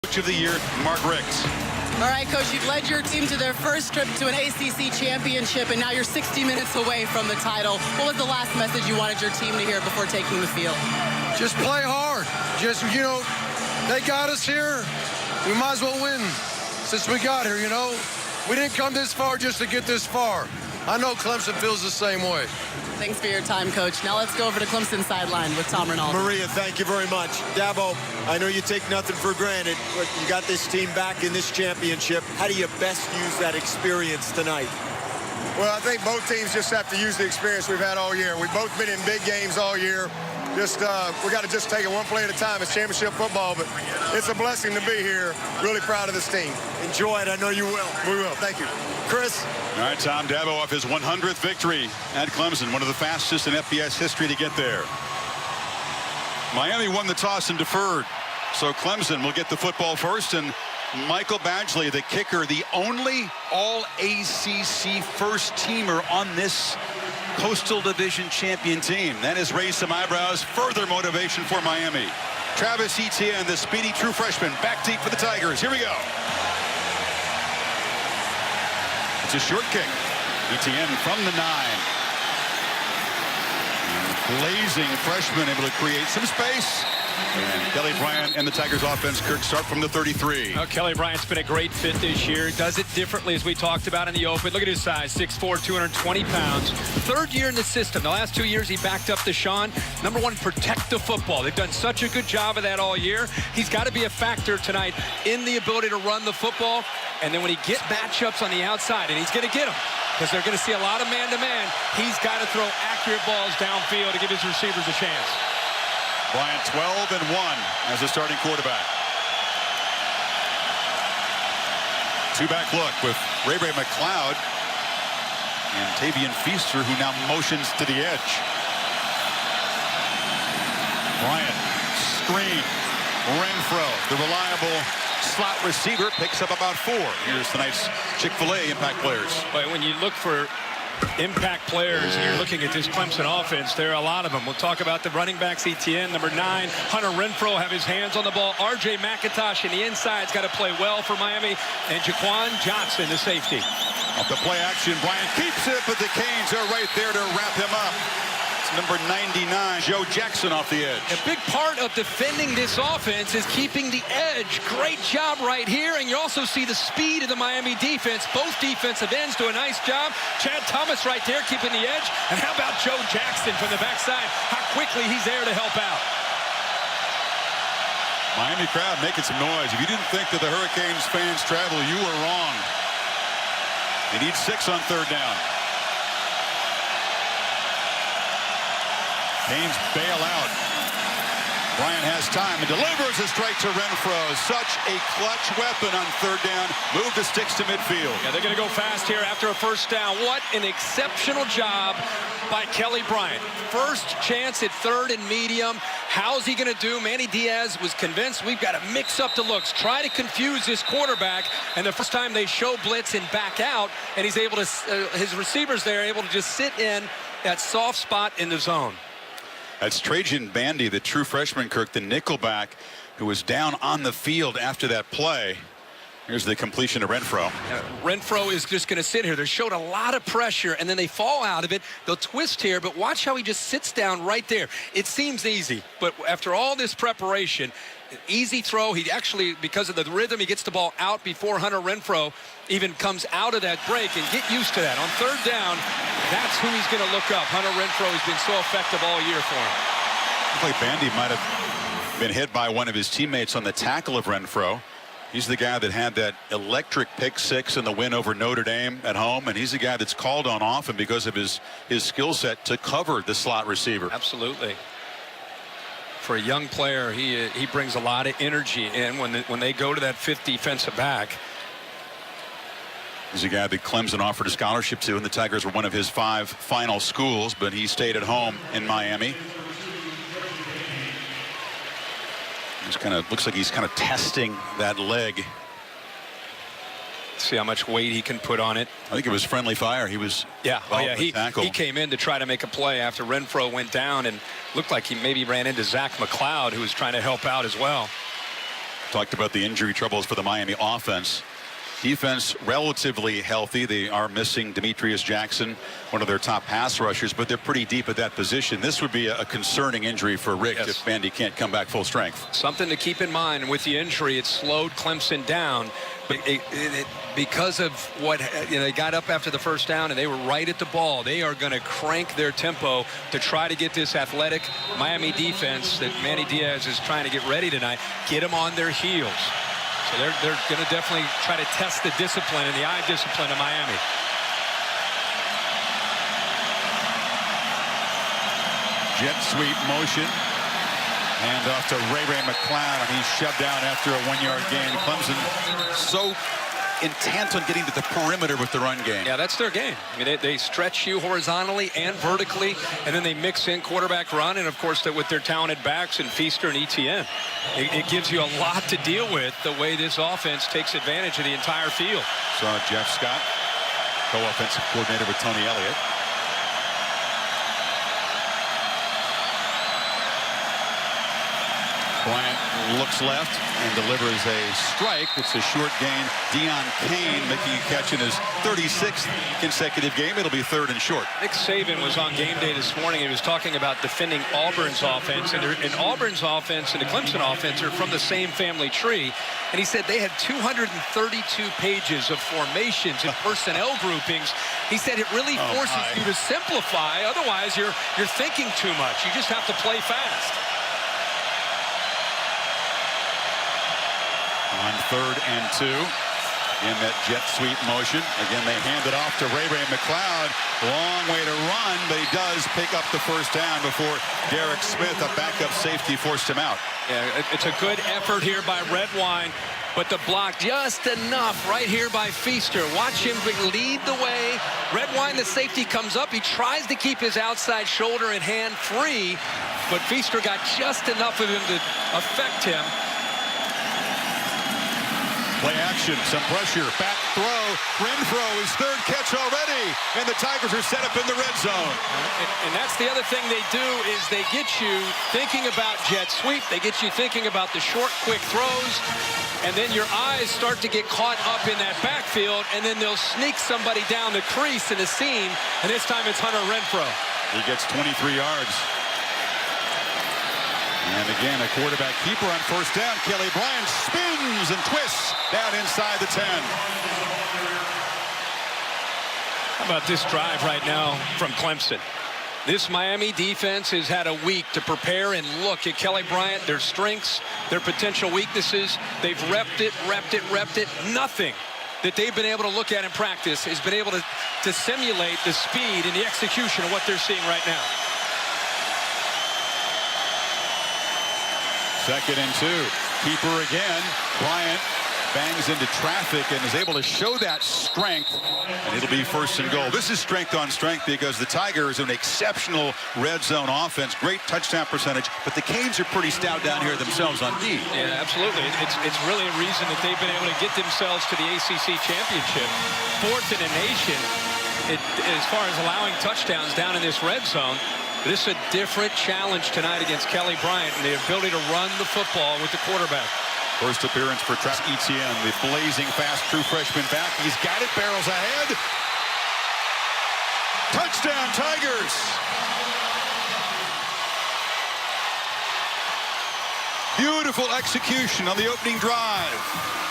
Coach of the Year, Mark Ricks. All right, Coach, you've led your team to their first trip to an ACC championship, and now you're 60 minutes away from the title. What was the last message you wanted your team to hear before taking the field? Just play hard. Just, they got us here. We might as well win since we got here, We didn't come this far just to get this far. I know Clemson feels the same way. Thanks for your time, Coach. Now let's go over to Clemson sideline with Tom Rinaldi. Maria, thank you very much. Dabo, I know you take nothing for granted, but you got this team back in this championship. How do you best use that experience tonight? Well, I think both teams just have to use the experience we've had all year. We've both been in big games all year. We got to just take it one play at a time. It's championship football, but it's a blessing to be here. Really proud of this team. Enjoy it. I know you will. We will. Thank you. Chris? All right, Tom Dabo off his 100th victory at Clemson, one of the fastest in FBS history to get there. Miami won the toss and deferred, so Clemson will get the football first, and Michael Badgley, the kicker, the only all-ACC first-teamer on this Coastal Division champion team. That has raised some eyebrows. Further motivation for Miami. Travis Etienne, the speedy true freshman, back deep for the Tigers. Here we go. It's a short kick. Etienne from the 9. Blazing freshman, able to create some space. And Kelly Bryant and the Tigers offense, Kirk, start from the 33. Kelly Bryant's been a great fit this year. Does it differently, as we talked about in the open. Look at his size, 6'4", 220 pounds. Third year in the system. The last 2 years he backed up Deshaun. Number one, protect the football. They've done such a good job of that all year. He's got to be a factor tonight in the ability to run the football. And then when he gets matchups on the outside, and he's going to get them, because they're going to see a lot of man-to-man, he's got to throw accurate balls downfield to give his receivers a chance. Bryant 12-1 as a starting quarterback. Two-back look with Ray McLeod and Tavian Feaster, who now motions to the edge. Bryant, screen. Renfro, the reliable slot receiver, picks up about 4. Here's tonight's Chick-fil-A impact players. But when you look for impact players and you're looking at this Clemson offense, there are a lot of them. We'll talk about the running backs. Etienne, number 9. Hunter Renfro have his hands on the ball. R.J. McIntosh in the inside's got to play well for Miami. And Jaquan Johnson, the safety. Off the play action, Bryant keeps it, but the Canes are right there to wrap him up. Number 99, Joe Jackson off the edge. A big part of defending this offense is keeping the edge. Great job right here, and you also see the speed of the Miami defense. Both defensive ends do a nice job. Chad Thomas right there keeping the edge. And how about Joe Jackson from the backside? How quickly he's there to help out. Miami crowd making some noise. If you didn't think that the Hurricanes fans travel, you were wrong. They need 6 on third down. Canes bail out. Bryant has time and delivers a strike to Renfro. Such a clutch weapon on third down. Move the sticks to midfield. Yeah, they're going to go fast here after a first down. What an exceptional job by Kelly Bryant. First chance at third and medium. How's he going to do? Manny Diaz was convinced we've got to mix up the looks. Try to confuse this quarterback. And the first time they show blitz and back out, and he's able to, his receivers there able to just sit in that soft spot in the zone. That's Trajan Bandy, the true freshman, Kirk, the nickelback, who was down on the field after that play. Here's the completion to Renfro. Renfro is just going to sit here. They showed a lot of pressure, and then they fall out of it. They'll twist here, but watch how he just sits down right there. It seems easy, but after all this preparation, easy throw. He actually, because of the rhythm, he gets the ball out before Hunter Renfro even comes out of that break, and get used to that. On third down, that's who he's going to look up. Hunter Renfro has been so effective all year for him. Looks like Bandy might have been hit by one of his teammates on the tackle of Renfro. He's the guy that had that electric pick 6 in the win over Notre Dame at home, and he's the guy that's called on often because of his skill set to cover the slot receiver. Absolutely. For a young player, he brings a lot of energy in when they go to that fifth defensive back. He's a guy that Clemson offered a scholarship to, and the Tigers were one of his 5 final schools, but he stayed at home in Miami. Looks like he's kind of testing that leg. See how much weight he can put on it. I think it was friendly fire. He was he came in to try to make a play after Renfro went down, and looked like he maybe ran into Zach McLeod, who was trying to help out as well. Talked about the injury troubles for the Miami offense. Defense relatively healthy. They are missing Demetrius Jackson, one of their top pass rushers, but they're pretty deep at that position. This would be a concerning injury for Rick if Vandy can't come back full strength. Something to keep in mind with the injury. It slowed Clemson down, but because of what they got up after the first down and they were right at the ball. They are going to crank their tempo to try to get this athletic Miami defense that Manny Diaz is trying to get ready tonight, get them on their heels. So they're going to definitely try to test the discipline and the eye discipline of Miami. Jet sweep motion. Hand off to Ray McCloud, and he's shoved down after a 1-yard gain. Clemson so intent on getting to the perimeter with the run game. Yeah, that's their game. I mean, they stretch you horizontally and vertically, and then they mix in quarterback run, and of course with their talented backs and Feaster and ETN. It gives you a lot to deal with the way this offense takes advantage of the entire field. So Jeff Scott, co-offensive coordinator with Tony Elliott. Bryant looks left and delivers a strike. It's a short gain. Deion Kane making a catch in his 36th consecutive game. It'll be 3rd and short. Nick Saban was on game day this morning. He was talking about defending Auburn's offense. And Auburn's offense and the Clemson offense are from the same family tree. And he said they had 232 pages of formations and personnel groupings. He said it really forces you to simplify. Otherwise, you're thinking too much. You just have to play fast. On 3rd and 2. In that jet sweep motion. Again, they hand it off to Ray McCloud. Long way to run, but he does pick up the first down before Derek Smith, a backup safety, forced him out. Yeah, it's a good effort here by Redwine, but the block just enough right here by Feaster. Watch him lead the way. Redwine, the safety, comes up. He tries to keep his outside shoulder and hand free, but Feaster got just enough of him to affect him. Play action, some pressure, back throw. Renfro, his 3rd catch already, and the Tigers are set up in the red zone. And that's the other thing they do is they get you thinking about jet sweep. They get you thinking about the short, quick throws, and then your eyes start to get caught up in that backfield, and then they'll sneak somebody down the crease in the seam, and this time it's Hunter Renfro. He gets 23 yards. And again, a quarterback keeper on 1st down. Kelly Bryant spins and twists down inside the 10. How about this drive right now from Clemson? This Miami defense has had a week to prepare and look at Kelly Bryant, their strengths, their potential weaknesses. They've repped it. Nothing that they've been able to look at in practice has been able to simulate the speed and the execution of what they're seeing right now. 2nd and 2. Keeper again. Bryant bangs into traffic and is able to show that strength, and it'll be 1st and goal. This is strength on strength because the Tigers are an exceptional red zone offense, great touchdown percentage, but the Canes are pretty stout down here themselves on D. Yeah, absolutely. It's really a reason that they've been able to get themselves to the ACC championship, 4th in the nation as far as allowing touchdowns down in this red zone. This is a different challenge tonight against Kelly Bryant and the ability to run the football with the quarterback. First appearance for Travis Etienne, the blazing fast true freshman back. He's got it, barrels ahead. Touchdown, Tigers. Beautiful execution on the opening drive.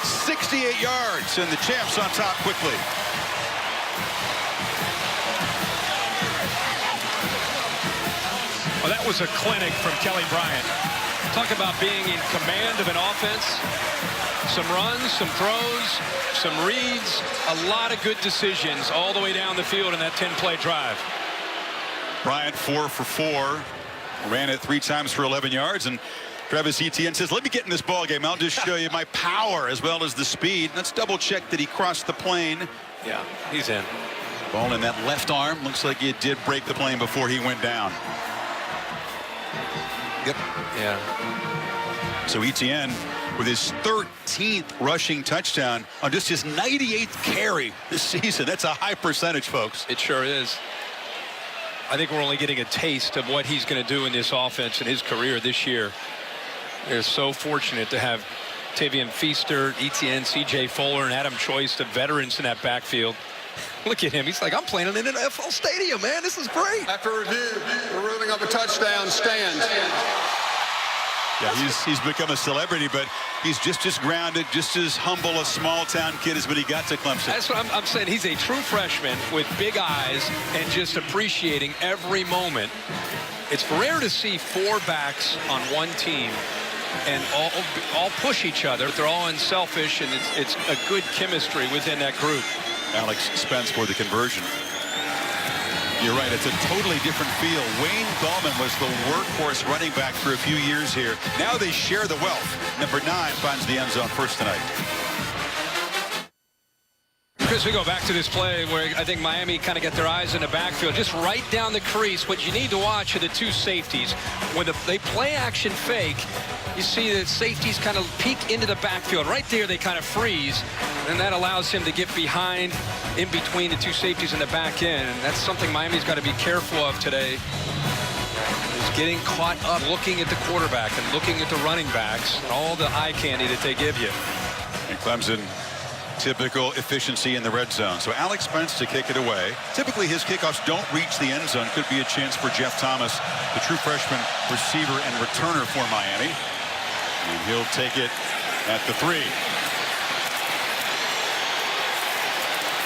68 yards, and the Champs on top quickly. Well, that was a clinic from Kelly Bryant. Talk about being in command of an offense. Some runs, some throws, some reads, a lot of good decisions all the way down the field in that 10-play drive. Bryant 4 for 4. Ran it 3 times for 11 yards, and Travis Etienne says, let me get in this ball game. I'll just show you my power as well as the speed. Let's double check that he crossed the plane. Yeah, he's in. Ball in that left arm. Looks like he did break the plane before he went down. Yep. Yeah. So Etienne with his 13th rushing touchdown on just his 98th carry this season. That's a high percentage, folks. It sure is. I think we're only getting a taste of what he's going to do in this offense in his career this year. They're so fortunate to have Octavian Feaster, Etienne, C.J. Fuller, and Adam Choice, the veterans in that backfield. Look at him. He's like, I'm playing in an NFL stadium, man. This is great. After review, the ruling of a touchdown stands. Yeah, he's become a celebrity, but he's just as grounded, just as humble a small-town kid as when he got to Clemson. That's what I'm saying. He's a true freshman with big eyes and just appreciating every moment. It's rare to see 4 backs on one team and all push each other. They're all unselfish, and it's a good chemistry within that group. Alex Spence for the conversion. You're right, it's a totally different feel. Wayne Gallman was the workhorse running back for a few years here. Now they share the wealth. Number 9 finds the end zone first tonight. Chris, we go back to this play where I think Miami kind of get their eyes in the backfield, just right down the crease. What you need to watch are the 2 safeties. When they play action fake, you see the safeties kind of peek into the backfield. Right there, they kind of freeze, and that allows him to get behind, in between the 2 safeties in the back end. And that's something Miami's got to be careful of today, is getting caught up looking at the quarterback and looking at the running backs and all the eye candy that they give you. And Clemson, typical efficiency in the red zone. So Alex Spence to kick it away. Typically his kickoffs don't reach the end zone. Could be a chance for Jeff Thomas, the true freshman receiver and returner for Miami. And he'll take it at the 3.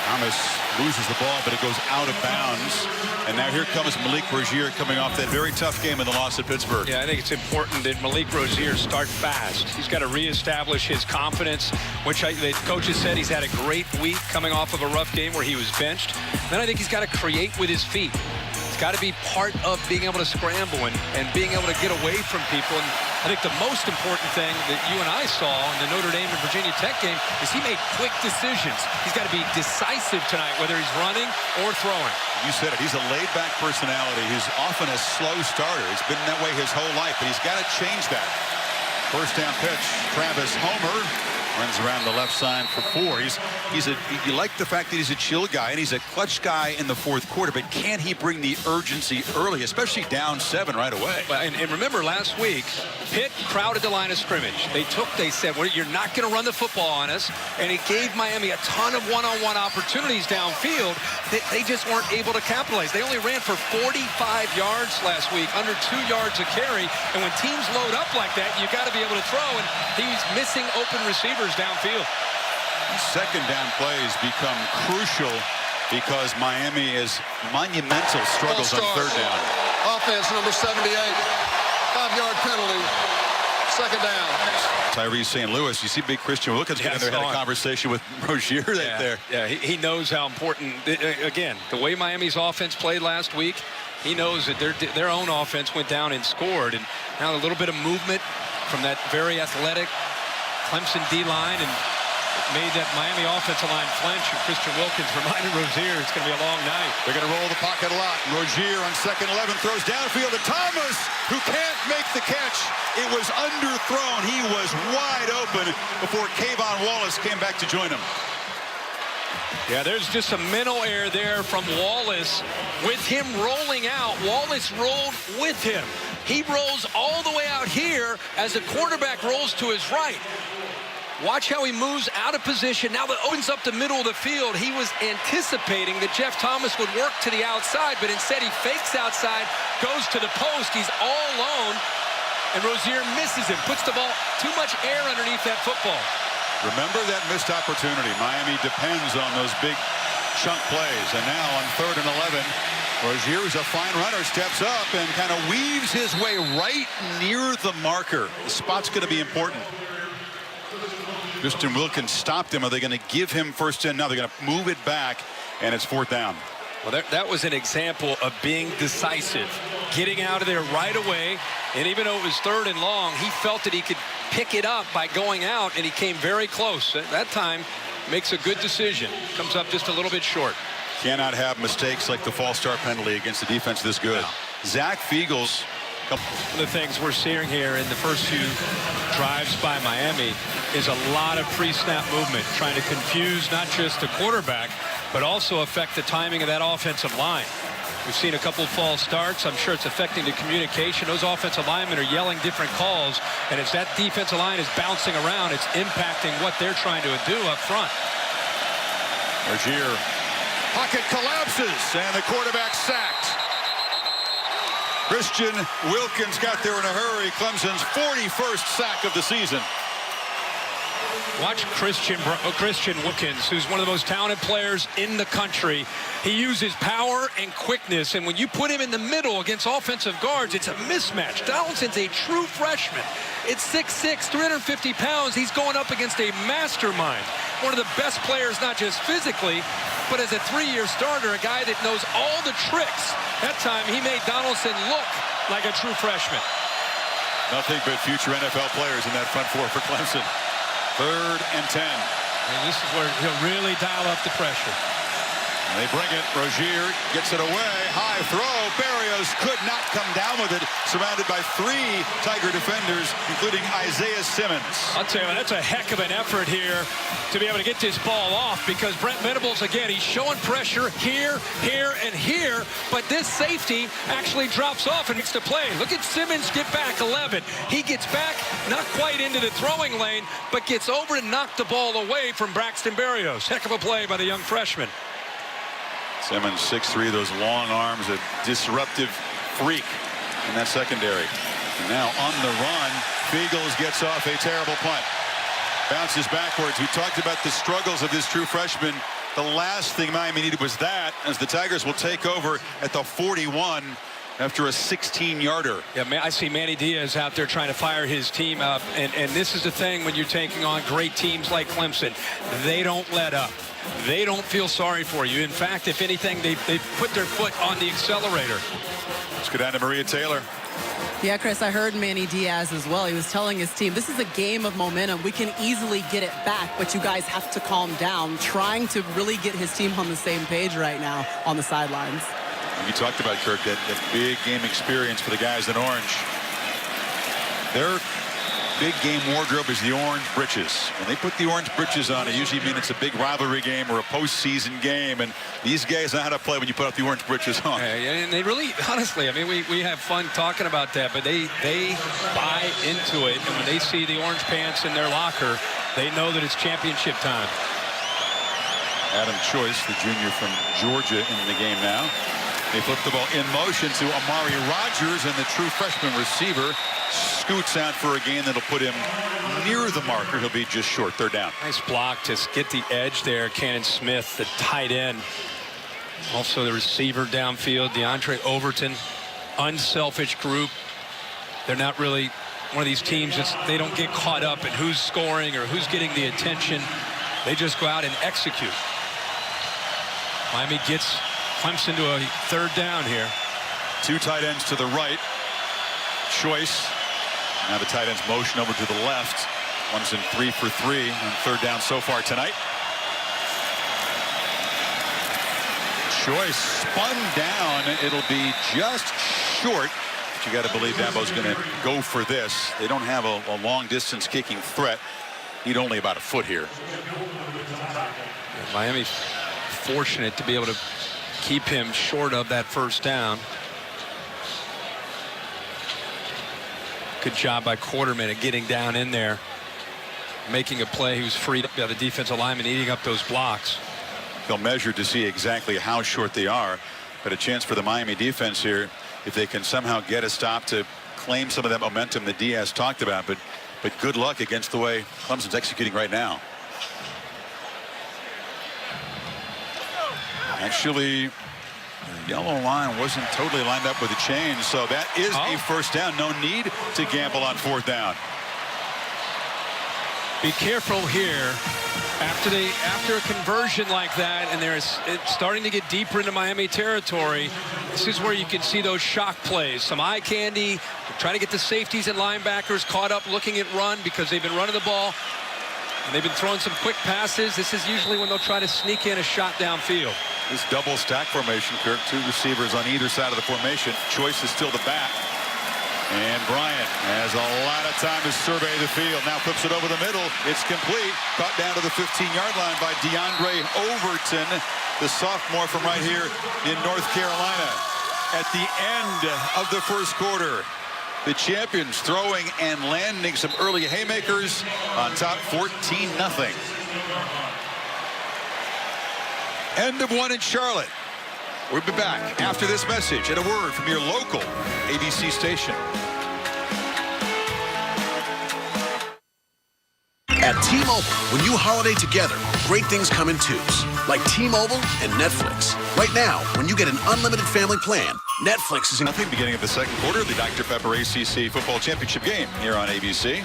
Thomas loses the ball, but it goes out of bounds. And now here comes Malik Rozier coming off that very tough game in the loss at Pittsburgh. Yeah, I think it's important that Malik Rozier start fast. He's got to reestablish his confidence, which the coaches said he's had a great week coming off of a rough game where he was benched. Then I think he's got to create with his feet. It's got to be part of being able to scramble and being able to get away from people. And I think the most important thing that you and I saw in the Notre Dame and Virginia Tech game is he made quick decisions. He's got to be decisive tonight, whether he's running or throwing. You said it. He's a laid-back personality. He's often a slow starter. He's been that way his whole life, but he's got to change that. First down pitch, Travis Homer runs around the left side for 4. You like the fact that he's a chill guy and he's a clutch guy in the 4th quarter, but can he bring the urgency early, especially down 7 right away? And remember last week, Pitt crowded the line of scrimmage. They said, well, you're not going to run the football on us, and it gave Miami a ton of one-on-one opportunities downfield that they just weren't able to capitalize. They only ran for 45 yards last week, under 2 yards a carry, and when teams load up like that, you got to be able to throw, and he's missing open receivers downfield. Second down plays become crucial because Miami is monumental struggles on 3rd down. Offense number 78. 5-yard penalty. Second down. Tyrese St. Louis, you see big Christian Wilkins getting there, had a conversation with Rozier right there. Yeah, he knows how important, again, the way Miami's offense played last week, he knows that their own offense went down and scored. And now a little bit of movement from that very athletic Clemson D-line and made that Miami offensive line flinch. And Christian Wilkins reminded Rozier it's going to be a long night. They're going to roll the pocket a lot. Rozier on 2nd 11 throws downfield to Thomas, who can't make the catch. It was underthrown. He was wide open before Kayvon Wallace came back to join him. Yeah, there's just a mental error there from Wallace. With him rolling out, Wallace rolled with him. He rolls all the way out here as the quarterback rolls to his right. Watch how he moves out of position. Now that opens up the middle of the field. He was anticipating that Jeff Thomas would work to the outside, but instead he fakes outside, goes to the post. He's all alone, and Rozier misses him, puts the ball too much air underneath that football. Remember that missed opportunity. Miami depends on those big chunk plays. And now on 3rd and 11, Rozier, who's a fine runner, steps up and kind of weaves his way right near the marker. The spot's going to be important. Christian Wilkins stopped him. Are they going to give him first in? No, they're going to move it back, and it's 4th down. Well, that was an example of being decisive, getting out of there right away. And even though it was 3rd and long, he felt that he could pick it up by going out, and he came very close. At that time, makes a good decision. Comes up just a little bit short. Cannot have mistakes like the false start penalty against a defense this good. No. Zach Fiegels. One of the things we're seeing here in the first few drives by Miami is a lot of pre-snap movement, trying to confuse not just the quarterback, but also affect the timing of that offensive line. We've seen a couple false starts. I'm sure it's affecting the communication. Those offensive linemen are yelling different calls, and as that defensive line is bouncing around, it's impacting what they're trying to do up front. Rozier. Pocket collapses, and the quarterback sacked. Christian Wilkins got there in a hurry. Clemson's 41st sack of the season. Watch Christian Wilkins, who's one of the most talented players in the country. He uses power and quickness, and when you put him in the middle against offensive guards, it's a mismatch. Donaldson's a true freshman. It's 6'6", 350 pounds. He's going up against a mastermind. One of the best players, not just physically, but as a 3-year starter, a guy that knows all the tricks. That time, he made Donaldson look like a true freshman. Nothing but future NFL players in that front four for Clemson. 3rd and 10. And this is where he'll really dial up the pressure. And they bring it. Rozier gets it away. High throw. Barrios could not come down with it. Surrounded by 3 Tiger defenders, including Isaiah Simmons. I'll tell you, that's a heck of an effort here to be able to get this ball off, because Brent Venables, again, he's showing pressure here, here, and here, but this safety actually drops off and gets to play. Look at Simmons get back 11. He gets back, not quite into the throwing lane, but gets over and knocked the ball away from Braxton Berrios. Heck of a play by the young freshman. Simmons, 6'3", those long arms, a disruptive freak in that secondary. And now on the run, Fiegels gets off a terrible punt. Bounces backwards. We talked about the struggles of this true freshman. The last thing Miami needed was that, as the Tigers will take over at the 41 after a 16-yarder. Yeah, man, I see Manny Diaz out there trying to fire his team up, and this is the thing when you're taking on great teams like Clemson. They don't let up. They don't feel sorry for you. In fact, if anything, they put their foot on the accelerator. Let's go down to Maria Taylor. Yeah, Chris, I heard Manny Diaz as well. He was telling his team, this is a game of momentum. We can easily get it back, but you guys have to calm down. Trying to really get his team on the same page right now on the sidelines. You talked about, Kirk, that big game experience for the guys in orange. Their big game wardrobe is the orange breeches. When they put the orange breeches on, it usually means it's a big rivalry game or a postseason game. And these guys know how to play when you put up the orange breeches on. And they really, honestly, I mean, we have fun talking about that, but they buy into it. And when they see the orange pants in their locker, they know that it's championship time. Adam Choice, the junior from Georgia, in the game now. They flip the ball in motion to Amari Rogers, and the true freshman receiver scoots out for a gain that'll put him near the marker. He'll be just short. 3rd down. Nice block to get the edge there. Cannon Smith, the tight end. Also the receiver downfield, DeAndre Overton. Unselfish group. They're not really one of these teams they don't get caught up in who's scoring or who's getting the attention. They just go out and execute. Miami gets Clemson to a 3rd down here. 2 tight ends to the right. Choice. Now the tight ends motion over to the left. Clemson 3 for 3 on 3rd down so far tonight. Choice spun down. It'll be just short. But you got to believe Dabo's going to go for this. They don't have a long distance kicking threat. Need only about a foot here. Miami's fortunate to be able to keep him short of that 1st down. Good job by Quarterman at getting down in there, making a play. He was freed up by the defensive lineman, eating up those blocks. They'll measure to see exactly how short they are, but a chance for the Miami defense here if they can somehow get a stop to claim some of that momentum that Diaz talked about. But good luck against the way Clemson's executing right now. Actually, the yellow line wasn't totally lined up with the chain, so that is a 1st down. No need to gamble on 4th down. Be careful here. After a conversion like that, and it's starting to get deeper into Miami territory, this is where you can see those shock plays. Some eye candy, trying to get the safeties and linebackers caught up looking at run because they've been running the ball. And they've been throwing some quick passes. This is usually when they'll try to sneak in a shot downfield. This double stack formation, Kirk, 2 receivers on either side of the formation. Choice is still the back. And Bryant has a lot of time to survey the field. Now flips it over the middle. It's complete. Caught down to the 15-yard line by DeAndre Overton, the sophomore from right here in North Carolina. at the end of the first quarter. The champions throwing and landing some early haymakers on top 14-0. End of one in Charlotte. We'll be back after this message and a word from your local ABC station. At T-Mobile, when you holiday together, great things come in twos, like T-Mobile and Netflix. Right now, when you get an unlimited family plan, Netflix is in Nothing beginning of the second quarter, the Dr. Pepper ACC Football Championship game here on ABC.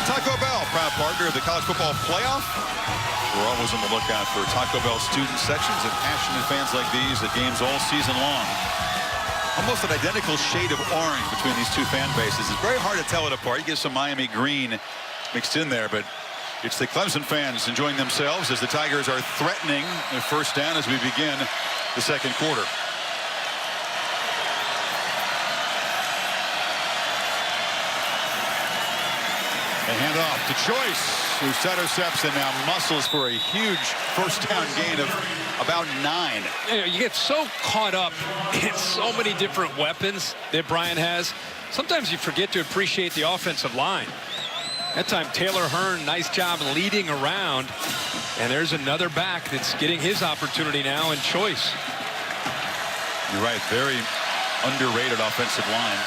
Taco Bell, proud partner of the College Football Playoff. We're always on the lookout for Taco Bell student sections and passionate fans like these at games all season long. Almost an identical shade of orange between these two fan bases. It's very hard to tell it apart. You get some Miami green mixed in there, but it's the Clemson fans enjoying themselves as the Tigers are threatening a first down as we begin the second quarter. They hand off to Choice, who intercepts and now muscles for a huge first down gain of about 9. You get so caught up in so many different weapons that Brian has. Sometimes you forget to appreciate the offensive line. That time, Taylor Hearn, nice job leading around. And there's another back that's getting his opportunity now in Choice. You're right, very underrated offensive line.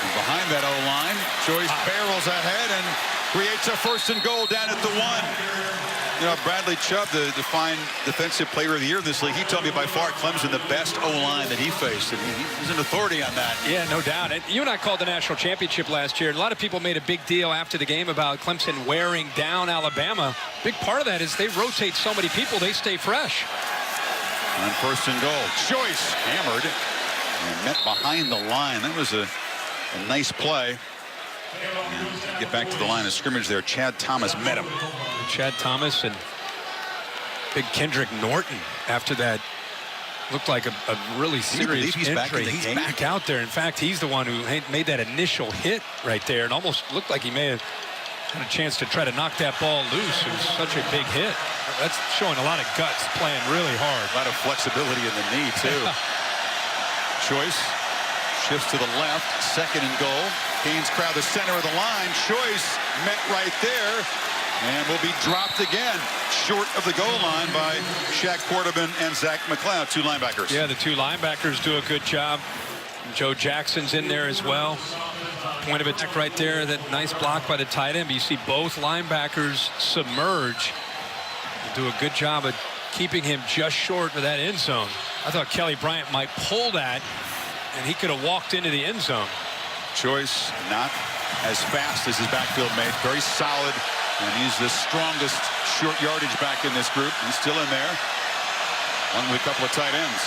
And behind that O-line, Choice barrels ahead and creates a 1st and goal down at the 1. You know, Bradley Chubb, the defined defensive player of the year in this league, he told me by far Clemson the best O-line that he faced, and he's an authority on that. Yeah, no doubt. And you and I called the national championship last year, and a lot of people made a big deal after the game about Clemson wearing down Alabama. Big part of that is they rotate so many people, they stay fresh. On 1st and goal, Choice hammered and met behind the line. That was a nice play. And get back to the line of scrimmage there. Chad Thomas met him. Chad Thomas and big Kendrick Norton after that looked like a really serious he's injury. He's back out there. In fact, he's the one who made that initial hit right there and almost looked like he may have had a chance to try to knock that ball loose. It was such a big hit. That's showing a lot of guts, playing really hard. A lot of flexibility in the knee, too. Choice shifts to the left, 2nd and goal. Gaines crowd the center of the line. Choice met right there and will be dropped again short of the goal line by Shaq Quarterman and Zach McLeod, 2 linebackers. Yeah, the 2 linebackers do a good job. Joe Jackson's in there as well. Point of attack right there. That nice block by the tight end. But you see both linebackers submerge. Do a good job of keeping him just short of that end zone. I thought Kelly Bryant might pull that, and he could have walked into the end zone. Choice not as fast as his backfield mate. Very solid, and he's the strongest short yardage back in this group. He's still in there. One with a couple of tight ends.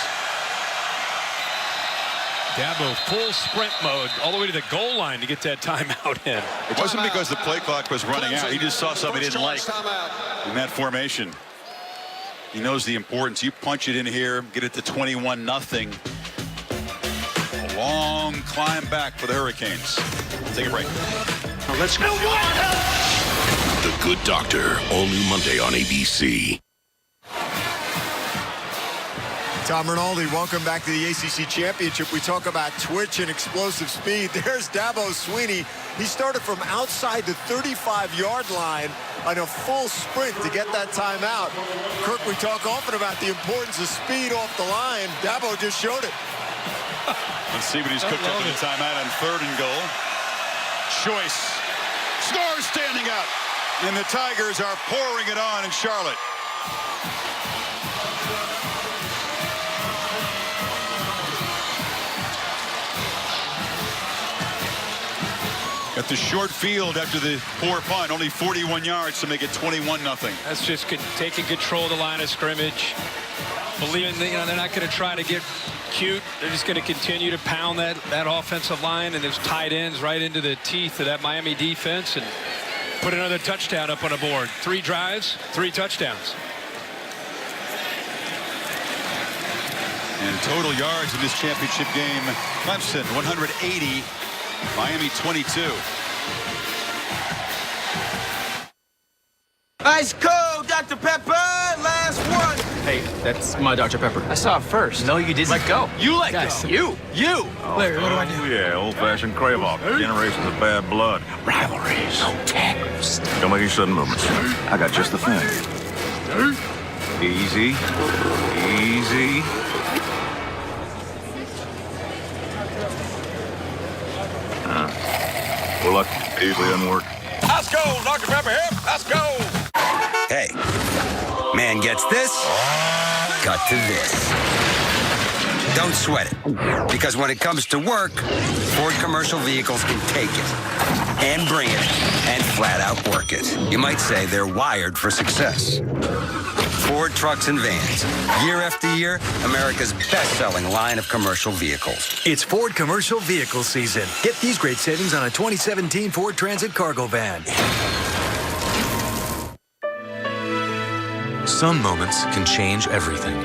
Dabo full sprint mode all the way to the goal line to get that timeout in. It wasn't because the play clock was running out. He just saw something he didn't like in that formation. He knows the importance. You punch it in here, get it to 21-0. A long climb back for the Hurricanes. Take a break. Let's go. The Good Doctor, all new Monday on ABC. Tom Rinaldi, welcome back to the ACC Championship. We talk about twitch and explosive speed. There's Dabo Swinney. He started from outside the 35-yard line on a full sprint to get that timeout. Kirk, we talk often about the importance of speed off the line. Dabo just showed it. Let's see what he's cooked up in the timeout on 3rd and goal. Choice scores standing up, and the Tigers are pouring it on in Charlotte. At the short field after the poor punt, only 41 yards to make it 21-0. That's just taking control of the line of scrimmage. Believing that, they're not going to try to get cute. They're just going to continue to pound that offensive line and those tight ends right into the teeth of that Miami defense and put another touchdown up on the board. 3 drives, 3 touchdowns. And total yards in this championship game, Clemson 180, Miami 22. Ice cold, Dr. Pepper, last one. Hey, that's my Dr. Pepper. I saw it first. No, you didn't. Let go. You let Guys, go. You. Larry, what do I do? Oh, yeah, old-fashioned crave-off. Generations of bad blood. Rivalries. No tackles. Don't make any sudden movements. I got just the thing. Easy. Easy. Well, luck usually doesn't work. Let's go, Dr. Pepper here. Let's go. Hey, man gets this, cut to this. Don't sweat it, because when it comes to work, Ford Commercial Vehicles can take it and bring it and flat out work it. You might say they're wired for success. Ford Trucks and Vans, year after year, America's best-selling line of commercial vehicles. It's Ford Commercial Vehicle season. Get these great savings on a 2017 Ford Transit cargo van. Some moments can change everything.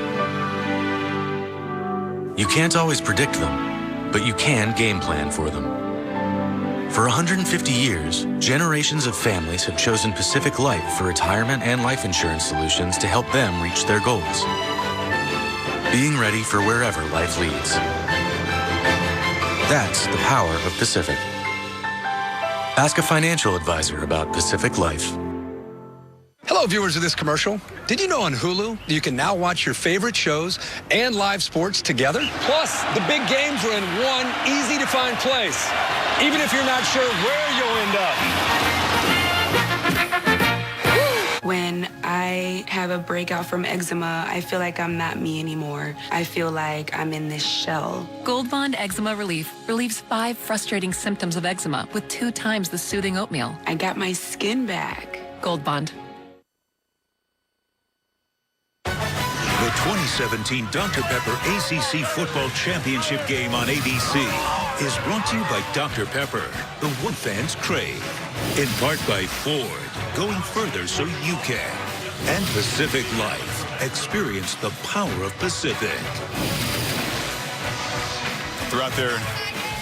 You can't always predict them, but you can game plan for them. For 150 years, generations of families have chosen Pacific Life for retirement and life insurance solutions to help them reach their goals. Being ready for wherever life leads. That's the power of Pacific. Ask a financial advisor about Pacific Life. Hello, viewers of this commercial. Did you know on Hulu you can now watch your favorite shows and live sports together? Plus, the big games are in one easy-to-find place, even if you're not sure where you'll end up. When I have a breakout from eczema, I feel like I'm not me anymore. I feel like I'm in this shell. Gold Bond Eczema Relief relieves 5 frustrating symptoms of eczema with 2 times the soothing oatmeal. I got my skin back. Gold Bond. The 2017 Dr. Pepper ACC Football Championship game on ABC is brought to you by Dr. Pepper, the one fans crave. In part by Ford, going further so you can. And Pacific Life. Experience the power of Pacific. Throughout their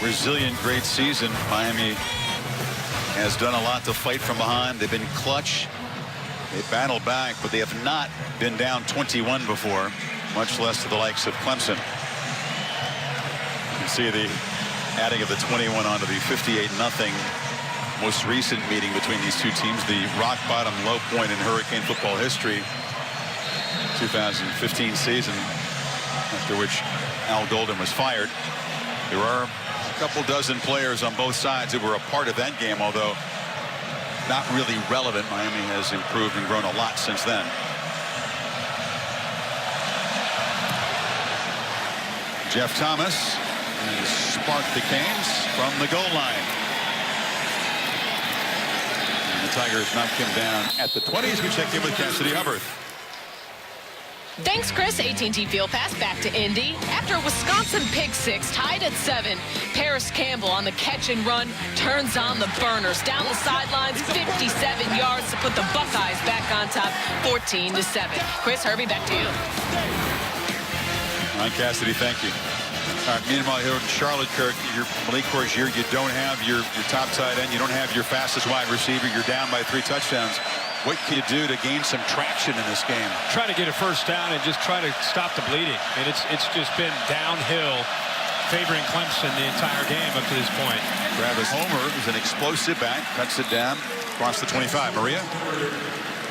resilient, great season, Miami has done a lot to fight from behind. They've been clutch. They battled back, but they have not been down 21 before, much less to the likes of Clemson. You can see the adding of the 21 onto the 58-0 most recent meeting between these two teams, the rock bottom low point in Hurricane football history, 2015 season, after which Al Golden was fired. There are a couple dozen players on both sides who were a part of that game, although not really relevant. Miami has improved and grown a lot since then. Jeff Thomas sparked the Canes from the goal line. And the Tigers knocked him down at the 20s. We check in with Cassidy Hubbard. Thanks, Chris. AT&T Field Pass back to Indy. After a Wisconsin pick six, tied at 7, Paris Campbell on the catch and run turns on the burners. Down the sidelines, 57 yards to put the Buckeyes back on top, 14-7. Chris, Herbie, back to you. All right, Cassidy, thank you. All right, meanwhile, here in Charlotte, Kirk, your Malik Rozier, you don't have your top tight end. You don't have your fastest wide receiver. You're down by 3 touchdowns. What can you do to gain some traction in this game? Try to get a first down and just try to stop the bleeding. And it's just been downhill, favoring Clemson the entire game up to this point. Travis Homer is an explosive back, cuts it down across the 25. Maria?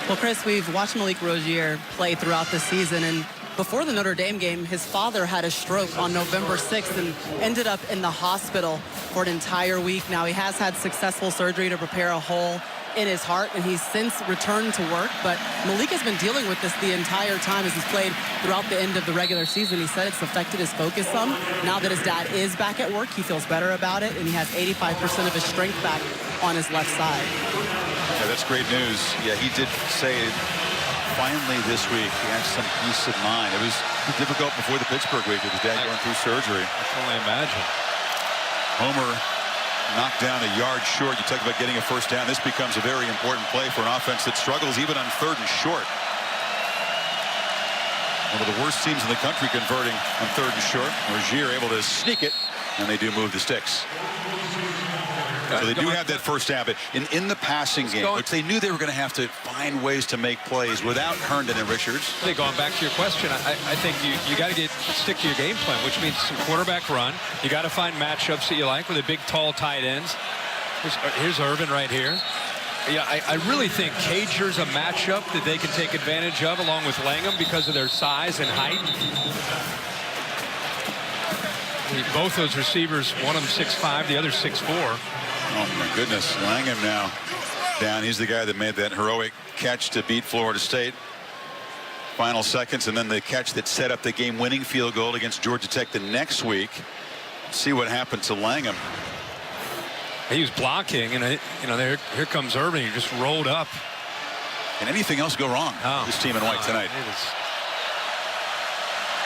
Well, Chris, we've watched Malik Rozier play throughout the season, and before the Notre Dame game, his father had a stroke on November 6th and ended up in the hospital for an entire week. Now, he has had successful surgery to prepare a hole in his heart, and he's since returned to work. But Malik has been dealing with this the entire time as he's played throughout the end of the regular season. He said it's affected his focus some. Now that his dad is back at work, he feels better about it, and he has 85% of his strength back on his left side. Yeah, that's great news. Yeah, he did say finally this week he had some peace of mind. It was difficult before the Pittsburgh week with his dad going through surgery. I can only imagine. Homer knocked down a yard short. You talk about getting a first down. This becomes a very important play for an offense that struggles even on 3rd and short. One of the worst teams in the country converting on 3rd and short. Rozier able to sneak it, and they do move the sticks. So they do have that first half. In the passing game, which they knew they were going to have to find ways to make plays without Herndon and Richards. I think going back to your question, I think you got to stick to your game plan, which means some quarterback run. You got to find matchups that you like with the big, tall tight ends. Here's Irvin right here. Yeah, I really think Cager's a matchup that they can take advantage of along with Langham because of their size and height. Both those receivers, one of them 6'5", the other 6'4". Oh, my goodness. Langham now down. He's the guy that made that heroic catch to beat Florida State. Final seconds, and then the catch that set up the game-winning field goal against Georgia Tech the next week. See what happened to Langham. He was blocking, and here comes Irving. He just rolled up. Can anything else go wrong? This team in white tonight.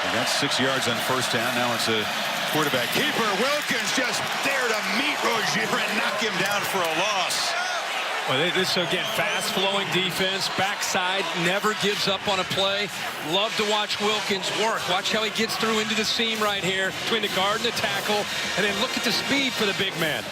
They got 6 yards on first down. Now it's a quarterback keeper. Wilkins just there to meet Rozier and knock him down for a loss. Well, this again, fast-flowing defense, backside, never gives up on a play. Love to watch Wilkins work. Watch how he gets through into the seam right here between the guard and the tackle, and then look at the speed for the big man.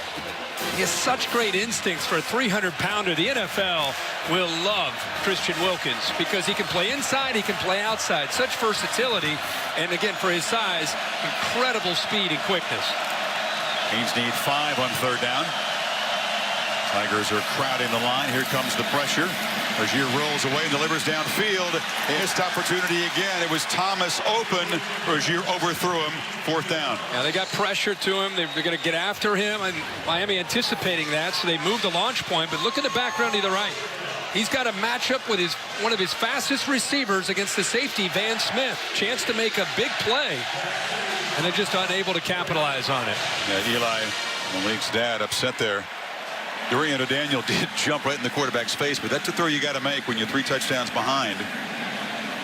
He has such great instincts for a 300-pounder. The NFL will love Christian Wilkins because he can play inside, he can play outside. Such versatility, and again, for his size, incredible speed and quickness. Canes need 5 on third down. Tigers are crowding the line. Here comes the pressure. Rozier rolls away and delivers downfield. Missed opportunity again. It was Thomas open. Rozier overthrew him. Fourth down. Yeah, they got pressure to him. They're going to get after him, and Miami anticipating that, so they moved the launch point. But look at the background to the right. He's got a matchup with one of his fastest receivers against the safety, Van Smith. Chance to make a big play, and they're just unable to capitalize on it. Yeah, Eli, Malik's dad, upset there. Dorian O'Daniel did jump right in the quarterback's face, but that's a throw you got to make when you're 3 touchdowns behind.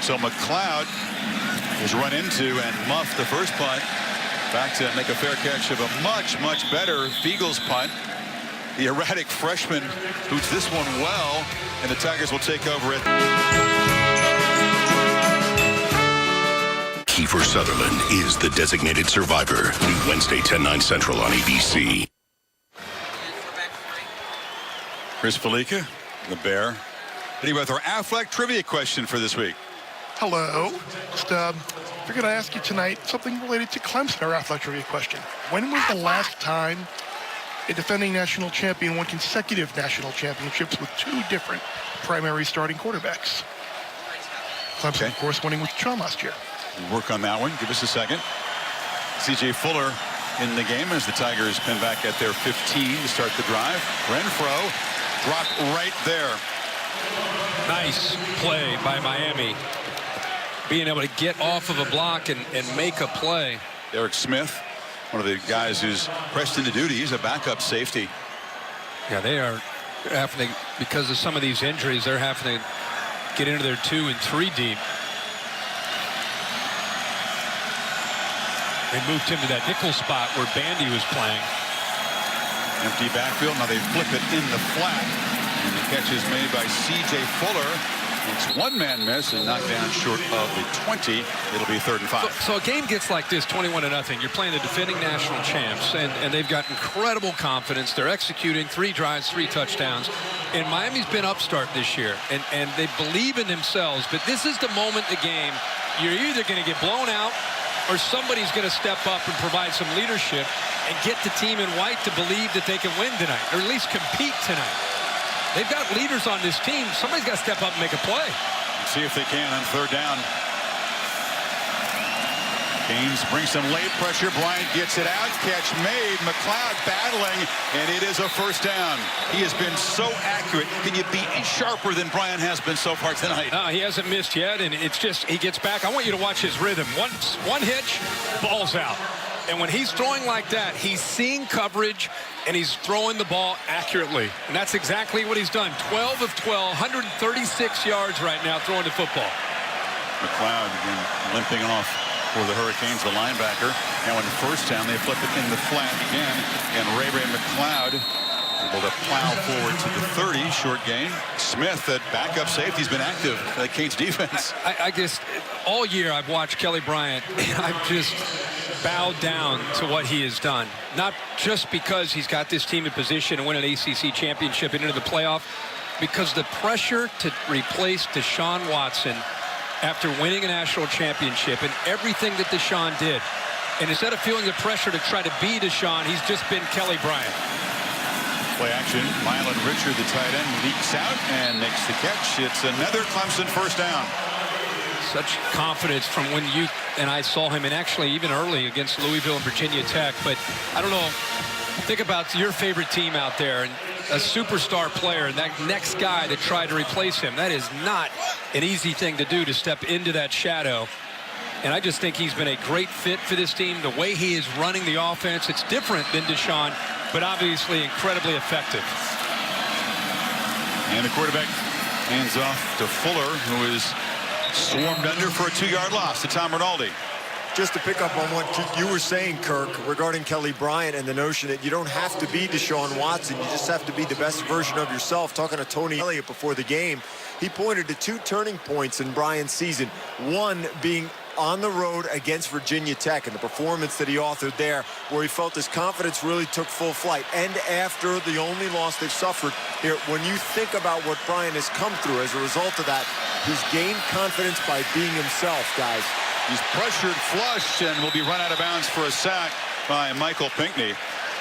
So McLeod is run into and muffed the first punt. Back to make a fair catch of a much, much better Fiegel's punt. The erratic freshman boots this one well, and the Tigers will take over it. Kiefer Sutherland is the designated survivor. New Wednesday, 10/9 Central on ABC. Chris Felica, the Bear. Anyway, with our Affleck trivia question for this week. Hello. Just figured I'd ask you tonight something related to Clemson, our Affleck trivia question. When was the last time a defending national champion won consecutive national championships with 2 different primary starting quarterbacks? Clemson, of course, winning with Sean last year. We'll work on that one. Give us a second. C.J. Fuller in the game as the Tigers pin back at their 15 to start the drive. Renfro dropped right there. Nice play by Miami. Being able to get off of a block and make a play. Derek Smith, one of the guys who's pressed into duty. He's a backup safety. Yeah, they are having to, because of some of these injuries, they're having to get into their 2 and 3 deep. They moved him to that nickel spot where Bandy was playing. Empty backfield. Now they flip it in the flat. And the catch is made by C.J. Fuller. It's one-man miss and knocked down short of the 20. It'll be 3rd and 5. So a game gets like this, 21-0. You're playing the defending national champs, and they've got incredible confidence. They're executing 3 drives, 3 touchdowns. And Miami's been upstart this year, and they believe in themselves. But this is the moment in the game you're either going to get blown out or somebody's going to step up and provide some leadership and get the team in white to believe that they can win tonight, or at least compete tonight. They've got leaders on this team. Somebody's got to step up and make a play. Let's see if they can on 3rd down. Canes bring some late pressure. Bryant gets it out. Catch made. McLeod battling, and it is a 1st down. He has been so accurate. Can you be any sharper than Bryant has been so far tonight? No, he hasn't missed yet, and it's just he gets back. I want you to watch his rhythm. One hitch, ball's out. And when he's throwing like that, he's seeing coverage, and he's throwing the ball accurately. And that's exactly what he's done. 12 of 12, 136 yards right now throwing the football. McLeod again limping off for the Hurricanes, the linebacker. Now in 1st down, they flip it in the flat again. And Ray McLeod Able to plow forward to the 30, short gain. Smith, at backup safety, has been active. Canes defense. I guess all year I've watched Kelly Bryant, and I've just bowed down to what he has done. Not just because he's got this team in position to win an ACC championship and into the playoff, because the pressure to replace Deshaun Watson after winning a national championship and everything that Deshaun did. And instead of feeling the pressure to try to be Deshaun, he's just been Kelly Bryant. Play action. Mylan Richard, the tight end, leaks out and makes the catch. It's another Clemson first down. Such confidence from when you and I saw him, and actually even early against Louisville and Virginia Tech. But I don't know, think about your favorite team out there and a superstar player and that next guy that tried to replace him. That is not an easy thing to do, to step into that shadow. And I just think he's been a great fit for this team. The way he is running the offense, it's different than Deshaun, but obviously incredibly effective. And the quarterback hands off to Fuller, who is swarmed under for a 2-yard loss to Tom Rinaldi. Just to pick up on what you were saying, Kirk, regarding Kelly Bryant and the notion that you don't have to be Deshaun Watson, you just have to be the best version of yourself. Talking to Tony Elliott before the game, he pointed to 2 turning points in Bryant's season. One being on the road against Virginia Tech and the performance that he authored there, where he felt his confidence really took full flight. And after the only loss they've suffered here, when you think about what Bryant has come through as a result of that, he's gained confidence by being himself, guys. He's pressured, flushed, and will be run out of bounds for a sack by Michael Pinckney.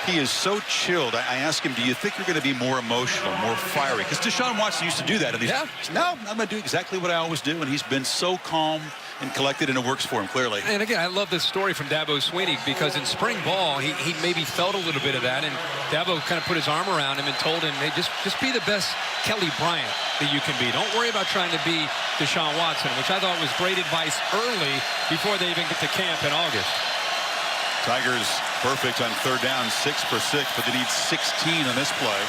He is so chilled. I asked him, do you think you're going to be more emotional, more fiery? Because Deshaun Watson used to do that. And he's, no, I'm going to do exactly what I always do. And he's been so calm and collected, and it works for him, clearly. And again, I love this story from Dabo Swinney, because in spring ball, he maybe felt a little bit of that, and Dabo kind of put his arm around him and told him, hey, just be the best Kelly Bryant that you can be. Don't worry about trying to be Deshaun Watson, which I thought was great advice early before they even get to camp in August. Tigers perfect on 3rd down, 6 for 6, but they need 16 on this play.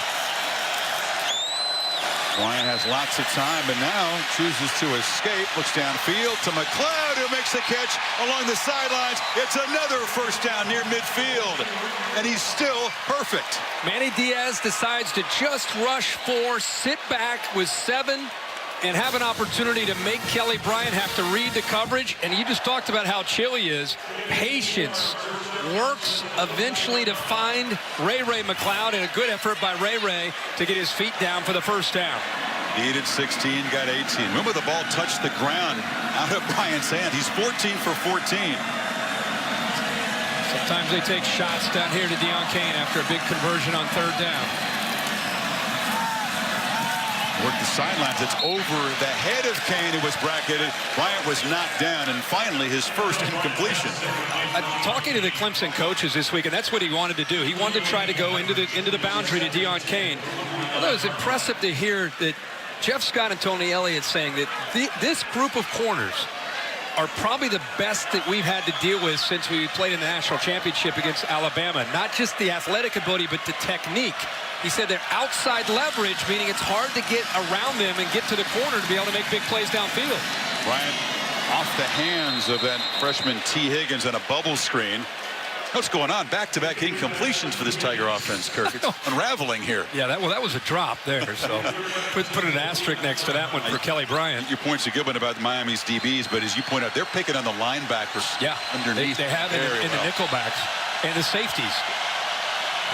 Bryant has lots of time, but now chooses to escape. Looks downfield to McLeod, who makes the catch along the sidelines. It's another first down near midfield, and he's still perfect. Manny Diaz decides to just rush 4, sit back with 7, and have an opportunity to make Kelly Bryant have to read the coverage. And you just talked about how chill he is. Patience. Works eventually to find Ray McLeod, and a good effort by Ray to get his feet down for the first down. Needed 16, got 18. Remember, the ball touched the ground out of Bryant's hand. He's 14 for 14. Sometimes they take shots down here to Deion Kane after a big conversion on 3rd down. Work the sidelines. It's over the head of Kane, who was bracketed. Bryant was knocked down, and finally his first incompletion. Talking to the Clemson coaches this week, and that's what he wanted to do. He wanted to try to go into the boundary to Deion Kane. Although it was impressive to hear that Jeff Scott and Tony Elliott saying that this group of corners are probably the best that we've had to deal with since we played in the national championship against Alabama. Not just the athletic ability, but the technique. He said they're outside leverage, meaning it's hard to get around them and get to the corner to be able to make big plays downfield. Bryant off the hands of that freshman T. Higgins on a bubble screen. What's going on? Back-to-back incompletions for this Tiger offense, Kirk. It's unraveling here. Yeah, that was a drop there. So put an asterisk next to that one for Kelly Bryant. Your point's a good one about Miami's DBs, but as you point out, they're picking on the linebackers. Yeah, underneath. They have it in the nickelbacks and the safeties.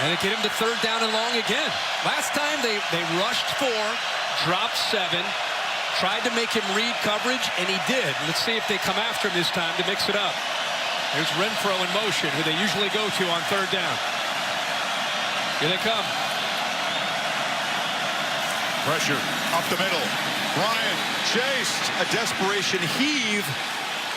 And they get him to 3rd down and long again. Last time they rushed 4, dropped 7, tried to make him read coverage, and he did. Let's see if they come after him this time to mix it up. There's Renfro in motion, who they usually go to on 3rd down. Here they come. Pressure up the middle. Bryant chased. A desperation heave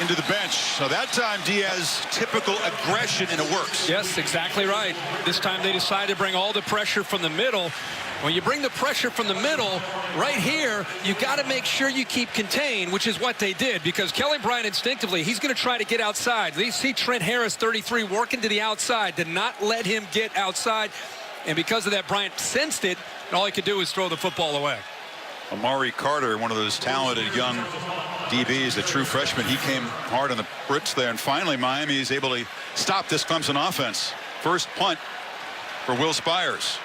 into the bench. So that time, Diaz, typical aggression, and it works. Yes, exactly right. This time they decided to bring all the pressure from the middle. When you bring the pressure from the middle, right here, you've got to make sure you keep contained, which is what they did, because Kelly Bryant instinctively, he's going to try to get outside. You see Trent Harris, 33, working to the outside, did not let him get outside. And because of that, Bryant sensed it, and all he could do was throw the football away. Amari Carter, one of those talented young DBs, a true freshman, he came hard on the Brits there, and finally Miami is able to stop this Clemson offense. First punt for Will Spires.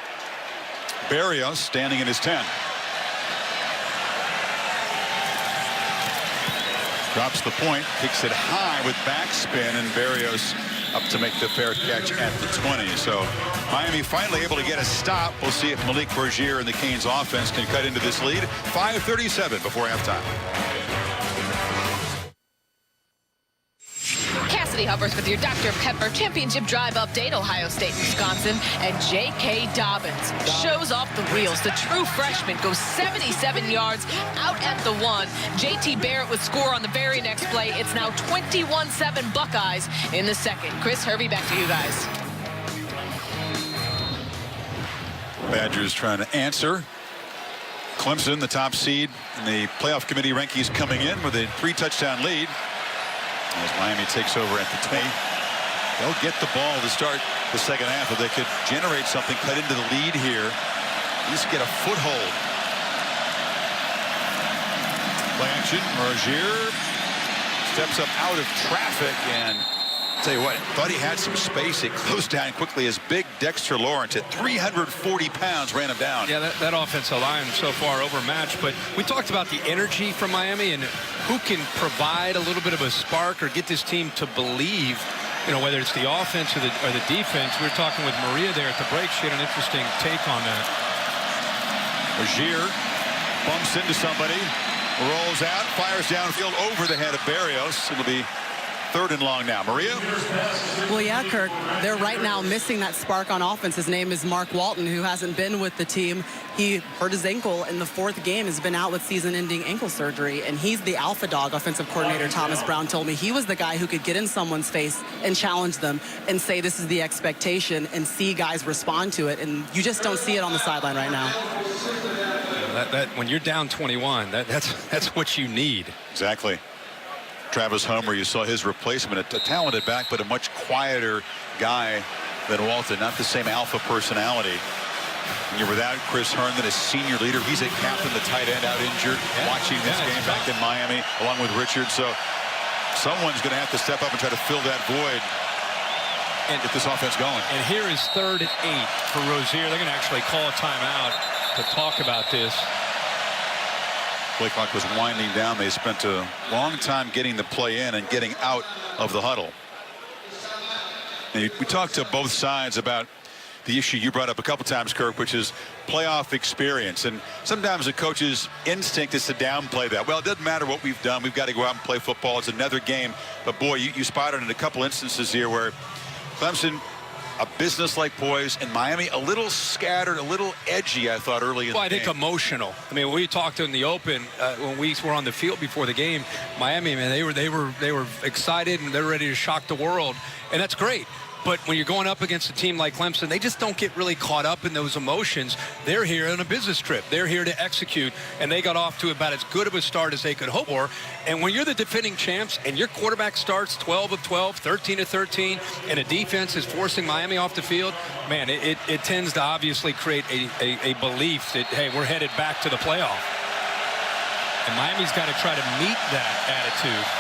Berrios standing in his 10. Drops the point, kicks it high with backspin, and Berrios up to make the fair catch at the 20. So Miami finally able to get a stop. We'll see if Malik Bergier and the Canes offense can cut into this lead. 5:37 before halftime. Cassidy Hubbers with your Dr. Pepper Championship Drive update. Ohio State, Wisconsin, and J.K. Dobbins shows off the wheels. The true freshman goes 77 yards out at the 1. J.T. Barrett would score on the very next play. It's now 21-7 Buckeyes in the second. Chris, Hervey, back to you guys. Badgers trying to answer. Clemson, the top seed in the playoff committee rankings, coming in with a 3-touchdown lead. As Miami takes over at the 20. They'll get the ball to start the second half. If they could generate something, cut into the lead here, at least get a foothold. Play action. Bergier steps up out of traffic, and I'll tell you what, thought he had some space. It closed down quickly as big Dexter Lawrence at 340 pounds ran him down. Yeah, that offensive line so far overmatched. But we talked about the energy from Miami and who can provide a little bit of a spark or get this team to believe, you know, whether it's the offense or the defense. We were talking with Maria there at the break. She had an interesting take on that. Bergier bumps into somebody, rolls out, fires downfield over the head of Berrios. It'll be 3rd and long now. Maria? Well, yeah, Kirk, they're right now missing that spark on offense. His name is Mark Walton, who hasn't been with the team. He hurt his ankle in the 4th game, has been out with season-ending ankle surgery, and he's the alpha dog. Offensive coordinator Thomas Brown told me he was the guy who could get in someone's face and challenge them and say this is the expectation and see guys respond to it, and you just don't see it on the sideline right now. When you're down 21, that's what you need. Exactly. Travis Homer, you saw his replacement, a talented back, but a much quieter guy than Walton, not the same alpha personality. And you're without Chris Herndon, a senior leader. He's a captain, the tight end out injured, watching this game back in Miami, along with Richard. So someone's going to have to step up and try to fill that void and get this offense going. And here is 3rd and 8 for Rozier. They're going to actually call a timeout to talk about this. Play clock was winding down. They spent a long time getting the play in and getting out of the huddle. And we talked to both sides about the issue you brought up a couple times, Kirk, which is playoff experience. And sometimes a coach's instinct is to downplay that. Well, it doesn't matter what we've done. We've got to go out and play football. It's another game. But, boy, you spotted in a couple instances here where Clemson, a business-like poise, and Miami a little scattered, a little edgy, I thought, early in the game. I think emotional. I mean, when we talked in the open, when we were on the field before the game, Miami, man, they were excited and they're ready to shock the world, and that's great. But when you're going up against a team like Clemson, they just don't get really caught up in those emotions. They're here on a business trip. They're here to execute, and they got off to about as good of a start as they could hope for. And when you're the defending champs and your quarterback starts 12 of 12, 13 of 13, and a defense is forcing Miami off the field, man, it tends to obviously create a belief that, hey, we're headed back to the playoff. And Miami's got to try to meet that attitude.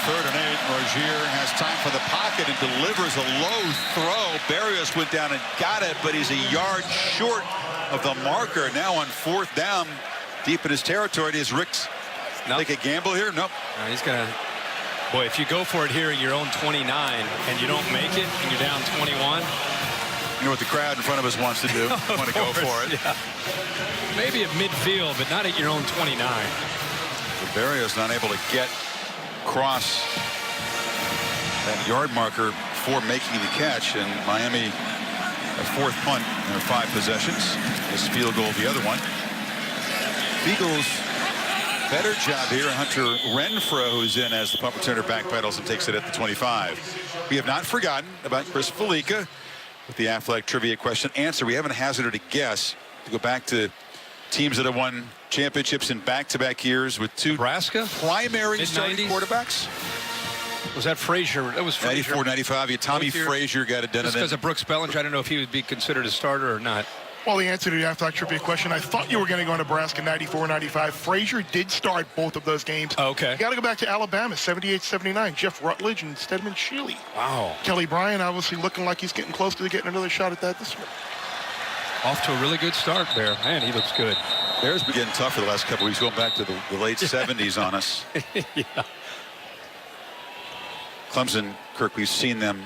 3rd and 8. Rozier has time for the pocket and delivers a low throw. Berrios went down and got it, but he's a yard short of the marker. Now on 4th down, deep in his territory. Does Ricks take a gamble here? Nope. He's going to... Boy, if you go for it here at your own 29 and you don't make it and you're down 21... You know what the crowd in front of us wants to do? Want to go for it. Yeah. Maybe at midfield, but not at your own 29. So Berrios not able to get across that yard marker for making the catch, and Miami a 4th punt in their 5 possessions. This field goal, the other one. Eagles better job here. Hunter Renfro, who's in as the punt returner, backpedals and takes it at the 25. We have not forgotten about Chris Felica with the Athletic trivia question answer. We haven't hazarded a guess to go back to teams that have won championships in back-to-back years with 2 Nebraska primary starting quarterbacks. Was that Frazier? That was Frazier. 94, 95. Yeah, Tommy Frazier got it done. Just because of Brooks Bellinger, I don't know if he would be considered a starter or not. Well, the answer to the Aflac trivia question, I thought you were going to go Nebraska 94-95. Frazier did start both of those games. Okay. You got to go back to Alabama, 78-79. Jeff Rutledge and Stedman Shealy. Wow. Kelly Bryant obviously looking like he's getting close to getting another shot at that this year. Off to a really good start there. Man, he looks good. Bears been getting tough for the last couple weeks, going back to the late 70s on us. Yeah. Clemson, Kirk, we've seen them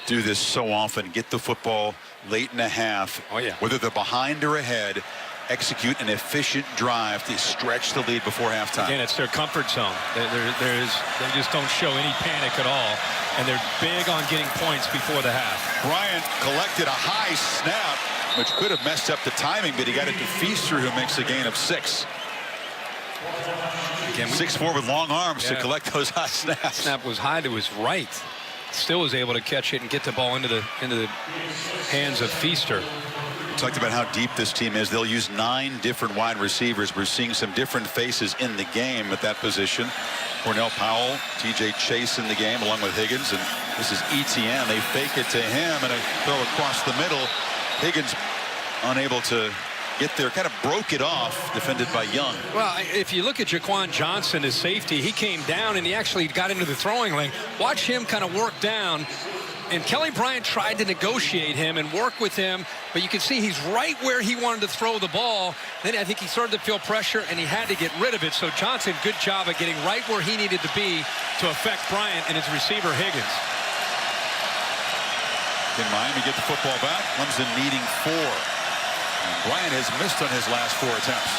do this so often, get the football late in a half. Oh, yeah. Whether they're behind or ahead, execute an efficient drive to stretch the lead before halftime. Again, it's their comfort zone. They just don't show any panic at all, and they're big on getting points before the half. Bryant collected a high snap, which could have messed up the timing, but he got it to Feaster, who makes a gain of 6. Again, 6'4" with long arms to collect those high snaps. Snap was high to his right. Still was able to catch it and get the ball into the hands of Feaster. We talked about how deep this team is. They'll use 9 different wide receivers. We're seeing some different faces in the game at that position. Cornell Powell, TJ Chase in the game along with Higgins, and this is Etienne. They fake it to him and a throw across the middle. Higgins unable to get there, kind of broke it off, defended by Young. Well, if you look at Jaquan Johnson, his safety, he came down and he actually got into the throwing lane. Watch him kind of work down. And Kelly Bryant tried to negotiate him and work with him, but you can see he's right where he wanted to throw the ball. Then I think he started to feel pressure and he had to get rid of it. So Johnson, good job of getting right where he needed to be to affect Bryant and his receiver Higgins. Can Miami get the football back? Clemson needing 4. And Bryant has missed on his last 4 attempts.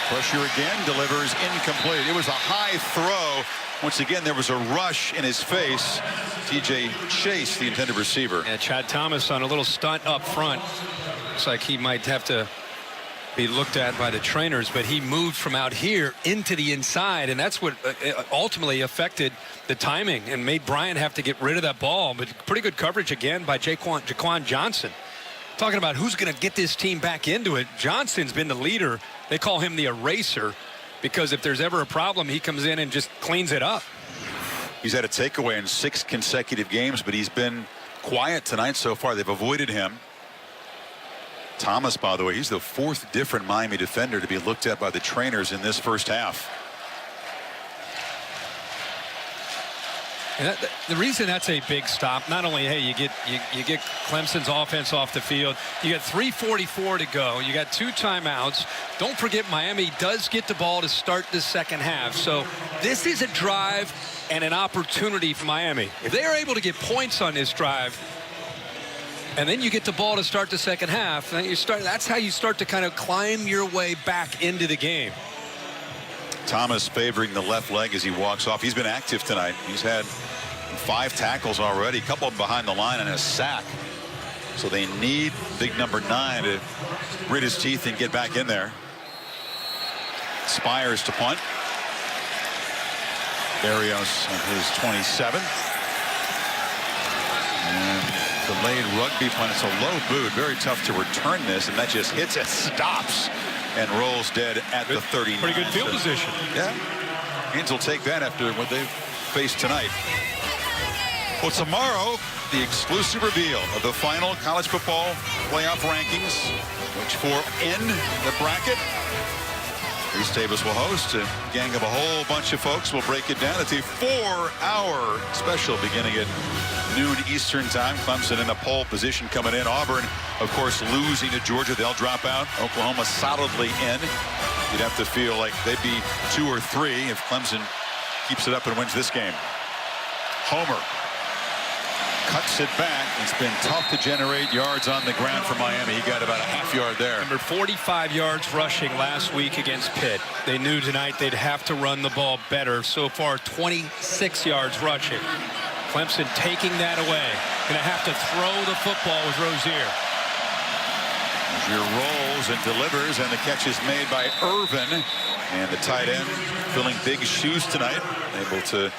Pressure again, delivers incomplete. It was a high throw. Once again, there was a rush in his face. TJ Chase, the intended receiver. Yeah, Chad Thomas on a little stunt up front. Looks like he might have to be looked at by the trainers, but he moved from out here into the inside, and that's what ultimately affected the timing and made Bryant have to get rid of that ball. But pretty good coverage again by Jaquan Johnson. Talking about who's going to get this team back into it, Johnson's been the leader. They call him the eraser because if there's ever a problem, he comes in and just cleans it up. He's had a takeaway in 6 consecutive games, but he's been quiet tonight so far. They've avoided him. Thomas, by the way, he's the 4th different Miami defender to be looked at by the trainers in this first half. And the reason that's a big stop, not only, hey, you get Clemson's offense off the field, you got 3:44 to go, you got 2 timeouts. Don't forget Miami does get the ball to start the second half. So this is a drive and an opportunity for Miami. If they are able to get points on this drive, and then you get the ball to start the second half, then that's how you start to kind of climb your way back into the game. Thomas favoring the left leg as he walks off. He's been active tonight. He's had 5 tackles already, a couple of them behind the line and a sack. So they need big number 9 to grit his teeth and get back in there. Spires to punt. Barrios on his 27. And delayed rugby punt. It's a low boot. Very tough to return this, and that just hits it, stops, and rolls dead at the 39. Pretty good field position. Yeah. Canes will take that after what they've faced tonight. Well, tomorrow, the exclusive reveal of the final college football playoff rankings, which for end the bracket. Reese Davis will host a gang of a whole bunch of folks. We'll break it down. It's a 4-hour special beginning at noon Eastern time. Clemson in a pole position coming in. Auburn, of course, losing to Georgia. They'll drop out. Oklahoma solidly in. You'd have to feel like they'd be 2 or 3 if Clemson keeps it up and wins this game. Homer cuts it back. It's been tough to generate yards on the ground for Miami. He got about a half yard there. Remember, 45 yards rushing last week against Pitt. They knew tonight they'd have to run the ball better. So far, 26 yards rushing. Clemson taking that away. Going to have to throw the football with Rozier. Rozier rolls and delivers, and the catch is made by Irvin. And the tight end filling big shoes tonight. Able to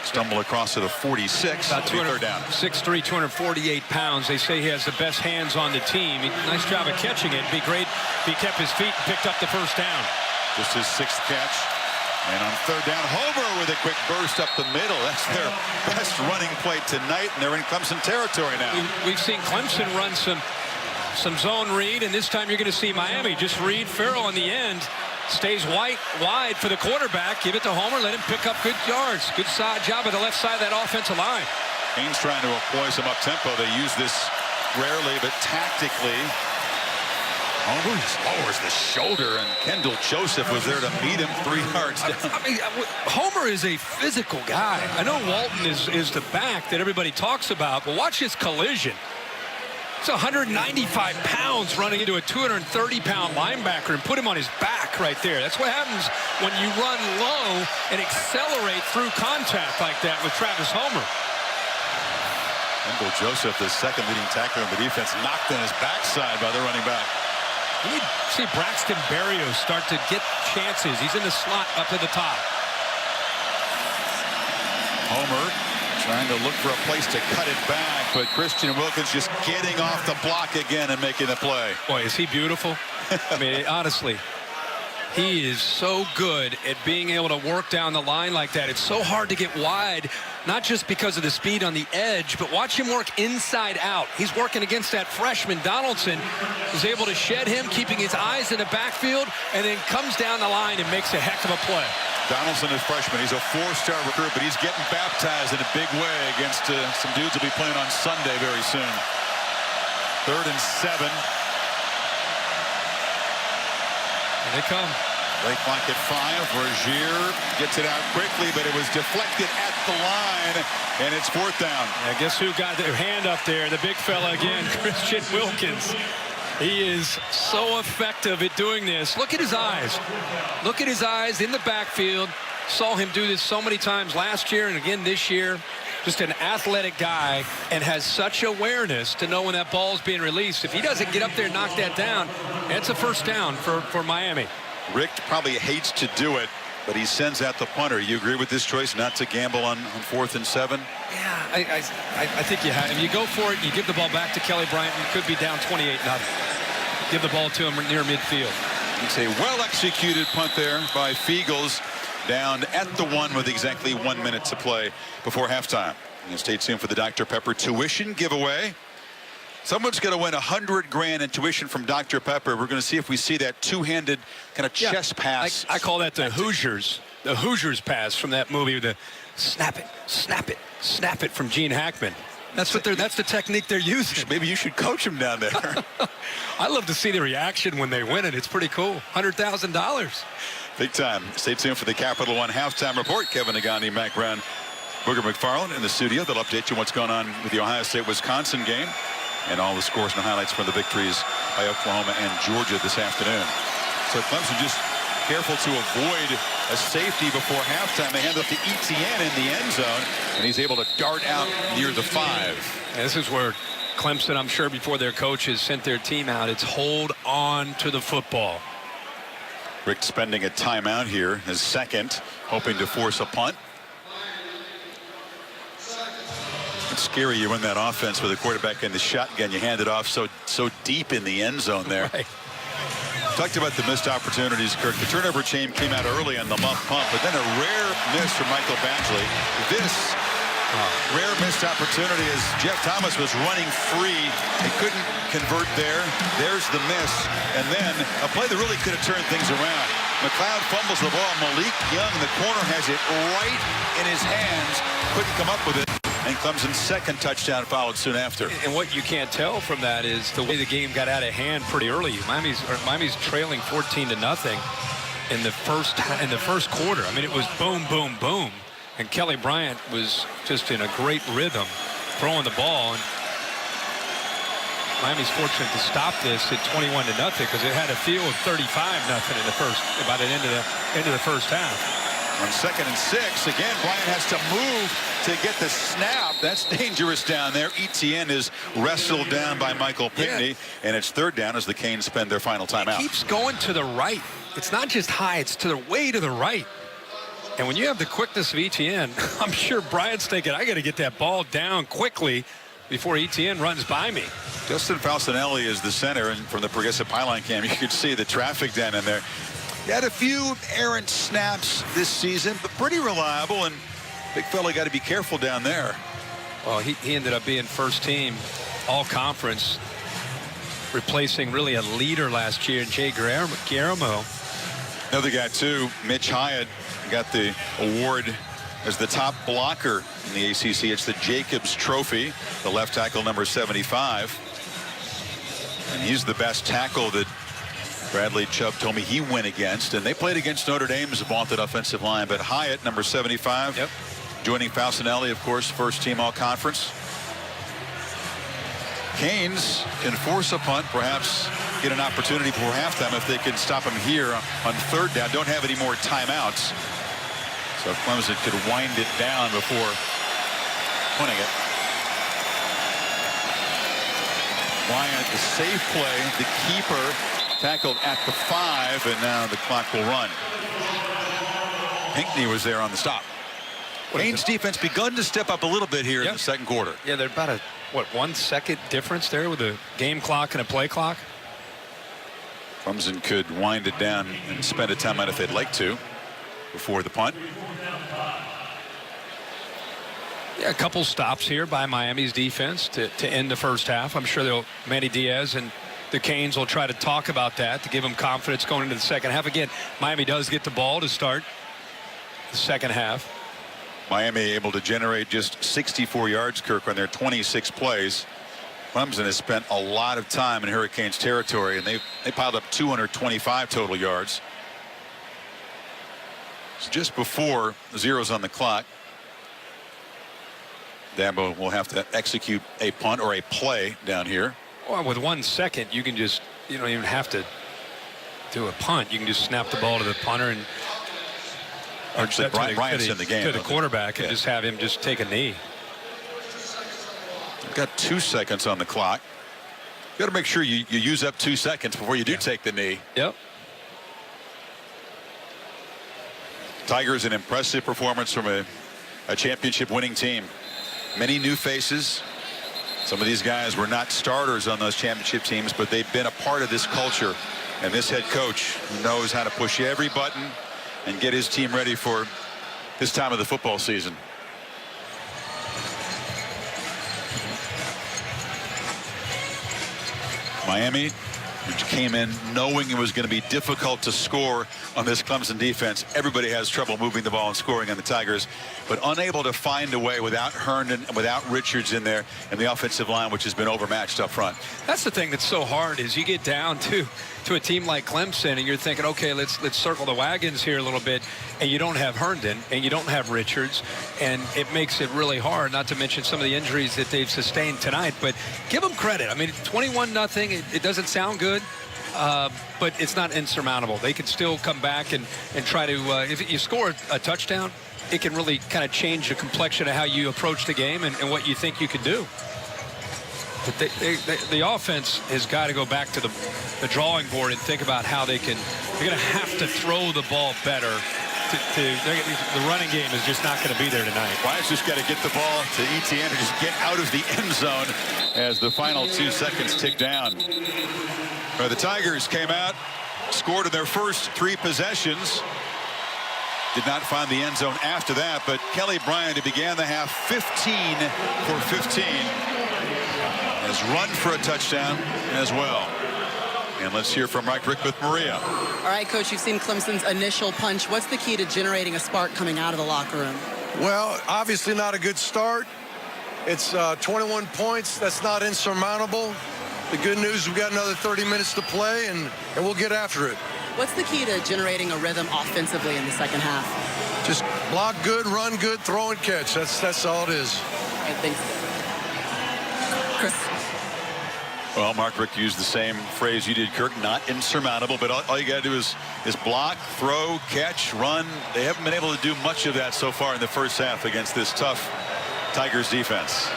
stumble across to the 46. About 3rd down. 6'3", 248 pounds. They say he has the best hands on the team. Nice job of catching it. It'd be great if he kept his feet and picked up the first down. Just his 6th catch. And on 3rd down, Homer with a quick burst up the middle. That's their best running play tonight, and they're in Clemson territory now. We've seen Clemson run some some zone read, and this time you're going to see Miami just read Farrell on the end. Stays wide for the quarterback. Give it to Homer. Let him pick up good yards. Good side job at the left side of that offensive line. Haynes trying to employ some up-tempo. They use this rarely, but tactically. Homer just lowers the shoulder, and Kendall Joseph was there to meet him 3 yards down. I mean, Homer is a physical guy. I know Walton is the back that everybody talks about, but watch his collision. It's 195 pounds running into a 230-pound linebacker and put him on his back right there. That's what happens when you run low and accelerate through contact like that with Travis Homer. Kendall Joseph, the second leading tackler on the defense, knocked on his backside by the running back. You need to see Braxton Berrios start to get chances. He's in the slot up to the top. Homer trying to look for a place to cut it back, but Christian Wilkins just getting off the block again and making the play. Boy, is he beautiful. I mean, honestly, he is so good at being able to work down the line like that. It's so hard to get wide, not just because of the speed on the edge, but watch him work inside out. He's working against that freshman. Donaldson is able to shed him, keeping his eyes in the backfield, and then comes down the line and makes a heck of a play. Donaldson is freshman. He's a 4-star recruit, but he's getting baptized in a big way against some dudes who'll be playing on Sunday very soon. 3rd and 7. Here they come. Play clock at 5. Rozier gets it out quickly, but it was deflected at the line, and it's 4th down. Yeah, guess who got their hand up there? The big fella again, Christian Wilkins. He is so effective at doing this. Look at his eyes. Look at his eyes in the backfield. Saw him do this so many times last year and again this year. Just an athletic guy and has such awareness to know when that ball is being released. If he doesn't get up there and knock that down, it's a 1st down for Miami. Rick probably hates to do it, but he sends out the punter. You agree with this choice not to gamble on 4th and 7? Yeah, I think you have. If you go for it, you give the ball back to Kelly Bryant. You could be down 28-0. Give the ball to him near midfield. It's a well-executed punt there by Fiegels, down at the 1 with exactly 1 minute to play before halftime. And stay tuned for the Dr. Pepper tuition giveaway. Someone's going to win $100,000 in tuition from Dr. Pepper. We're going to see if we see that two-handed kind of chest pass. I call that the Hoosiers pass from that movie. The snap it, snap it, snap it from Gene Hackman. That's the technique they're using. Maybe you should coach them down there. I love to see the reaction when they win it. It's pretty cool. $100,000. Big time. Stay tuned for the Capital One halftime report. Kevin Nagani, Mac Brown, Booger McFarland in the studio. They'll update you what's going on with the Ohio State-Wisconsin game and all the scores and highlights from the victories by Oklahoma and Georgia this afternoon. So Clemson just careful to avoid a safety before halftime. They hand up to Etienne in the end zone, and he's able to dart out near the 5. And this is where Clemson, I'm sure, before their coaches sent their team out, it's hold on to the football. Rick spending a timeout here, his second, hoping to force a punt. It's scary you win that offense with a quarterback in the shotgun. You hand it off so deep in the end zone there. Right. Talked about the missed opportunities, Kirk. The turnover chain came out early on the muff pump, but then a rare miss from Michael Badgley. This rare missed opportunity as Jeff Thomas was running free. He couldn't convert there. There's the miss. And then a play that really could have turned things around. McLeod fumbles the ball. Malik Young, the corner, has it right in his hands. Couldn't come up with it. And Clemson's second touchdown followed soon after. And what you can't tell from that is the way the game got out of hand pretty early. Miami's trailing 14-0 in the first quarter. I mean, it was boom, boom, boom. And Kelly Bryant was just in a great rhythm throwing the ball. And Miami's fortunate to stop this at 21-0 because it had a feel of 35-0 in the first, by the end of the first half. On 2nd and 6, again, Bryant has to move to get the snap. That's dangerous down there. Etienne is wrestled down by Michael Pinkney, and it's 3rd down as the Canes spend their final timeout. It keeps going to the right. It's not just high, it's to the way to the right. And when you have the quickness of Etienne, I'm sure Bryant's thinking, I got to get that ball down quickly before Etienne runs by me. Justin Falcinelli is the center, and from the Progressive Pylon cam, you could see the traffic down in there. He had a few errant snaps this season, but pretty reliable, and big fella got to be careful down there. Well, he ended up being first team all conference replacing really a leader last year, Jay Guillermo. Another guy, too, Mitch Hyatt, got the award as the top blocker in the ACC. It's the Jacobs Trophy, the left tackle number 75. And he's the best tackle that Bradley Chubb told me he went against. And they played against Notre Dame's vaunted offensive line. But Hyatt, number 75, joining Falcinelli, of course, first team all-conference. Canes can force a punt, perhaps get an opportunity before halftime if they can stop him here on third down. Don't have any more timeouts. So Clemson could wind it down before punting it. Bryant, the safe play, the keeper tackled at the 5, and now the clock will run. Pinckney was there on the stop. Canes defense begun to step up a little bit here in the second quarter. Yeah, they're about a, 1 second difference there with a game clock and a play clock. Clemson could wind it down and spend a timeout if they'd like to before the punt. Yeah, a couple stops here by Miami's defense to end the first half. I'm sure Manny Diaz and the Canes will try to talk about that to give them confidence going into the second half. Again, Miami does get the ball to start the second half. Miami able to generate just 64 yards, Kirk, on their 26 plays. Clemson has spent a lot of time in Hurricanes territory, and they piled up 225 total yards. It's just before zeros on the clock. Dabo will have to execute a punt or a play down here. Well, with 1 second, you don't even have to do a punt. You can just snap the ball to the punter and actually Bryant's in the game to the quarterback and just have him just take a knee. You've got 2 seconds on the clock. You got to make sure you use up 2 seconds before you do take the knee. Yep. Tigers, an impressive performance from a championship winning team. Many new faces. Some of these guys were not starters on those championship teams, but they've been a part of this culture. And this head coach knows how to push every button and get his team ready for this time of the football season. Miami, which came in knowing it was going to be difficult to score on this Clemson defense. Everybody has trouble moving the ball and scoring on the Tigers, but unable to find a way without Herndon and without Richards in there and the offensive line, which has been overmatched up front. That's the thing that's so hard is you get down to a team like Clemson and you're thinking, okay, let's circle the wagons here a little bit, and you don't have Herndon and you don't have Richards, and it makes it really hard, not to mention some of the injuries that they've sustained tonight. But give them credit. I mean, 21-0, it doesn't sound good, but it's not insurmountable. They can still come back and try to, if you score a touchdown, it can really kind of change the complexion of how you approach the game and what you think you can do. But the offense has got to go back to the drawing board and think about how they're going to have to throw the ball better. The running game is just not going to be there tonight. Wyatt's just got to get the ball to Etienne and just get out of the end zone as the final 2 seconds tick down. The Tigers came out, scored in their first 3 possessions. Did not find the end zone after that, but Kelly Bryant, who began the half 15 for 15, has run for a touchdown as well. And let's hear from Mike Rick with Maria. All right, Coach, you've seen Clemson's initial punch. What's the key to generating a spark coming out of the locker room? Well, obviously not a good start. It's 21 points. That's not insurmountable. The good news, we've got another 30 minutes to play, and we'll get after it. What's the key to generating a rhythm offensively in the second half? Just block good, run good, throw and catch. That's all it is. I think Chris. Well, Mark Rick used the same phrase you did, Kirk. Not insurmountable, but all you got to do is block, throw, catch, run. They haven't been able to do much of that so far in the first half against this tough Tigers defense.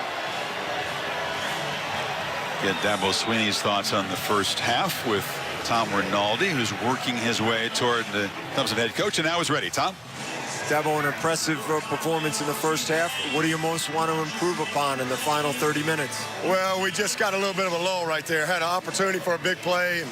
Get Dabo Swinney's thoughts on the first half with Tom Rinaldi, who's working his way toward the Clemson head coach, and now is ready. Tom? Dabo, an impressive performance in the first half. What do you most want to improve upon in the final 30 minutes? Well, we just got a little bit of a lull right there. Had an opportunity for a big play and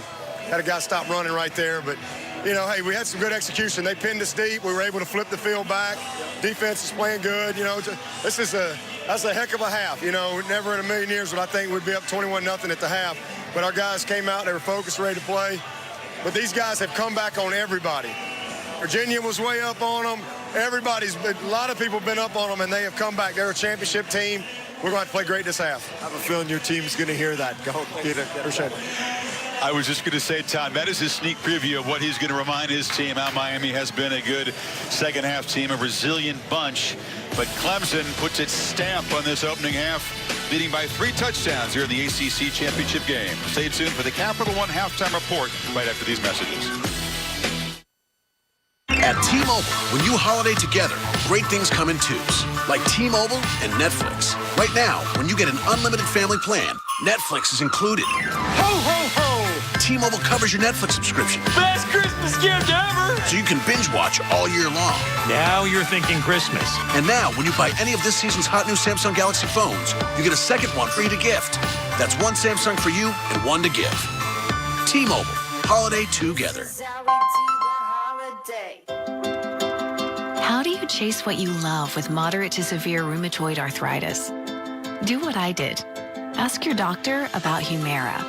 had a guy stop running right there. But, you know, hey, we had some good execution. They pinned us deep. We were able to flip the field back. Defense is playing good. You know, that's a heck of a half. You know, never in a million years would I think we'd be up 21-0 at the half. but our guys came out, they were focused, ready to play. But these guys have come back on everybody. Virginia was way up on them. A lot of people have been up on them, and they have come back. They're a championship team. We're going to play great this half. I have a feeling your team's going to hear that. Go get it. Appreciate it. I was just going to say, Todd, that is his sneak preview of what he's going to remind his team how Miami has been a good second half team, a resilient bunch. But Clemson puts its stamp on this opening half, leading by 3 touchdowns here in the ACC championship game. Stay tuned for the Capital One halftime report right after these messages. At T-Mobile, when you holiday together, great things come in twos, like T-Mobile and Netflix. Right now, when you get an unlimited family plan, Netflix is included. Ho, ho, ho! T-Mobile covers your Netflix subscription. Best Christmas gift ever! So you can binge watch all year long. Now you're thinking Christmas. And now, when you buy any of this season's hot new Samsung Galaxy phones, you get a second one free to gift. That's one Samsung for you and one to give. T-Mobile, holiday together. How do you chase what you love with moderate to severe rheumatoid arthritis? Do what I did. Ask your doctor about Humira.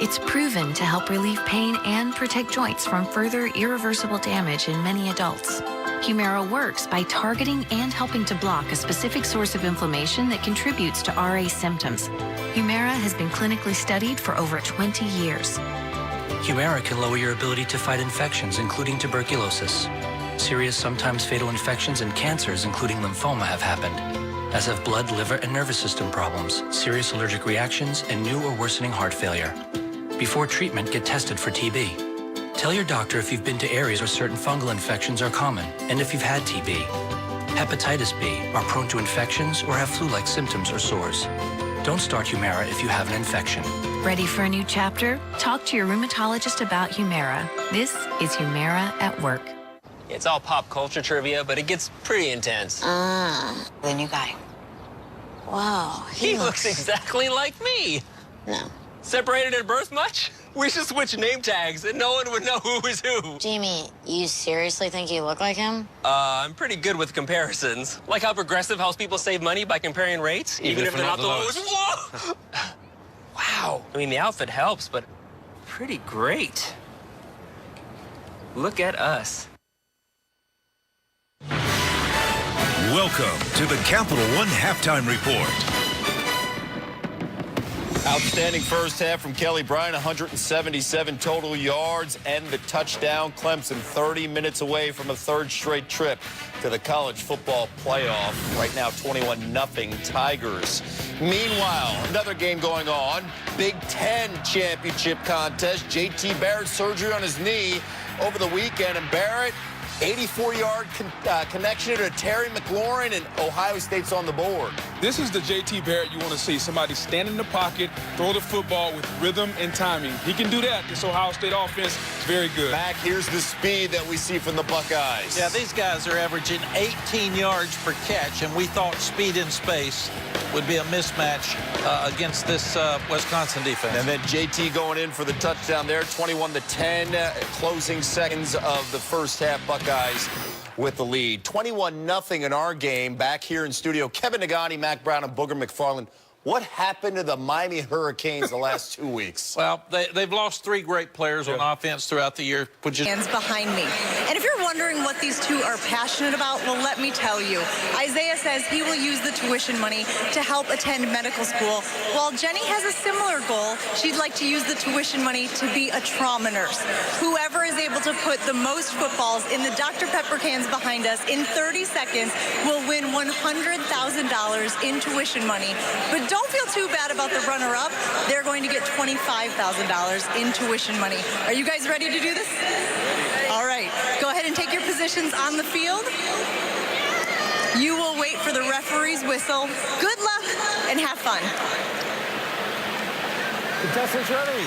It's proven to help relieve pain and protect joints from further irreversible damage in many adults. Humira works by targeting and helping to block a specific source of inflammation that contributes to RA symptoms. Humira has been clinically studied for over 20 years. Humira can lower your ability to fight infections, including tuberculosis. Serious, sometimes fatal infections and cancers, including lymphoma, have happened, as have blood, liver, and nervous system problems, serious allergic reactions, and new or worsening heart failure. Before treatment, get tested for TB. Tell your doctor if you've been to areas where certain fungal infections are common, and if you've had TB. Hepatitis B, are prone to infections, or have flu-like symptoms or sores. Don't start Humira if you have an infection. Ready for a new chapter? Talk to your rheumatologist about Humira. This is Humira at Work. It's all pop culture trivia, but it gets pretty intense. The new guy. Whoa, He looks exactly like me. No. Separated at birth much? We should switch name tags and no one would know who is who. Jamie, you seriously think you look like him? I'm pretty good with comparisons. Like how Progressive helps people save money by comparing rates, even if they're not the lowest. Whoa! Wow. I mean, the outfit helps, but pretty great. Look at us. Welcome to the Capital One Halftime Report. Outstanding first half from Kelly Bryant, 177 total yards and the touchdown. Clemson 30 minutes away from a third straight trip to the college football playoff. Right now, 21-0 Tigers. Meanwhile, another game going on. Big Ten championship contest. JT Barrett surgery on his knee over the weekend. And Barrett, 84-yard connection to Terry McLaurin, and Ohio State's on the board. This is the JT Barrett you want to see. Somebody stand in the pocket, throw the football with rhythm and timing. He can do that. This Ohio State offense is very good. Back, here's the speed that we see from the Buckeyes. Yeah, these guys are averaging 18 yards per catch, and we thought speed in space would be a mismatch against this Wisconsin defense. And then JT going in for the touchdown there, 21-10, closing seconds of the first half. Buckeyes with the lead. 21-0 in our game. Back here in studio, Kevin Nagani, Mac Brown, and Booger McFarland. What happened to the Miami Hurricanes the last 2 weeks? Well, they've lost 3 great players on offense throughout the year. Hands behind me. And if you're wondering what these two are passionate about, well, let me tell you. Isaiah says he will use the tuition money to help attend medical school, while Jenny has a similar goal. She'd like to use the tuition money to be a trauma nurse. Whoever is able to put the most footballs in the Dr. Pepper cans behind us in 30 seconds will win $100,000 in tuition money. But don't feel too bad about the runner-up. They're going to get $25,000 in tuition money. Are you guys ready to do this? All right. Go ahead and take your positions on the field. You will wait for the referee's whistle. Good luck and have fun. Contestants ready.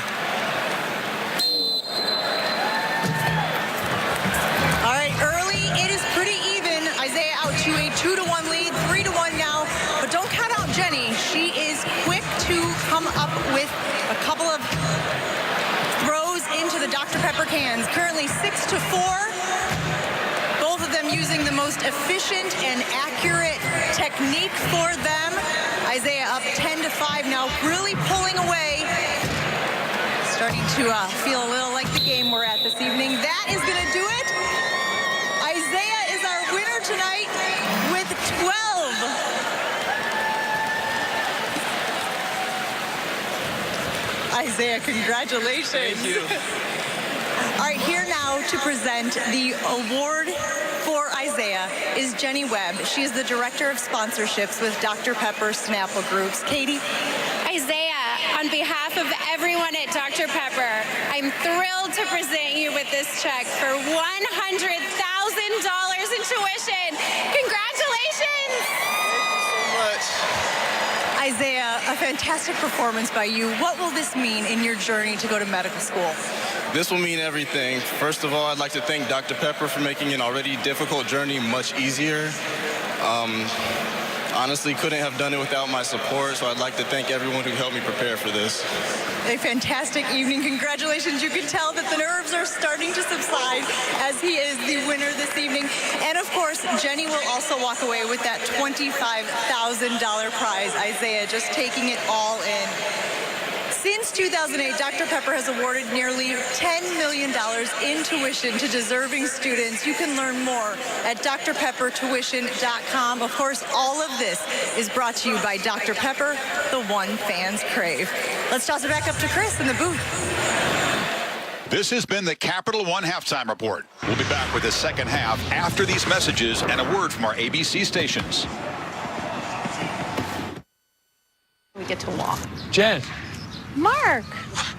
All right, early, it is pretty even. Isaiah out to a 2-1 lead, 3-1 now. But don't count out Jenny. She is quick to come up with a couple of throws into the Dr. Pepper cans. Currently 6-4. Both of them using the most efficient and accurate technique for them. Isaiah up 10-5 now, really pulling away. Starting to feel a little like the game we're at this evening. That is going to do it. Isaiah is our winner tonight with 12. Isaiah, congratulations. Thank you. All right, here now to present the award for Isaiah is Jenny Webb. She is the Director of Sponsorships with Dr. Pepper Snapple Groups. Katie? Isaiah, on behalf of everyone at Dr. Pepper, I'm thrilled to present you with this check for $100,000 in tuition. Congratulations! Isaiah, a fantastic performance by you. What will this mean in your journey to go to medical school? This will mean everything. First of all, I'd like to thank Dr. Pepper for making an already difficult journey much easier. Honestly, couldn't have done it without my support, so I'd like to thank everyone who helped me prepare for this. A fantastic evening. Congratulations. You can tell that the nerves are starting to subside as he is the winner this evening. And of course, Jenny will also walk away with that $25,000 prize. Isaiah just taking it all in. Since 2008, Dr. Pepper has awarded nearly $10 million in tuition to deserving students. You can learn more at drpeppertuition.com. Of course, all of this is brought to you by Dr. Pepper, the one fans crave. Let's toss it back up to Chris in the booth. This has been the Capital One Halftime Report. We'll be back with the second half after these messages and a word from our ABC stations. We get to walk. Jen. Mark,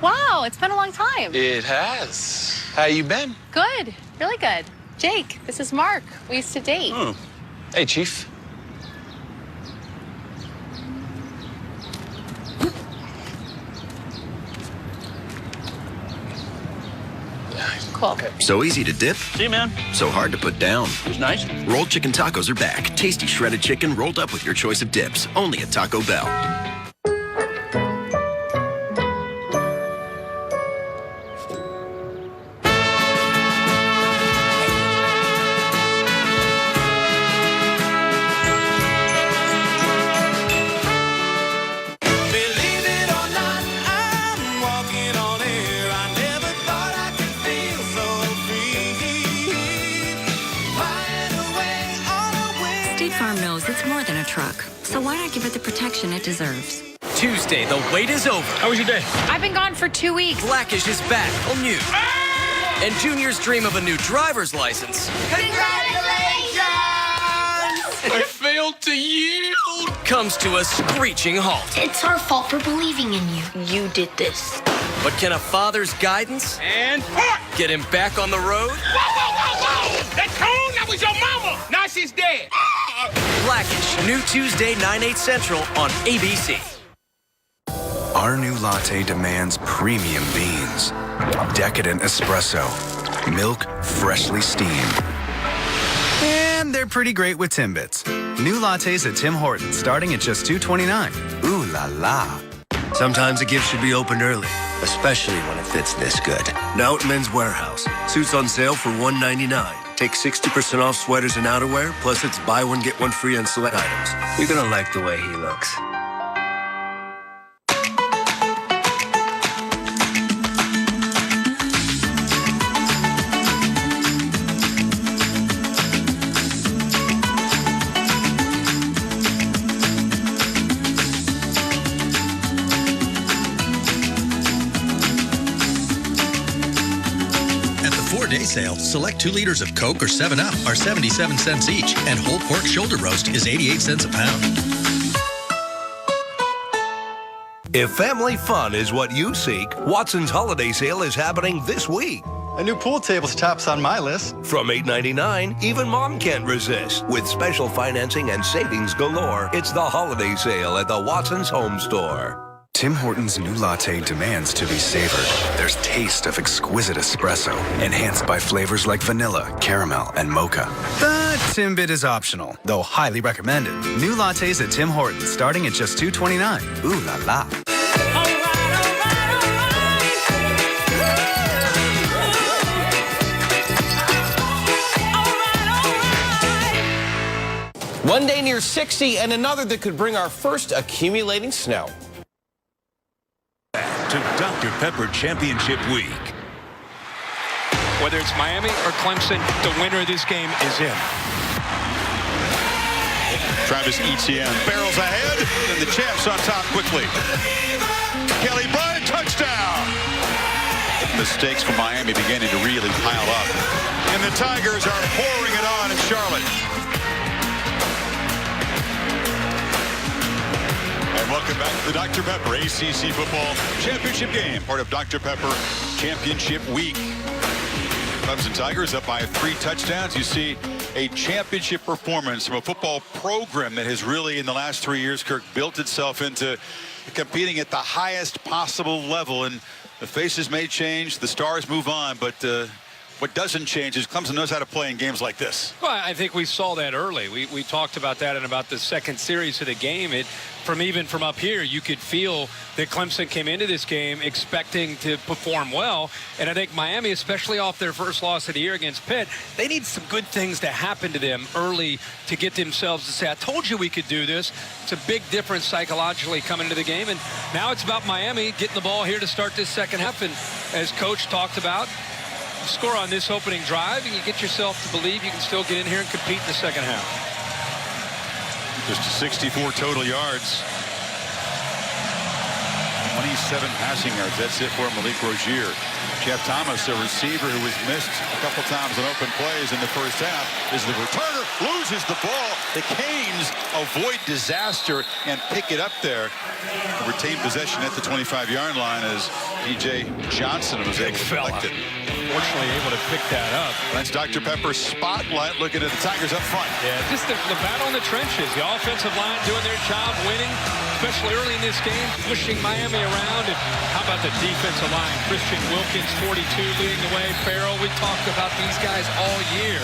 wow, it's been a long time. It has. How you been? Good, really good. Jake, this is Mark. We used to date. Hey, Chief. Cool. Okay. So easy to dip. See you, man. So hard to put down. It was nice. Rolled chicken tacos are back. Tasty shredded chicken rolled up with your choice of dips. Only at Taco Bell. It's more than a truck, so why not give it the protection it deserves? Tuesday, the wait is over. How was your day? I've been gone for 2 weeks. Blackish is back, all new. And Junior's dream of a new driver's license. Congratulations! I failed to yield. Comes to a screeching halt. It's our fault for believing in you. You did this. But can a father's guidance and get him back on the road? Whoa, whoa, whoa, whoa! That cone, that was your mama. Now she's dead. Blackish, new Tuesday, 9/8 Central on ABC. Our new latte demands premium beans, decadent espresso, milk freshly steamed. And they're pretty great with Timbits. New lattes at Tim Hortons starting at just $2.29. Ooh la la. Sometimes a gift should be opened early, especially when it fits this good. Now at Men's Warehouse, suits on sale for $199. Take 60% off sweaters and outerwear, plus it's buy one, get one free on select items. You're gonna like the way he looks. Day sale, select 2 liters of Coke or 7-Up are 77 cents each, and whole pork shoulder roast is 88 cents a pound. If family fun is what you seek, Watson's holiday sale is happening this week. A new pool table's tops on my list. From $8.99, even mom can't resist. With special financing and savings galore, it's the holiday sale at the Watson's Home Store. Tim Hortons' new latte demands to be savored. There's taste of exquisite espresso, enhanced by flavors like vanilla, caramel, and mocha. The Timbit is optional, though highly recommended. New lattes at Tim Hortons, starting at just $2.29. Ooh la la. One day near 60 and another that could bring our first accumulating snow. to Dr. Pepper Championship Week. Whether it's Miami or Clemson, the winner of this game is in. Travis Etienne barrels ahead, and the champs on top quickly. Kelly Bryant, touchdown! Mistakes from Miami beginning to really pile up. And the Tigers are pouring it on in Charlotte. And welcome back to the Dr. Pepper ACC Football Championship game, part of Dr. Pepper Championship Week. Clemson Tigers up by 3 touchdowns. You see a championship performance from a football program that has really, in the last 3 years, Kirk, built itself into competing at the highest possible level. And the faces may change, the stars move on, but what doesn't change is Clemson knows how to play in games like this. Well, I think we saw that early. We talked about that in about the second series of the game. Even from up here, you could feel that Clemson came into this game expecting to perform well. And I think Miami, especially off their first loss of the year against Pitt, they need some good things to happen to them early to get themselves to say, I told you we could do this. It's a big difference psychologically coming into the game. And now it's about Miami getting the ball here to start this second half. And as Coach talked about, score on this opening drive, and you get yourself to believe you can still get in here and compete in the second half. Just 64 total yards. 27 passing yards. That's it for Malik Rozier. Jeff Thomas, a receiver who was missed a couple times on open plays in the first half, is the returner, loses the ball. The Canes avoid disaster and pick it up there. Retain possession at the 25-yard line as E.J. Johnson was able to collect it. Fortunately able to pick that up. That's Dr. Pepper's spotlight looking at the Tigers up front. Yeah, just the battle in the trenches. The offensive line doing their job, winning, especially early in this game, pushing Miami around. And how about the defensive line? Christian Wilkins, 42, leading the way. Farrell, we talked about these guys all year.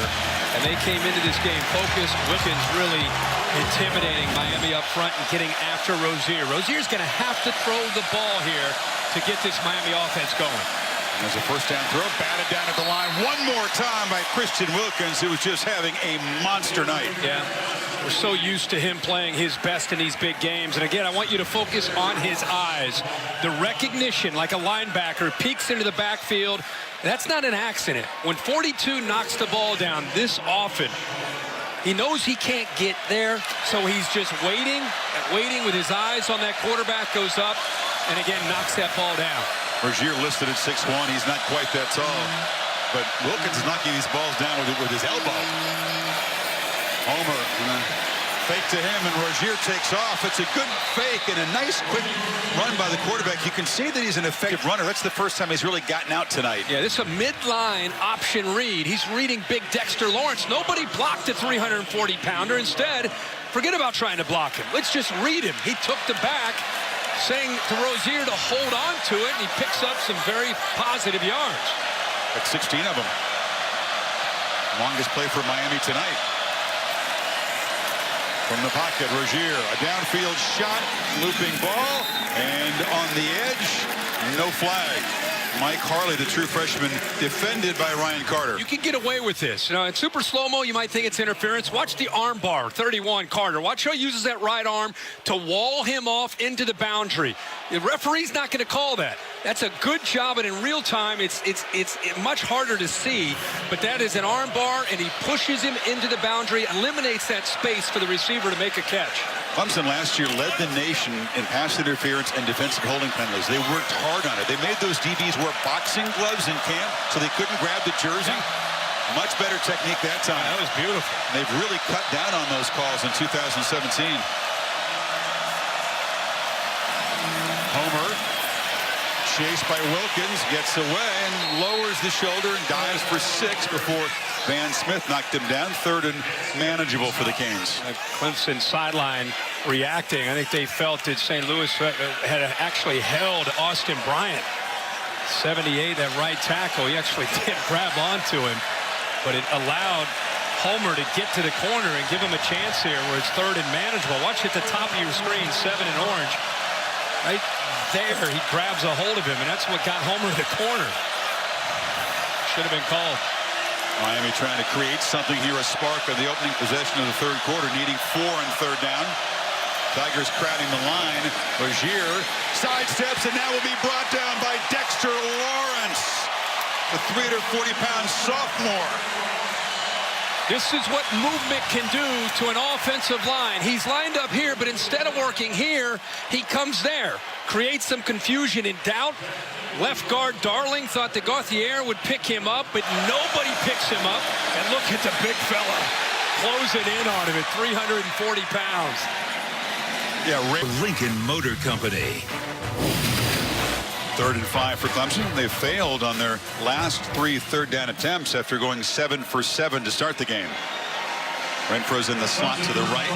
And they came into this game focused. Wilkins really intimidating Miami up front and getting after Rozier. Rozier's going to have to throw the ball here to get this Miami offense going. There's a first down throw, batted down at the line one more time by Christian Wilkins, who was just having a monster night. Yeah, we're so used to him playing his best in these big games. And again, I want you to focus on his eyes. The recognition, like a linebacker, peeks into the backfield. That's not an accident. When 42 knocks the ball down this often, he knows he can't get there, so he's just waiting and waiting with his eyes on that quarterback, goes up, and again, knocks that ball down. Rozier listed at 6'1". He's not quite that tall. But Wilkins is knocking these balls down with his elbow. Homer, fake to him, and Rozier takes off. It's a good fake and a nice quick run by the quarterback. You can see that he's an effective runner. That's the first time he's really gotten out tonight. Yeah, this is a midline option read. He's reading big Dexter Lawrence. Nobody blocked the 340-pounder. Instead, forget about trying to block him. Let's just read him. He took the back, saying to Rozier to hold on to it, and he picks up some very positive yards. That's 16 of them. Longest play for Miami tonight. From the pocket, Rozier, a downfield shot, looping ball, and on the edge, no flag. Mike Harley, the true freshman, defended by Ryan Carter. You can get away with this. You know, in super slow-mo, you might think it's interference. Watch the arm bar, 31, Carter. Watch how he uses that right arm to wall him off into the boundary. The referee's not going to call that. That's a good job, and in real time, it's much harder to see, but that is an arm bar, and he pushes him into the boundary, eliminates that space for the receiver to make a catch. Clemson last year led the nation in pass interference and defensive holding penalties. They worked hard on it. They made those DBs wear boxing gloves in camp so they couldn't grab the jersey. Much better technique that time. That was beautiful. And they've really cut down on those calls in 2017. Homer, chased by Wilkins, gets away and lowers the shoulder and dives for 6 before Van Smith knocked him down. Third and manageable for the Canes. Clemson sideline reacting. I think they felt that St. Louis had actually held Austin Bryant. 78, that right tackle. He actually did grab onto him, but it allowed Homer to get to the corner and give him a chance here where it's third and manageable. Watch at the top of your screen, 7 in orange. Right there, he grabs a hold of him, and that's what got Homer to the corner. Should have been called. Miami trying to create something here, a spark on the opening possession of the third quarter, needing 4 on third down. Tigers crowding the line. Rozier sidesteps and now will be brought down by Dexter Lawrence, the 340-pound sophomore. This is what movement can do to an offensive line. He's lined up here, but instead of working here, he comes there. Creates some confusion and doubt. Left guard Darling thought that Gauthier would pick him up, but nobody picks him up. And look at the big fella closing in on him at 340 pounds. Yeah, Lincoln Motor Company. 3rd and 5 for Clemson. They failed on their last 3 third-down attempts after going 7 for 7 to start the game. Renfro's in the slot to the right.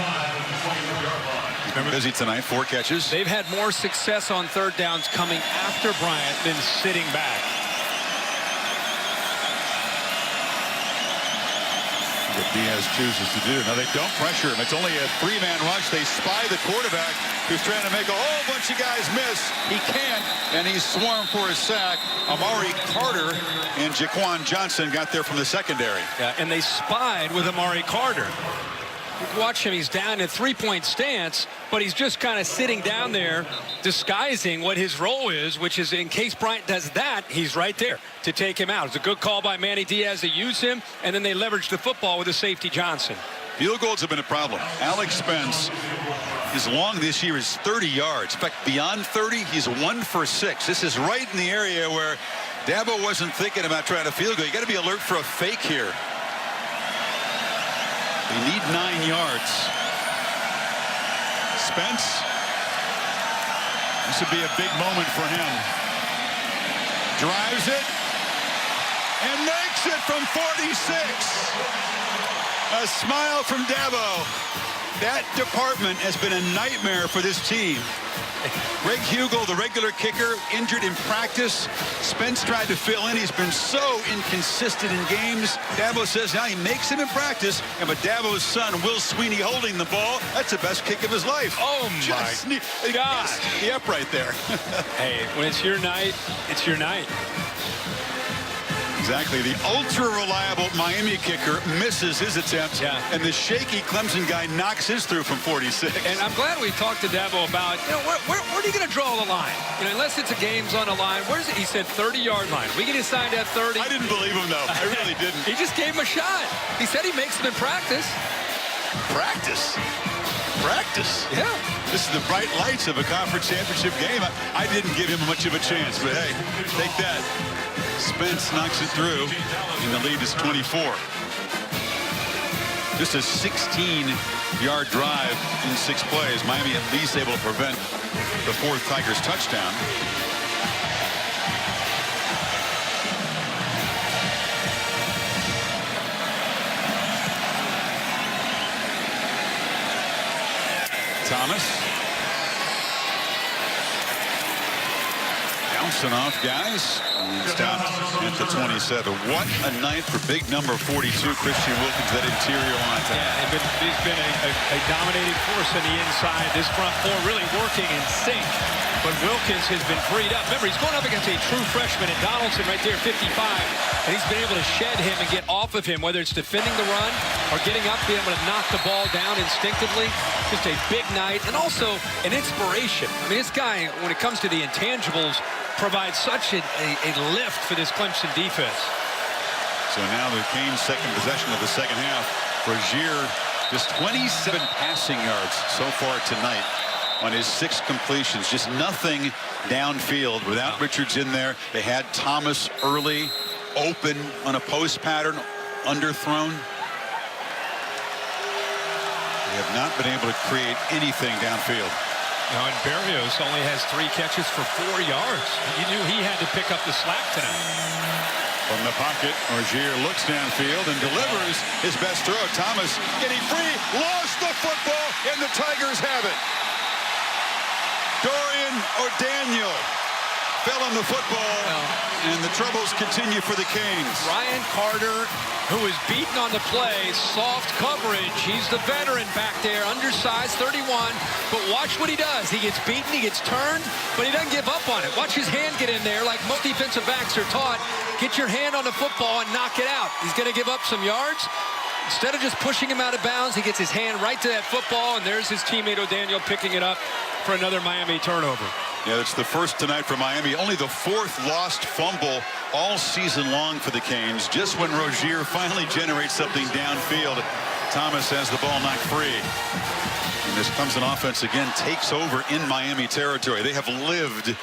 He's been busy tonight, 4 catches. They've had more success on third downs coming after Bryant than sitting back. What Diaz chooses to do. Now they don't pressure him. It's only a 3-man rush. They spy the quarterback who's trying to make a whole bunch of guys miss. He can't, and he's swarmed for a sack. Amari Carter and Jaquan Johnson got there from the secondary. Yeah, and they spied with Amari Carter. Watch him, he's down in a 3-point stance, but he's just kind of sitting down there disguising what his role is, which is in case Bryant does that, he's right there to take him out. It's a good call by Manny Diaz to use him, and then they leverage the football with the safety Johnson. Field goals have been a problem. Alex Spence, his long this year is 30 yards. In fact, beyond 30, he's 1 for 6. This is right in the area where Dabo wasn't thinking about trying to field goal. You got to be alert for a fake here. They need 9 yards. Spence, this would be a big moment for him. Drives it and makes it from 46. A smile from Dabo. That department has been a nightmare for this team. Greg Hugel, the regular kicker, injured in practice. Spence tried to fill in. He's been so inconsistent in games. Dabo says now he makes him in practice. And but Dabo's son, Will Sweeney, holding the ball. That's the best kick of his life. Oh, my God. Yep, right there. Hey, when it's your night, it's your night. Exactly. The ultra-reliable Miami kicker misses his attempt, and the shaky Clemson guy knocks his through from 46. And I'm glad we talked to Dabo about, you know, where are you going to draw the line? You know, unless it's a game's on the line. Where's it? He said 30-yard line. We get assigned at 30. I didn't believe him, though. I really didn't. He just gave him a shot. He said he makes them in practice. Practice? Practice? Yeah. This is the bright lights of a conference championship game. I didn't give him much of a chance, but hey, take that. Spence knocks it through, and the lead is 24. Just a 16-yard drive in 6 plays. Miami at least able to prevent the 4th Tigers touchdown. Thomas. Bouncing off guys. He's down at the 27. What a night for big number 42, Christian Wilkins, that interior line. Yeah, he's been a dominating force on the inside. This front four really working in sync. But Wilkins has been freed up. Remember, he's going up against a true freshman at Donaldson right there, 55. And he's been able to shed him and get off of him, whether it's defending the run or getting up, being able to knock the ball down instinctively. Just a big night and also an inspiration. I mean, this guy, when it comes to the intangibles, provides such a lift for this Clemson defense. So now the Canes' second possession of the second half. Rozier just 27 passing yards so far tonight on his 6 completions. Just nothing downfield without Richards in there. They had Thomas early, open on a post pattern, underthrown. They have not been able to create anything downfield. Now, and Berrios only has 3 catches for 4 yards. You knew he had to pick up the slack tonight. From the pocket, Rozier looks downfield and delivers his best throw. Thomas getting free, lost the football, and the Tigers have it. Dorian O'Daniel fell on the football, and the troubles continue for the Canes. Ryan Carter, who is beaten on the play, soft coverage. He's the veteran back there, undersized, 31. But watch what he does. He gets beaten, he gets turned, but he doesn't give up on it. Watch his hand get in there like most defensive backs are taught. Get your hand on the football and knock it out. He's going to give up some yards. instead of just pushing him out of bounds, he gets his hand right to that football, and there's his teammate O'Daniel picking it up for another Miami turnover. Yeah, it's the first tonight for Miami. Only the 4th lost fumble all season long for the Canes. Just when Rozier finally generates something downfield, Thomas has the ball knocked free. And this Clemson offense again takes over in Miami territory. They have lived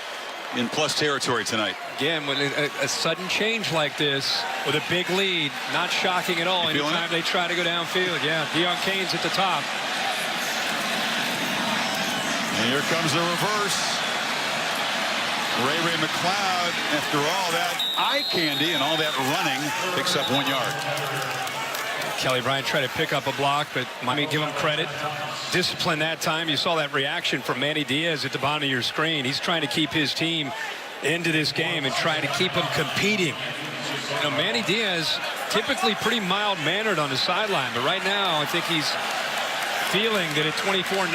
in plus territory tonight. Again, when a sudden change like this with a big lead, not shocking at all anytime they try to go downfield. Yeah, Deion Canes at the top. And here comes the reverse. Ray McLeod, after all that eye candy and all that running, picks up 1 yard. Kelly Bryant tried to pick up a block, but Miami give him credit. Discipline that time. You saw that reaction from Manny Diaz at the bottom of your screen. He's trying to keep his team into this game and trying to keep them competing. You know, Manny Diaz typically pretty mild-mannered on the sideline, but right now I think he's feeling that at 24-0,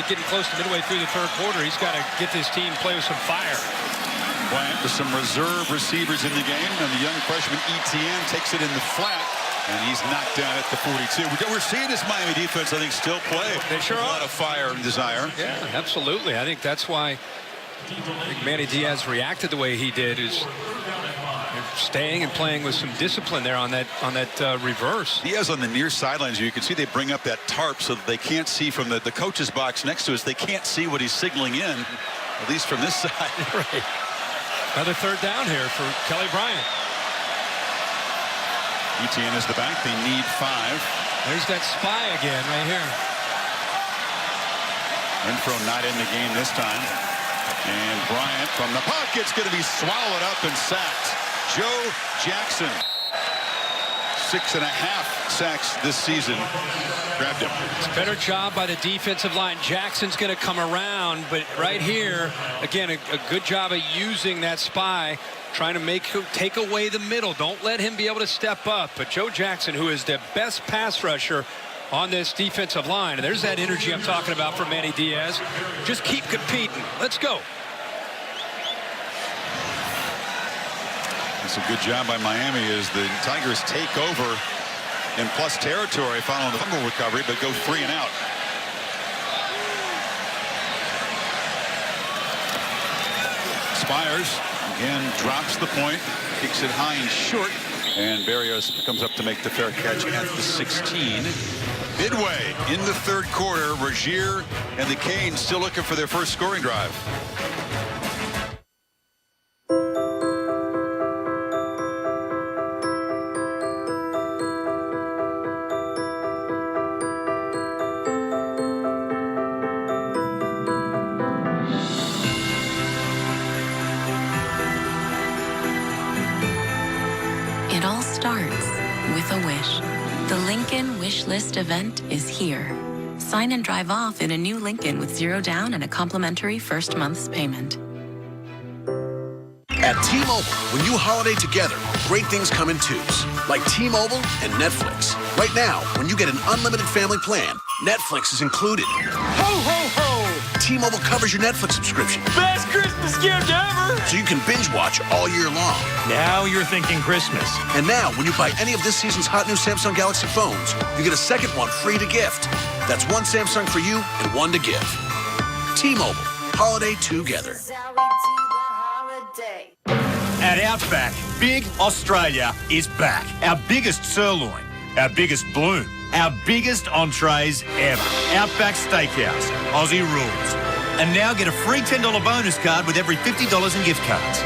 getting close to midway through the third quarter, he's got to get this team play with some fire. Bryant with some reserve receivers in the game, and the young freshman Etienne takes it in the flat, and he's knocked down at the 42. We're seeing this Miami defense, I think, still play. They sure a are. lot of fire and desire. Yeah, absolutely. I think that's why Manny Diaz reacted the way he did, is staying and playing with some discipline there on that reverse. Diaz on the near sidelines, you can see they bring up that tarp so that they can't see from the coach's box next to us. They can't see what he's signaling in, at least from this side. Right. Another third down here for Kelly Bryant. Etienne is the back. They need 5. There's that spy again right here. Renfro not in the game this time. And Bryant from the pocket's going to be swallowed up and sacked. Joe Jackson, 6.5 sacks this season. Grabbed him. It's a better job by the defensive line. Jackson's going to come around, but right here, again, a good job of using that spy, trying to take away the middle. Don't let him be able to step up. But Joe Jackson, who is the best pass rusher on this defensive line, and there's that energy I'm talking about for Manny Diaz. Just keep competing. Let's go. It's a good job by Miami as the Tigers take over in plus territory following the fumble recovery, but go 3 and out. Spires again drops the point, kicks it high and short, and Berrios comes up to make the fair catch at the 16. Midway in the third quarter, Rozier and the Canes still looking for their first scoring drive. It all starts with a wish. The Lincoln Wish List event is here. Sign and drive off in a new Lincoln with 0 down and a complimentary first month's payment. At T-Mobile, when you holiday together, great things come in twos, like T-Mobile and Netflix. Right now, when you get an unlimited family plan, Netflix is included. Ho, ho, ho! T-Mobile covers your Netflix subscription, Best Christmas gift ever! so you can binge watch all year long. Now you're thinking Christmas. And now, when you buy any of this season's hot new Samsung Galaxy phones, you get a second one free to gift. That's 1 Samsung for you and 1 to give. T-Mobile, holiday together. At Outback, Big Australia is back. Our biggest sirloin, our biggest bloom, our biggest entrees ever. Outback Steakhouse, Aussie rules. And now get a free $10 bonus card with every $50 in gift cards.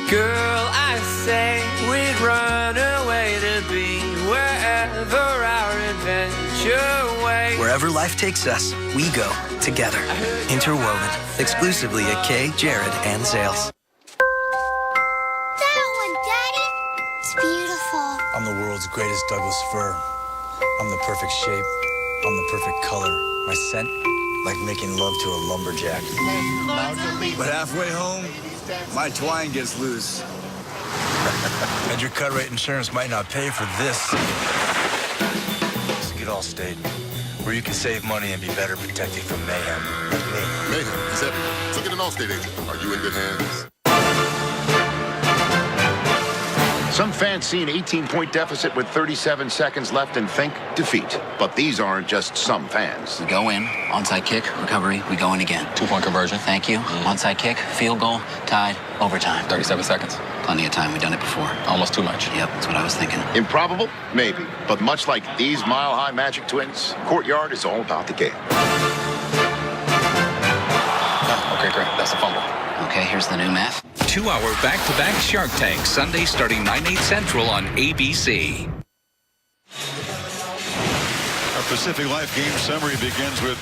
Girl, I say we'd run away to be wherever our adventure waits. Wherever life takes us, we go together. Interwoven, exclusively at Kay, Jared, and Zales. That one, Daddy. It's beautiful. I'm the world's greatest Douglas fir. I'm the perfect shape. I'm the perfect color. My scent, like making love to a lumberjack. But halfway home, my twine gets loose. And your cut rate insurance might not pay for this. So get Allstate, where you can save money and be better protected from mayhem. Mayhem is everywhere. So get an Allstate agent. Are you in good hands? Some fans see an 18-point deficit with 37 seconds left and think defeat. But these aren't just some fans. We go in, onside kick, recovery, we go in again. 2-point conversion. Thank you. Onside kick, field goal, tied, overtime. 37 seconds. Plenty of time. We've done it before. Almost too much. Yep, that's what I was thinking. Improbable? Maybe. But much like these mile-high Magic twins, Courtyard is all about the game. Okay, great. That's a fumble. Okay, here's the new math. 2-hour back-to-back Shark Tank, Sunday starting 9/8 Central on ABC. Our Pacific Life game summary begins with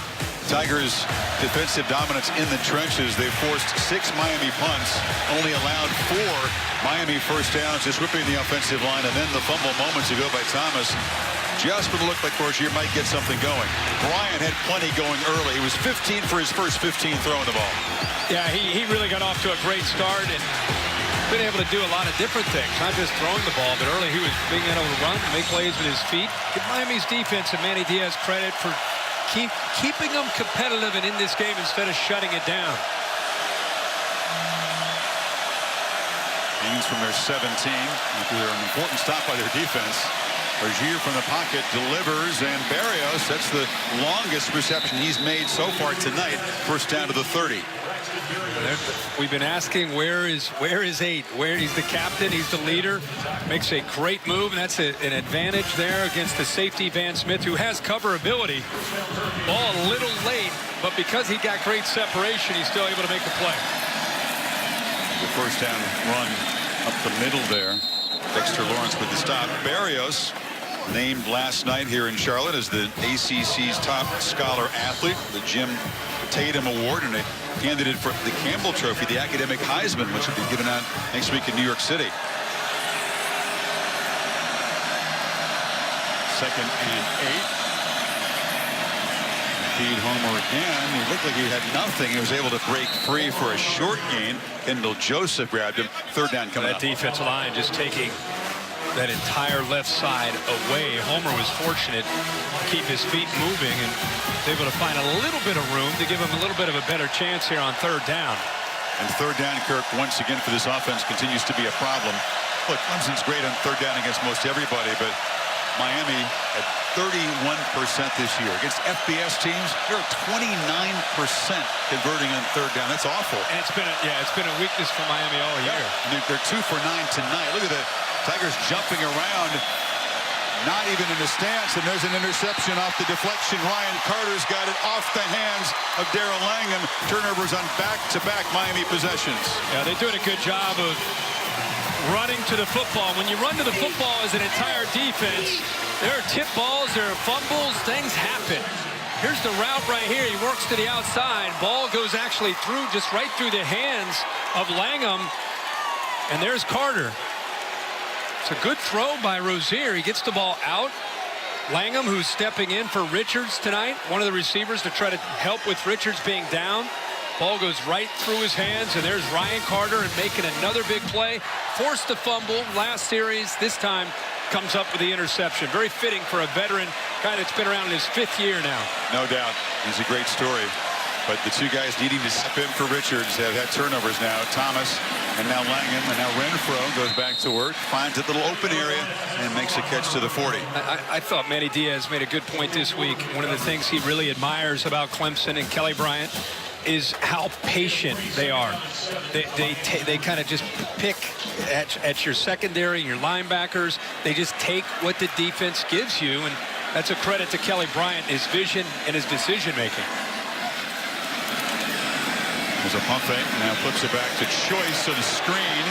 Tigers' defensive dominance in the trenches. They forced 6 Miami punts, only allowed 4 Miami first downs, just whipping the offensive line, and then the fumble moments ago by Thomas. Just when it looked like Rozier might get something going. Bryant had plenty going early. He was 15 for his first 15 throwing the ball. Yeah, he really got off to a great start and been able to do a lot of different things, not just throwing the ball, but early he was being able to run, make plays with his feet. Give Miami's defense and Manny Diaz credit for keeping them competitive and in this game instead of shutting it down. Gains from their 17 after an important stop by their defense. Rozier from the pocket delivers, and Barrios, that's the longest reception he's made so far tonight. First down to the 30. We've been asking where is 8? Where he's the captain, he's the leader, makes a great move, and that's an advantage there against the safety Van Smith, who has cover ability. Ball a little late, but because he got great separation, he's still able to make the play. The first down run up the middle there. Dexter Lawrence with the stop. Barrios, named last night here in Charlotte as the ACC's top scholar athlete, the Jim Tatum Award, and a candidate for the Campbell Trophy, the academic Heisman, which will be given out next week in New York City. 2nd and 8. Feed Homer again. He looked like he had nothing. He was able to break free for a short gain. Kendall Joseph grabbed him. 3rd down coming up. That defensive line just taking that entire left side away. Homer was fortunate to keep his feet moving and was able to find a little bit of room to give him a little bit of a better chance here on 3rd down. And 3rd down, Kirk, once again for this offense continues to be a problem. Look, Clemson's great on 3rd down against most everybody, but Miami at 31% this year. Against FBS teams, they're at 29% converting on 3rd down. That's awful. And it's been a weakness for Miami all year. Yeah. They're 2 for 9 tonight. Look at the Tigers jumping around, not even in a stance, and there's an interception off the deflection. Ryan Carter's got it off the hands of Darrell Langham. Turnovers on back-to-back Miami possessions. Yeah, they're doing a good job of running to the football. When you run to the football as an entire defense, there are tip balls, there are fumbles, things happen. Here's the route right here. He works to the outside. Ball goes actually through, just right through the hands of Langham. And there's Carter. It's a good throw by Rozier. He gets the ball out. Langham, who's stepping in for Richards tonight, one of the receivers to try to help with Richards being down. Ball goes right through his hands, and there's Ryan Carter and making another big play. Forced the fumble last series. This time comes up with the interception. Very fitting for a veteran guy that's been around in his 5th year now. No doubt. He's a great story. But the two guys needing to step in for Richards have had turnovers now. Thomas and now Langham, and now Renfro goes back to work, finds a little open area, and makes a catch to the 40. I thought Manny Diaz made a good point this week. One of the things he really admires about Clemson and Kelly Bryant is how patient they are. They kind of just pick at your secondary and your linebackers. They just take what the defense gives you, and that's a credit to Kelly Bryant, his vision and his decision making. There's a pump fake, now flips it back to Choice on the screen.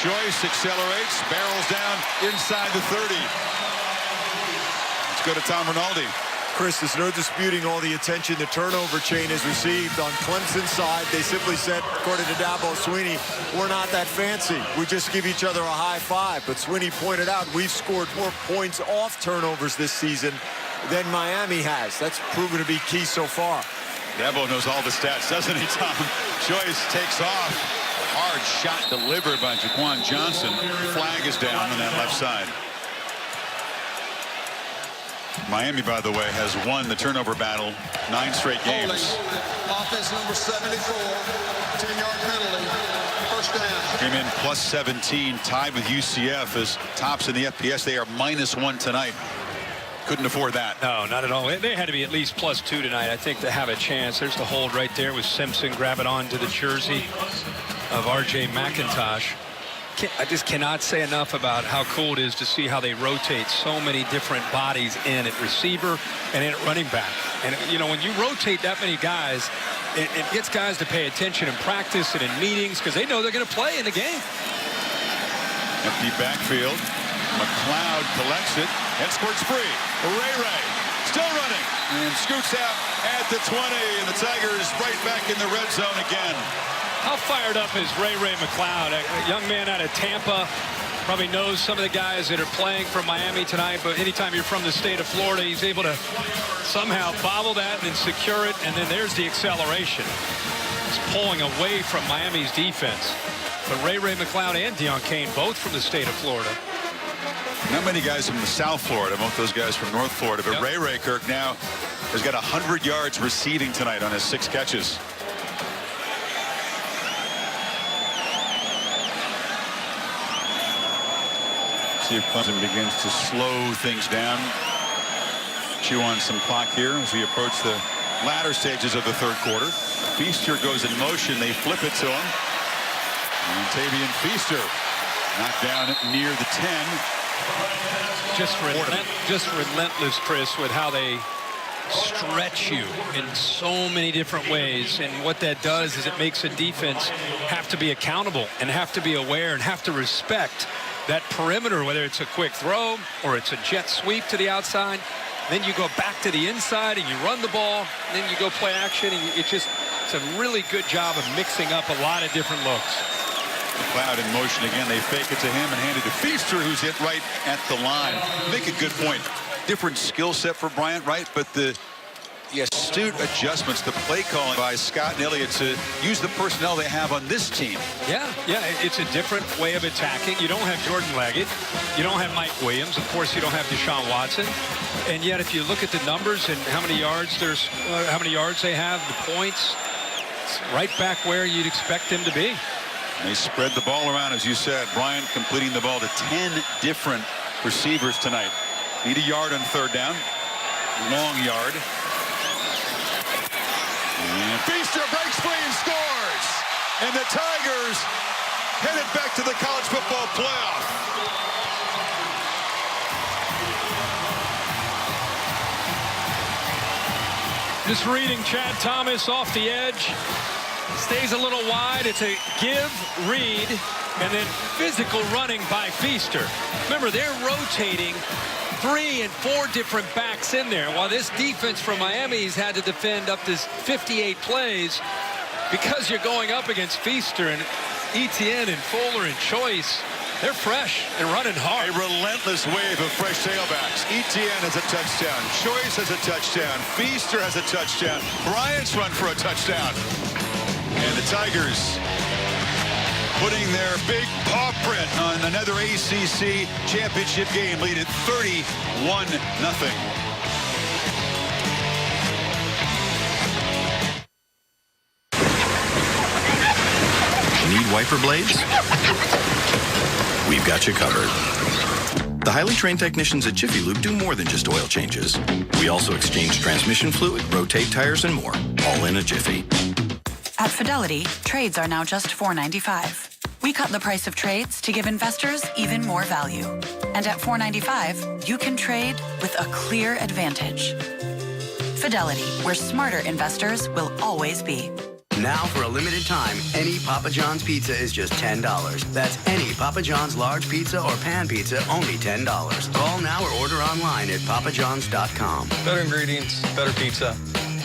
Choice accelerates, barrels down inside the 30. Let's go to Tom Rinaldi. Chris, there's no disputing all the attention the turnover chain has received on Clemson's side. They simply said, according to Dabo Swinney, we're not that fancy. We just give each other a high five. But Swinney pointed out we've scored more points off turnovers this season than Miami has. That's proven to be key so far. Dabo knows all the stats, doesn't he, Tom? Choice takes off. Hard shot delivered by Jaquan Johnson. Flag is down on that left side. Miami, by the way, has won the turnover battle 9 straight games. Offense number 74, 10-yard penalty. Came in plus 17, tied with UCF as tops in the FBS. They are -1 tonight. Couldn't afford that. No, not at all. They had to be at least +2 tonight, I think, to have a chance. There's the hold right there with Simpson grabbing onto the jersey of R.J. McIntosh. I just cannot say enough about how cool it is to see how they rotate so many different bodies in at receiver and in at running back. And, you know, when you rotate that many guys, it gets guys to pay attention in practice and in meetings because they know they're going to play in the game. Empty backfield. McLeod collects it and squirts free. Ray still running and scoots out at the 20, and the Tigers right back in the red zone again. How fired up is Ray McLeod, a young man out of Tampa? Probably knows some of the guys that are playing for Miami tonight, but anytime you're from the state of Florida, he's able to somehow bobble that and then secure it, and then there's the acceleration. It's pulling away from Miami's defense. But Ray McLeod and Deion Kane, both from the state of Florida. Not many guys from the South Florida, most of those guys from North Florida, but yep. Ray Kirk now has got 100 yards receiving tonight on his 6 catches. See if Clemson begins to slow things down. Chew on some clock here as we approach the latter stages of the third quarter. Feaster goes in motion. They flip it to him. And Tavian Feaster knocked down near the 10. Just relentless, Chris, with how they stretch you in so many different ways. And what that does is it makes a defense have to be accountable and have to be aware and have to respect that perimeter, whether it's a quick throw or it's a jet sweep to the outside. Then you go back to the inside and you run the ball. And then you go play action. And it's a really good job of mixing up a lot of different looks. McLeod in motion again. They fake it to him and hand it to Feaster, who's hit right at the line. Make a good point. Different skill set for Bryant, right? But the astute adjustments, the play calling by Scott and Elliott to use the personnel they have on this team. Yeah, it's a different way of attacking. You don't have Jordan Leggett. You don't have Mike Williams. Of course, you don't have Deshaun Watson. And yet, if you look at the numbers and how many yards they have, the points, it's right back where you'd expect them to be. They spread the ball around, as you said. Bryant completing the ball to 10 different receivers tonight. Need a yard on third down. Long yard. And Feaster breaks free and scores. And the Tigers headed back to the college football playoff. Just reading Chad Thomas off the edge. Stays a little wide. It's a give, read, and then physical running by Feaster. Remember, they're rotating 3 and 4 different backs in there. While this defense from Miami's had to defend up to 58 plays, because you're going up against Feaster and Etienne and Fuller and Choice, they're fresh and running hard. A relentless wave of fresh tailbacks. Etienne has a touchdown. Choice has a touchdown. Feaster has a touchdown. Bryant's run for a touchdown. And the Tigers putting their big paw print on another ACC championship game, lead at 31-0. Need wiper blades? We've got you covered. The highly trained technicians at Jiffy Lube do more than just oil changes. We also exchange transmission fluid, rotate tires, and more, all in a jiffy. At Fidelity, trades are now just $4.95. We cut the price of trades to give investors even more value. And at $4.95, you can trade with a clear advantage. Fidelity, where smarter investors will always be. Now, for a limited time, any Papa John's pizza is just $10. That's any Papa John's large pizza or pan pizza, only $10. Call now or order online at papajohns.com. Better ingredients, better pizza.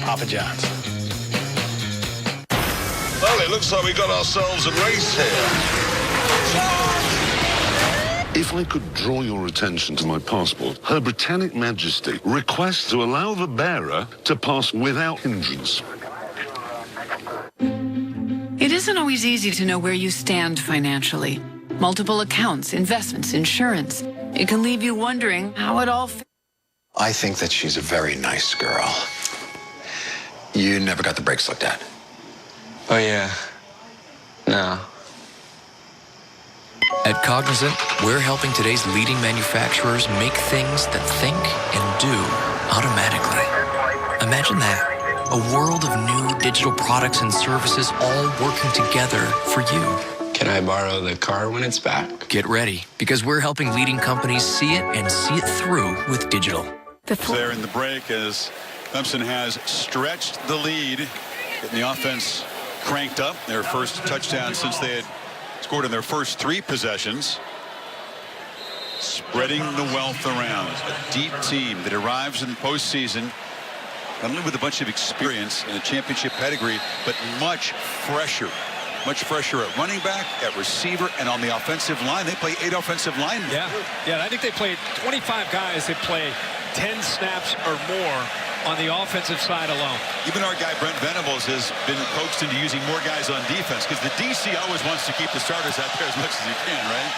Papa John's. Well, it looks like we got ourselves a race here. If I could draw your attention to my passport, Her Britannic Majesty requests to allow the bearer to pass without hindrance. It isn't always easy to know where you stand financially. Multiple accounts, investments, insurance. It can leave you wondering how it all fits. I think that she's a very nice girl. You never got the brakes looked at. Oh, yeah. No. At Cognizant, we're helping today's leading manufacturers make things that think and do automatically. Imagine that. A world of new digital products and services all working together for you. Can I borrow the car when it's back? Get ready, because we're helping leading companies see it and see it through with digital. There in the break as Clemson has stretched the lead, getting the offense cranked up. Their first touchdown since they had scored in their first 3 possessions. Spreading the wealth around. A deep team that arrives in the postseason not only with a bunch of experience and a championship pedigree, but much fresher. Much fresher at running back, at receiver, and on the offensive line. They play 8 offensive linemen. Yeah, I think they played 25 guys that play 10 snaps or more on the offensive side alone. Even our guy Brent Venables has been coaxed into using more guys on defense because the DC always wants to keep the starters out there as much as he can, right?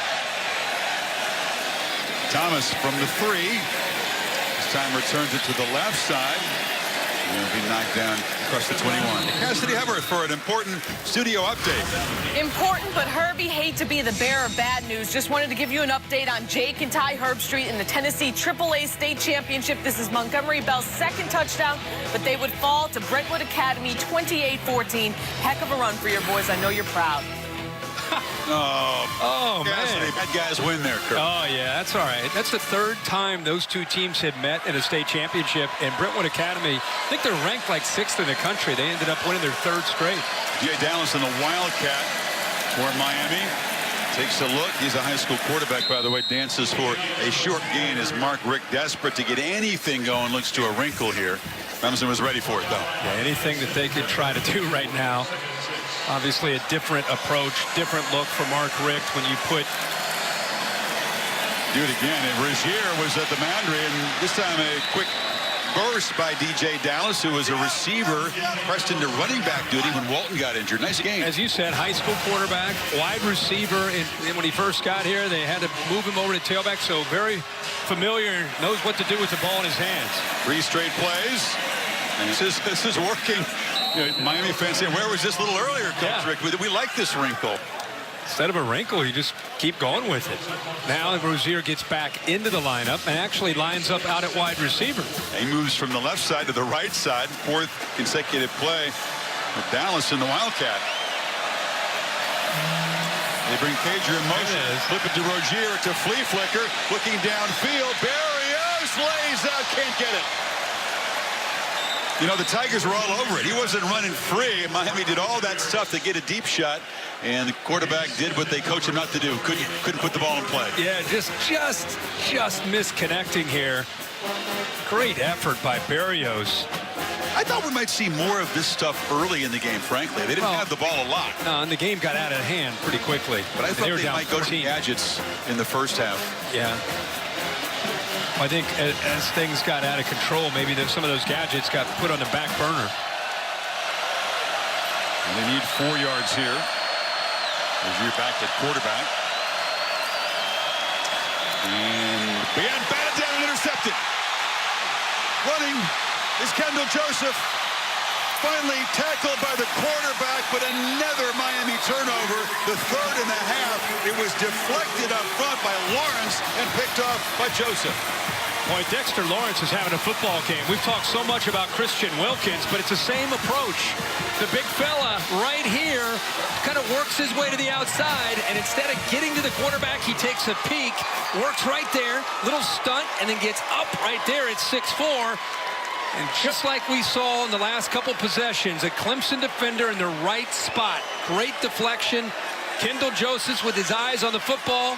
Thomas from the 3. This time returns it to the left side. He'll be knocked down across the 21. Cassidy Hubbard for an important studio update. Important, but Herbie, hate to be the bearer of bad news. Just wanted to give you an update on Jake and Ty Herbstreit in the Tennessee AAA State Championship. This is Montgomery Bell's 2nd touchdown, but they would fall to Brentwood Academy 28-14. Heck of a run for your boys. I know you're proud. Oh, man. Bad guys win there, Kurt. Oh, yeah, that's all right. That's the 3rd time those 2 teams have met in a state championship. And Brentwood Academy, I think they're ranked like 6th in the country. They ended up winning their 3rd straight. Jay Dallas in the Wildcat for Miami. Takes a look. He's a high school quarterback, by the way. Dances for a short gain as Mark Richt, desperate to get anything going, looks to a wrinkle here. Clemson was ready for it, though. Yeah, anything that they could try to do right now. Obviously a different approach, different look for Mark Richt when you put... Do it again. And Rozier was at the boundary, and this time a quick burst by DJ Dallas, who was a receiver, pressed into running back duty when Walton got injured. Nice game. As you said, high school quarterback, wide receiver, and when he first got here, they had to move him over to tailback, so very familiar, knows what to do with the ball in his hands. 3 straight plays. And this is working. You know, Miami fans saying, where was this a little earlier, Coach Rick? We like this wrinkle. Instead of a wrinkle, you just keep going with it. Now Rozier gets back into the lineup and actually lines up out at wide receiver. He moves from the left side to the right side. 4th consecutive play with Dallas in the Wildcat. They bring Cager in motion. Flip it to Rozier to Flea Flicker. Looking downfield. Barrios lays out. Can't get it. You know, the Tigers were all over it. He wasn't running free. Miami did all that stuff to get a deep shot, and the quarterback did what they coached him not to do. Couldn't put the ball in play. Yeah, just misconnecting here. Great effort by Barrios. I thought we might see more of this stuff early in the game, frankly. They didn't have the ball a lot. No, and the game got out of hand pretty quickly. But I thought they might go to gadgets in the first half. Yeah. I think as things got out of control, maybe some of those gadgets got put on the back burner. And they need 4 yards here. Rozier back at quarterback. And began batted down and intercepted. Running is Kendall Joseph. Finally tackled by the quarterback, but another Miami turnover. The 3rd in the half. It was deflected up front by Lawrence and picked off by Joseph. Boy, Dexter Lawrence is having a football game. We've talked so much about Christian Wilkins, but it's the same approach. The big fella right here kind of works his way to the outside, and instead of getting to the quarterback, he takes a peek, works right there, little stunt, and then gets up right there at 6'4". And just like we saw in the last couple possessions, a Clemson defender in the right spot. Great deflection. Kendall Joseph with his eyes on the football,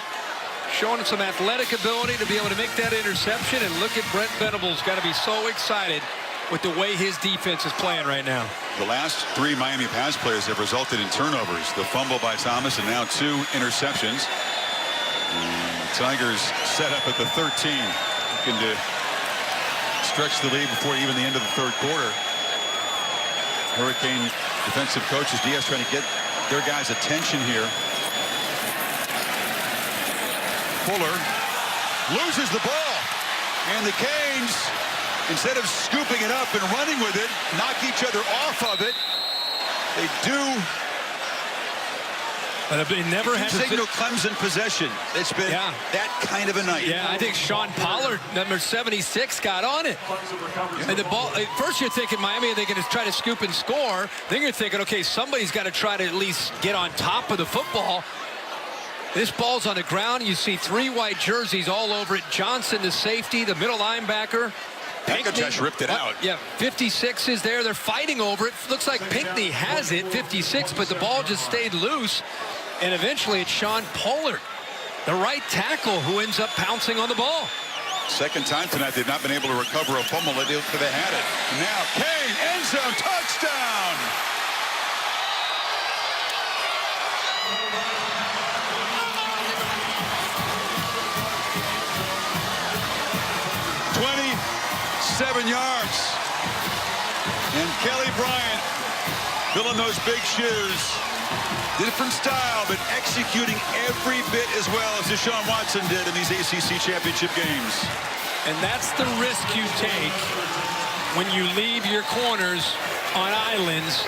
showing some athletic ability to be able to make that interception. And look at Brent Venables, got to be so excited with the way his defense is playing right now. The last 3 Miami pass plays have resulted in turnovers. The fumble by Thomas and now 2 interceptions. And the Tigers set up at the 13, looking to stretch the lead before even the end of the 3rd quarter. Hurricane defensive coaches, Diaz trying to get their guys' attention here. Fuller loses the ball, and the Canes, instead of scooping it up and running with it, knock each other off of it. They do But it never has signal Clemson possession. It's been that kind of a night. Yeah, I think Sean Pollard, number 76, got on it. And the ball, at first you're thinking Miami, they're going to try to scoop and score. Then you're thinking, okay, somebody's got to try to at least get on top of the football. This ball's on the ground. You see 3 white jerseys all over it. Johnson, the safety, the middle linebacker. Pinckney ripped it out. Yeah, 56 is there. They're fighting over it. Looks like Pinckney has it, 56, but the ball just stayed loose. And eventually it's Sean Pollard, the right tackle, who ends up pouncing on the ball. Second time tonight they've not been able to recover a fumble. They had it. Now Kane, end zone, touchdown. ...27 yards. And Kelly Bryant filling those big shoes. Different style, but executing every bit as well as Deshaun Watson did in these ACC championship games. And that's the risk you take when you leave your corners on islands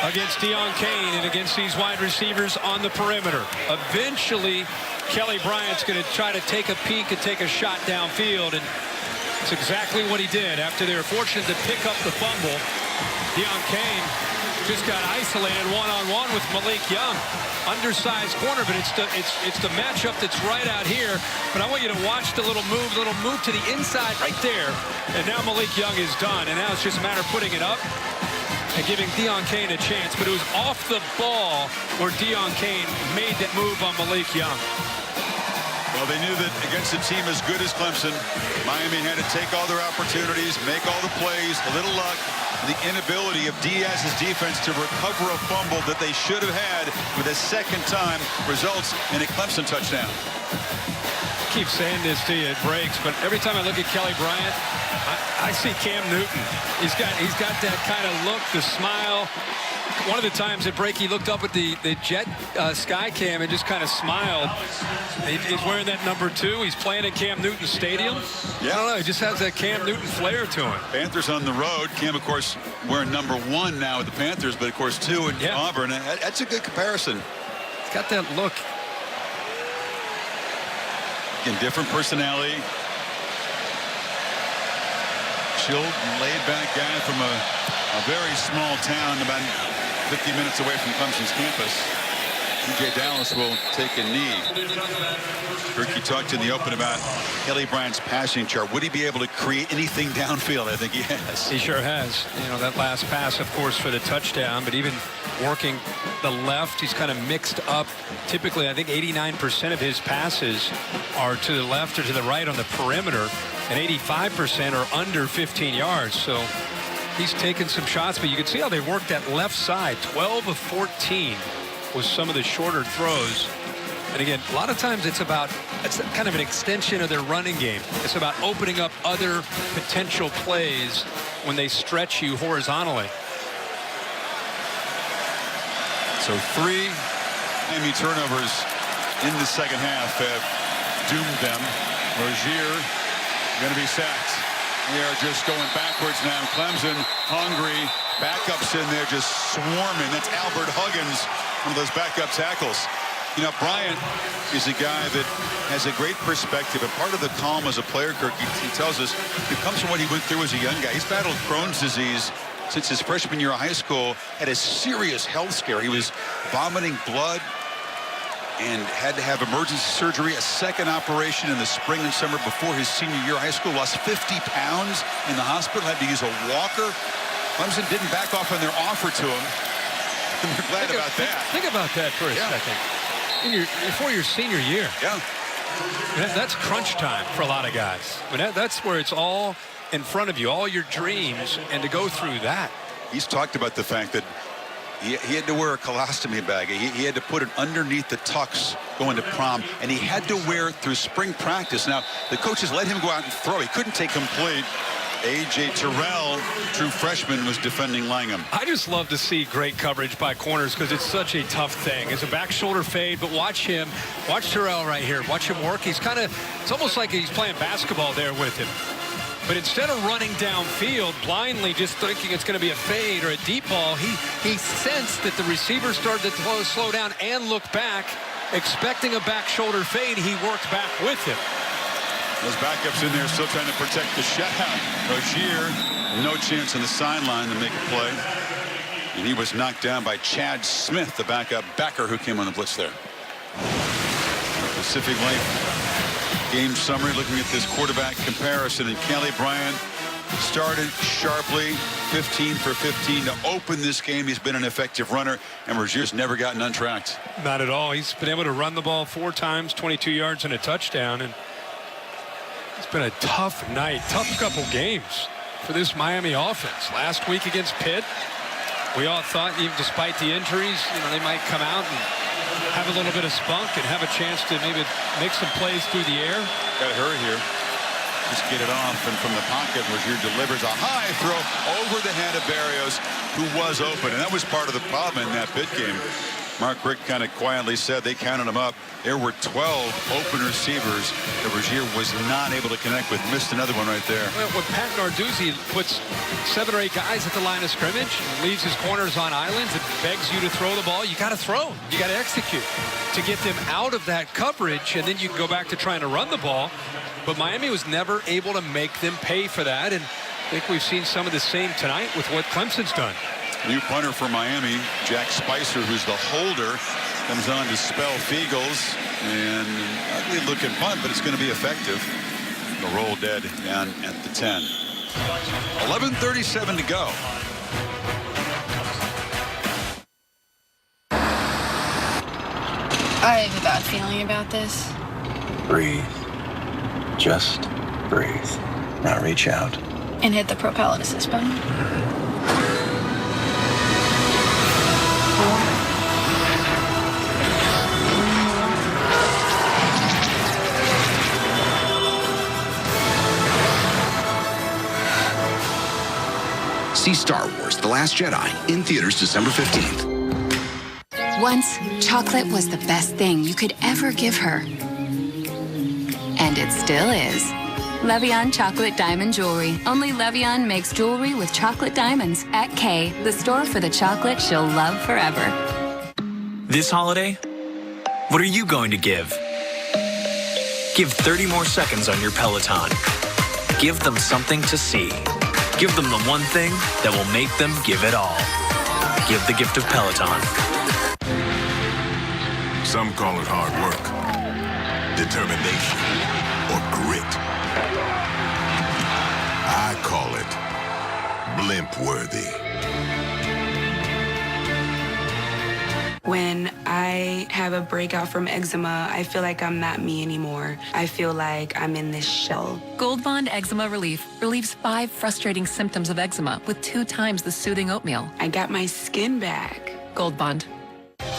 against Deion Kane and against these wide receivers on the perimeter. Eventually, Kelly Bryant's going to try to take a peek and take a shot downfield, and it's exactly what he did. After they were fortunate to pick up the fumble, Deion Kane just got isolated one-on-one with Malik Young. Undersized corner, but it's the matchup that's right out here. But I want you to watch the little move to the inside right there. And now Malik Young is done. And now it's just a matter of putting it up and giving Deion Kane a chance. But it was off the ball where Deion Kane made that move on Malik Young. Well, they knew that against a team as good as Clemson, Miami had to take all their opportunities, make all the plays, a little luck. The inability of Diaz's defense to recover a fumble that they should have had for the second time results in a Clemson touchdown. I keep saying this to you, it breaks, but every time I look at Kelly Bryant, I see Cam Newton. He's got that kind of look, the smile. One of the times at break, he looked up at the jet sky cam and just kind of smiled. He's wearing that number 2. He's playing at Cam Newton Stadium. Yeah. I don't know. He just has that Cam Newton flair to him. Panthers on the road. Cam, of course, wearing number 1 now with the Panthers, but, of course, 2 in Auburn. That's a good comparison. He's got that look. In different personality. Chilled, laid-back guy from a very small town about 50 minutes away from Clemson's campus. DJ Dallas will take a knee. Ricky talked in the open about Kelly Bryant's passing chart. Would he be able to create anything downfield? I think he has. He sure has. You know, that last pass, of course, for the touchdown, but even working the left, he's kind of mixed up. Typically, I think 89% of his passes are to the left or to the right on the perimeter, and 85% are under 15 yards. So he's taken some shots, but you can see how they worked that left side. 12 of 14 was some of the shorter throws. And again, a lot of times it's kind of an extension of their running game. It's about opening up other potential plays when they stretch you horizontally. So 3 Miami turnovers in the second half have doomed them. Rozier going to be sacked. They are just going backwards now. Clemson hungry. Backups in there just swarming. That's Albert Huggins, one of those backup tackles. You know, Bryant is a guy that has a great perspective, and part of the calm as a player, Kirk, he tells us, it comes from what he went through as a young guy. He's battled Crohn's disease since his freshman year of high school, had a serious health scare. He was vomiting blood and had to have emergency surgery, a second operation in the spring and summer before his senior year of high school, lost 50 pounds in the hospital, had to use a walker. Clemson didn't back off on their offer to him. And we're glad about that. Think about that for a second. Before your senior year. Yeah. That's crunch time for a lot of guys. I mean, that's where it's all in front of you, all your dreams, and to go through that. He's talked about the fact that he had to wear a colostomy bag. He had to put it underneath the tux going to prom, and he had to wear it through spring practice. Now, the coaches let him go out and throw. He couldn't take complete. A.J. Terrell, true freshman, was defending Langham. I just love to see great coverage by corners because it's such a tough thing. It's a back shoulder fade, but watch him. Watch Terrell right here. Watch him work. He's it's almost like he's playing basketball there with him. But instead of running downfield, blindly just thinking it's going to be a fade or a deep ball, he sensed that the receiver started to slow down and look back, expecting a back shoulder fade. He worked back with him. Those backups in there still trying to protect the shutout. Rozier, no chance on the sideline to make a play. And he was knocked down by Chad Smith, the backup backer who came on the blitz there. Pacific Life game summary looking at this quarterback comparison. And Kelly Bryant started sharply, 15 for 15 to open this game. He's been an effective runner, and Rozier's never gotten untracked. Not at all. He's been able to run the ball 4 times, 22 yards and a touchdown. And it's been a tough night, tough couple games for this Miami offense. Last week against Pitt, we all thought, even despite the injuries, they might come out and have a little bit of spunk and have a chance to maybe make some plays through the air. Got to hurry here. Just get it off, and from the pocket, Rozier delivers a high throw over the head of Berrios, who was open. And that was part of the problem in that Pitt game. Mark Richt kind of quietly said they counted them up. There were 12 open receivers that Rozier was not able to connect with. Missed another one right there. Well, when Pat Narduzzi puts 7 or 8 guys at the line of scrimmage and leaves his corners on islands and begs you to throw the ball, you got to throw. You got to execute to get them out of that coverage, and then you can go back to trying to run the ball. But Miami was never able to make them pay for that, and I think we've seen some of the same tonight with what Clemson's done. New punter for Miami, Jack Spicer, who's the holder, comes on to spell Fiegels. And an ugly looking punt, but it's going to be effective. The roll dead down at the 10. 11:37 to go. I have a bad feeling about this. Breathe. Just breathe. Now reach out. And hit the propel and assist button. See Star Wars: The Last Jedi in theaters December 15th. Once, chocolate was the best thing you could ever give her. And it still is. Levian Chocolate Diamond Jewelry. Only Levian makes jewelry with chocolate diamonds. At K, the store for the chocolate she'll love forever. This holiday, what are you going to give? Give 30 more seconds on your Peloton. Give them something to see. Give them the one thing that will make them give it all. Give the gift of Peloton. Some call it hard work, determination, or grit. I call it blimp-worthy. When I have a breakout from eczema, I feel like I'm not me anymore. I feel like I'm in this shell. Gold Bond Eczema Relief relieves 5 frustrating symptoms of eczema with 2 times the soothing oatmeal. I got my skin back. Gold Bond.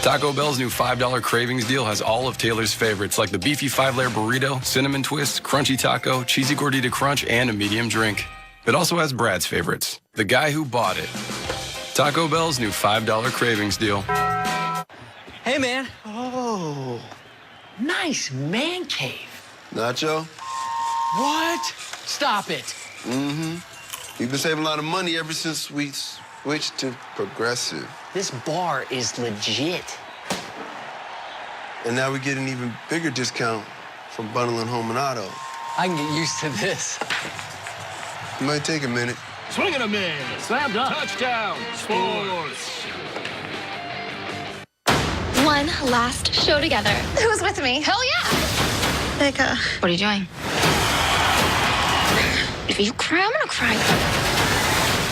Taco Bell's new $5 Cravings deal has all of Taylor's favorites like the beefy 5-layer burrito, cinnamon twist, crunchy taco, cheesy gordita crunch, and a medium drink. It also has Brad's favorites, the guy who bought it. Taco Bell's new $5 Cravings deal. Hey, man. Oh, nice man cave. Nacho? What? Stop it. Mm-hmm. You've been saving a lot of money ever since we switched to Progressive. This bar is legit. And now we get an even bigger discount from bundling home and auto. I can get used to this. It might take a minute. Swing and a miss. Slam dunk. Touchdown. Sports. One last show together. Who's with me? Hell yeah! Becca. What are you doing? If you cry, I'm gonna cry.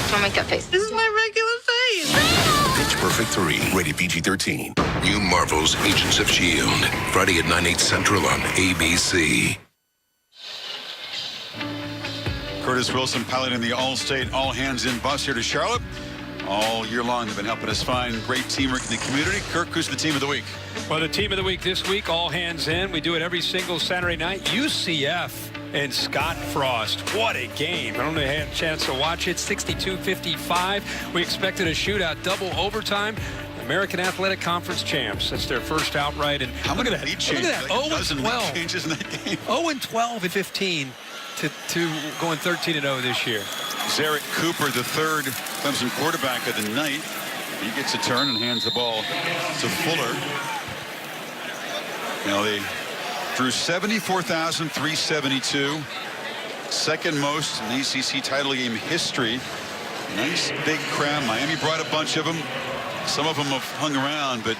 Don't make that face. This is my regular face. Pitch Perfect 3, rated PG-13. New Marvel's Agents of S.H.I.E.L.D. Friday at 9/8 Central on ABC. Curtis Wilson piloting the All-State, all-hands-in bus here to Charlotte. All year long, they've been helping us find great teamwork in the community. Kirk, who's the team of the week? Well, the team of the week this week, all hands in. We do it every single Saturday night. UCF and Scott Frost. What a game. I don't know if you had a chance to watch it. 62-55. We expected a shootout, double overtime. American Athletic Conference champs. That's their first outright. And how many lead changes? Look at that. 0-12. Changes in that game. 0-12 at 15. to going 13-0 this year. Zarek Cooper, the third Clemson quarterback of the night. He gets a turn and hands the ball to Fuller. Now they drew 74,372. Second most in the ACC title game history. Nice big crowd. Miami brought a bunch of them. Some of them have hung around, but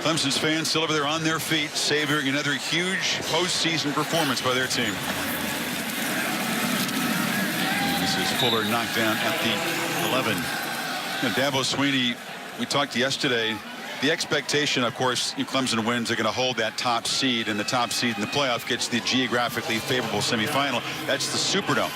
Clemson's fans still over there on their feet, savoring another huge postseason performance by their team. This is Fuller knocked down at the 11. Dabo Swinney, we talked yesterday. The expectation, of course, Clemson wins, they're going to hold that top seed, and the top seed in the playoff gets the geographically favorable semifinal. That's the Superdome.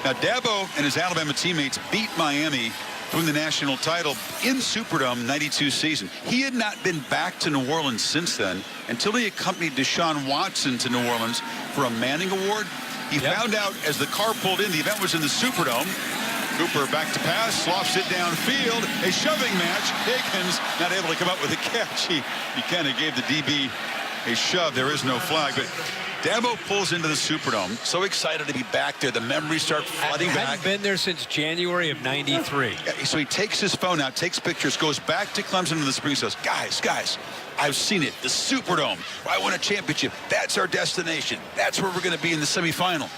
Now, Dabo and his Alabama teammates beat Miami to win the national title in Superdome 92 season. He had not been back to New Orleans since then until he accompanied Deshaun Watson to New Orleans for a Manning Award. He found out as the car pulled in, the event was in the Superdome. Cooper back to pass, slofts it downfield, a shoving match. Higgins not able to come up with a catch. He kind of gave the DB a shove. There is no flag, but Dabo pulls into the Superdome. So excited to be back there. The memories start flooding back. Hadn't been there since January of '93. So he takes his phone out, takes pictures, goes back to Clemson in the spring, says, guys, I've seen it. The Superdome. I won a championship. That's our destination. That's where we're going to be in the semifinal.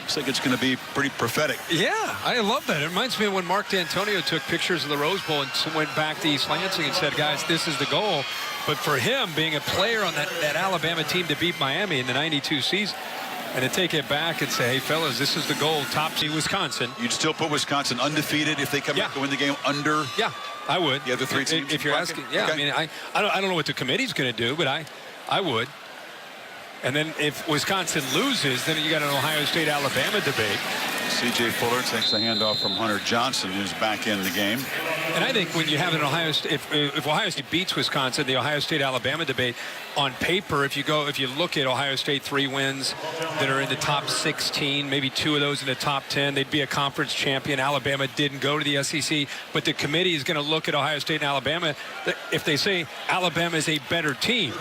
Looks like it's going to be pretty prophetic. Yeah, I love that. It reminds me of when Mark D'Antonio took pictures of the Rose Bowl and went back to East Lansing and said, guys, this is the goal. But for him, being a player on that Alabama team to beat Miami in the 92 season, and to take it back and say, hey, fellas, this is the goal, top seed Wisconsin. You'd still put Wisconsin undefeated if they come back and win the game under? Yeah, I would. The other three teams? If you're asking, yeah. Okay. I mean, I don't know what the committee's going to do, but I would. And then if Wisconsin loses, then you got an Ohio State-Alabama debate. C.J. Fuller takes the handoff from Hunter Johnson, who's back in the game. And I think when you have an Ohio State, if Ohio State beats Wisconsin, the Ohio State-Alabama debate, on paper, if you look at Ohio State 3 wins that are in the top 16, maybe 2 of those in the top 10, they'd be a conference champion. Alabama didn't go to the SEC, but the committee is going to look at Ohio State and Alabama if they say Alabama is a better team.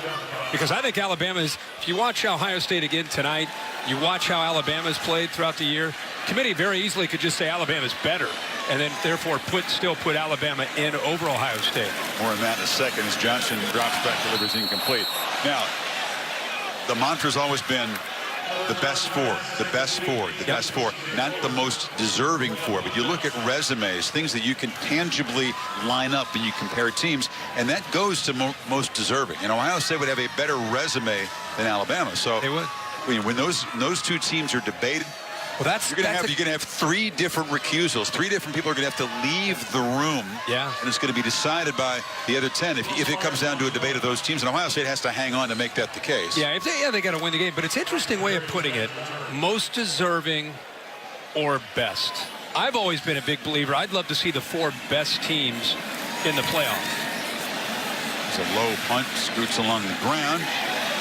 Because I think Alabama's, if you watch Ohio State again tonight, you watch how Alabama's played throughout the year, committee very easily could just say Alabama's better, and then therefore still put Alabama in over Ohio State. More on that in a second as Johnson drops back, delivers incomplete. Now, the mantra's always been the best four, the best four, the best four, not the most deserving four. But you look at resumes, things that you can tangibly line up and you compare teams, and that goes to most deserving. And Ohio State would have a better resume than Alabama. So they would. When those two teams are debated, well, you're going to have 3 different recusals. 3 different people are going to have to leave the room. Yeah. And it's going to be decided by the other 10 if it comes down to a debate of those teams. And Ohio State has to hang on to make that the case. Yeah, they got to win the game. But it's an interesting way of putting it. Most deserving or best. I've always been a big believer. I'd love to see the 4 best teams in the playoffs. It's a low punt, scoots along the ground,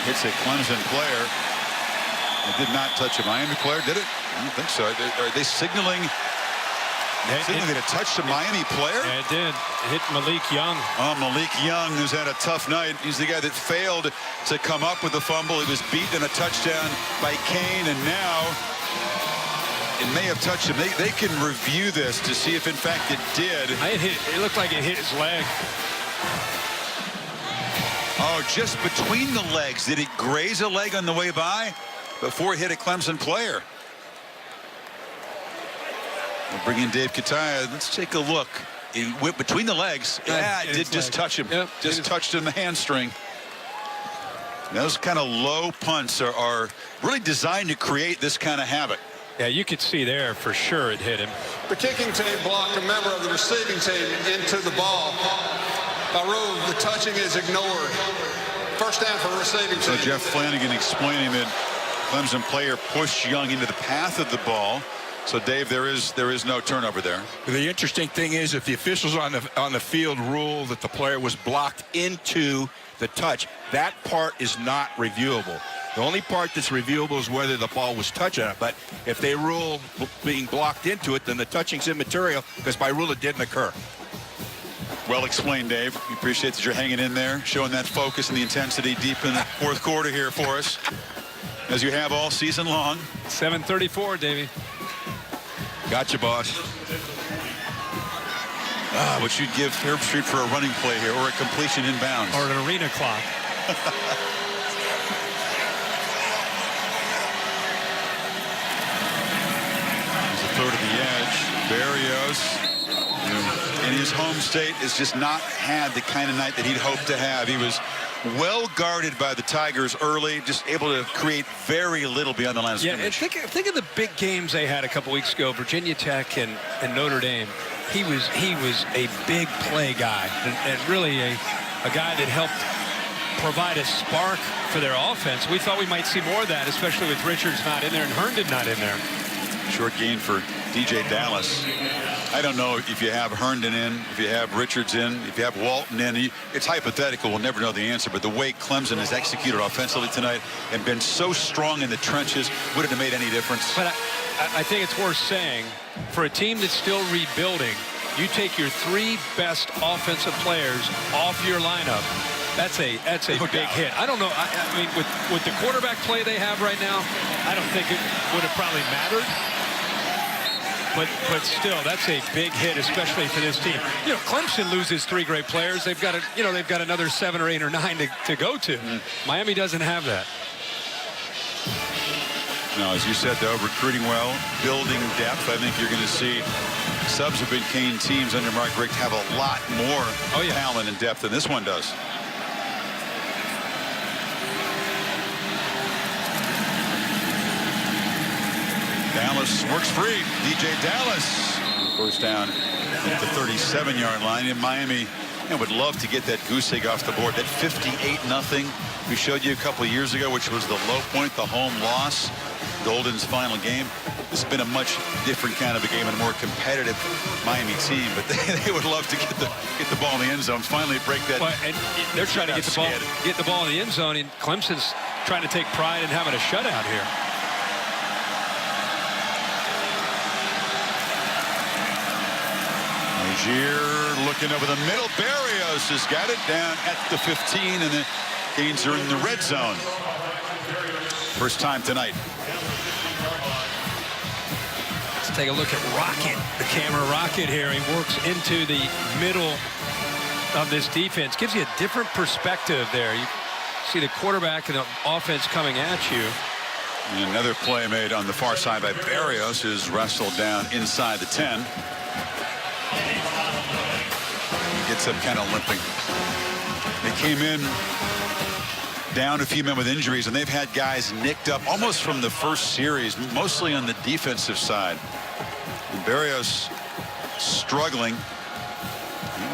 hits a Clemson player. It did not touch a Miami player, did it? I don't think so. Are they signaling? Signaling that it touched a Miami player? Yeah, it did. It hit Malik Young. Oh, Malik Young, who's had a tough night. He's the guy that failed to come up with the fumble. He was beaten a touchdown by Kane, and now it may have touched him. They can review this to see if, in fact, it did. It looked like it hit his leg. Oh, just between the legs. Did it graze a leg on the way by before it hit a Clemson player? We'll bring in Dave Kataya. Let's take a look. It went between the legs. Yeah, it did just touch him. Yep, just touched him in the hamstring. Those kind of low punts are really designed to create this kind of havoc. Yeah, you could see there for sure it hit him. The kicking team blocked a member of the receiving team into the ball. By rule, the touching is ignored. First down for receiving team. So Jeff Flanagan explaining that Clemson player pushed Young into the path of the ball. So Dave, there is no turnover there. The interesting thing is, if the officials on the field rule that the player was blocked into the touch, that part is not reviewable. The only part that's reviewable is whether the ball was touching it. But if they rule being blocked into it, then the touching's immaterial because by rule it didn't occur. Well explained, Dave. We appreciate that you're hanging in there, showing that focus and the intensity deep in the fourth quarter here for us. as you have all season long. 7:34, Davey. Gotcha, boss. What you'd give Herb Street for a running play here, or a completion inbounds. Or an arena clock. There's a throw to the edge. Barrios, in his home state, has just not had the kind of night that he'd hoped to have. He was well guarded by the Tigers early, just able to create very little beyond the line of scrimmage. And think of the big games they had a couple weeks ago, Virginia Tech and Notre Dame. He was a big play guy, and really a guy that helped provide a spark for their offense. We thought we might see more of that, especially with Richards not in there and Herndon not in there. Short gain for DJ Dallas. I don't know if you have Herndon in, if you have Richards in, if you have Walton in. It's hypothetical. We'll never know the answer. But the way Clemson has executed offensively tonight and been so strong in the trenches, wouldn't have made any difference. But I think it's worth saying, for a team that's still rebuilding, you take your 3 best offensive players off your lineup. That's a big hit. I don't know. I mean, with the quarterback play they have right now, I don't think it would have probably mattered. But still, that's a big hit, especially for this team. You know, Clemson loses 3 great players. They've got another 7 or 8 or 9 to go to. Miami doesn't have that. No, as you said, though, recruiting well, building depth. I think you're going to see subsequent Kane teams under Mark Richt have a lot more talent and depth than this one does. Dallas works free. DJ Dallas. First down at the 37-yard line. In Miami, would love to get that goose egg off the board. That 58-0 we showed you a couple of years ago, which was the low point, the home loss, Golden's final game. This has been a much different kind of a game and a more competitive Miami team. But they would love to get the ball in the end zone. Finally break that. Well, and they're trying to get the ball in the end zone, and Clemson's trying to take pride in having a shutout here. Rozier looking over the middle. Barrios has got it down at the 15, and the Canes are in the red zone. First time tonight. Let's take a look at Rocket, the camera Rocket here. He works into the middle of this defense. Gives you a different perspective there. You see the quarterback and the offense coming at you. And another play made on the far side by Barrios, who's wrestled down inside the 10. Gets up kind of limping. They came in down a few men with injuries, and they've had guys nicked up almost from the first series, mostly on the defensive side. And Barrios struggling.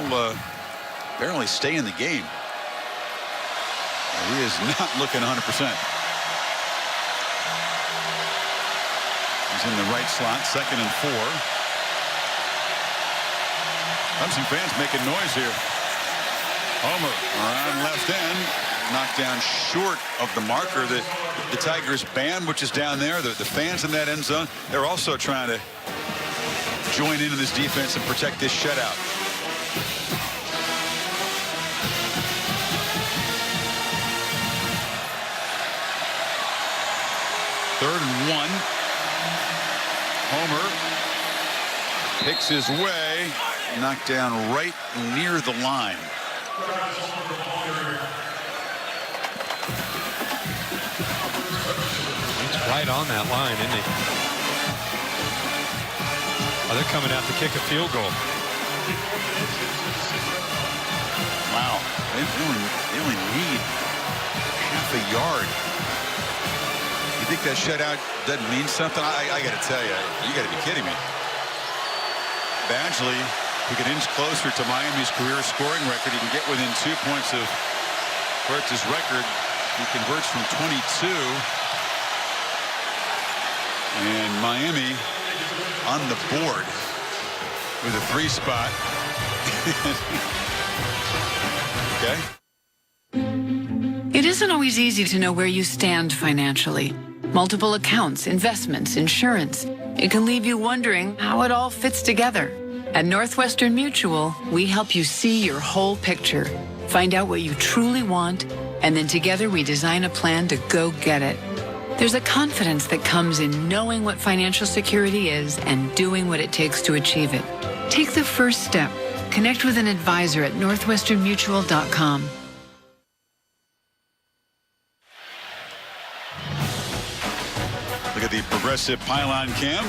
He'll apparently stay in the game. He is not looking 100%. He's in the right slot, 2nd and 4. Clemson fans making noise here. Homer around left end, knocked down short of the marker. The Tigers band, which is down there, the fans in that end zone, they're also trying to join into this defense and protect this shutout. Third and 1. Homer picks his way, knocked down right near the line. He's right on that line, isn't he? Oh, they're coming out to kick a field goal. Wow, they only need half a yard. You think that shutout doesn't mean something? I got to tell you, you got to be kidding me. Badgley, who can inch closer to Miami's career scoring record, he can get within 2 points of Burks' record. He converts from 22. And Miami on the board with a 3 spot. Okay. It isn't always easy to know where you stand financially. Multiple accounts, investments, insurance. It can leave you wondering how it all fits together. At Northwestern Mutual, we help you see your whole picture, find out what you truly want, and then together we design a plan to go get it. There's a confidence that comes in knowing what financial security is and doing what it takes to achieve it. Take the first step. Connect with an advisor at northwesternmutual.com. Look at the progressive pylon cam.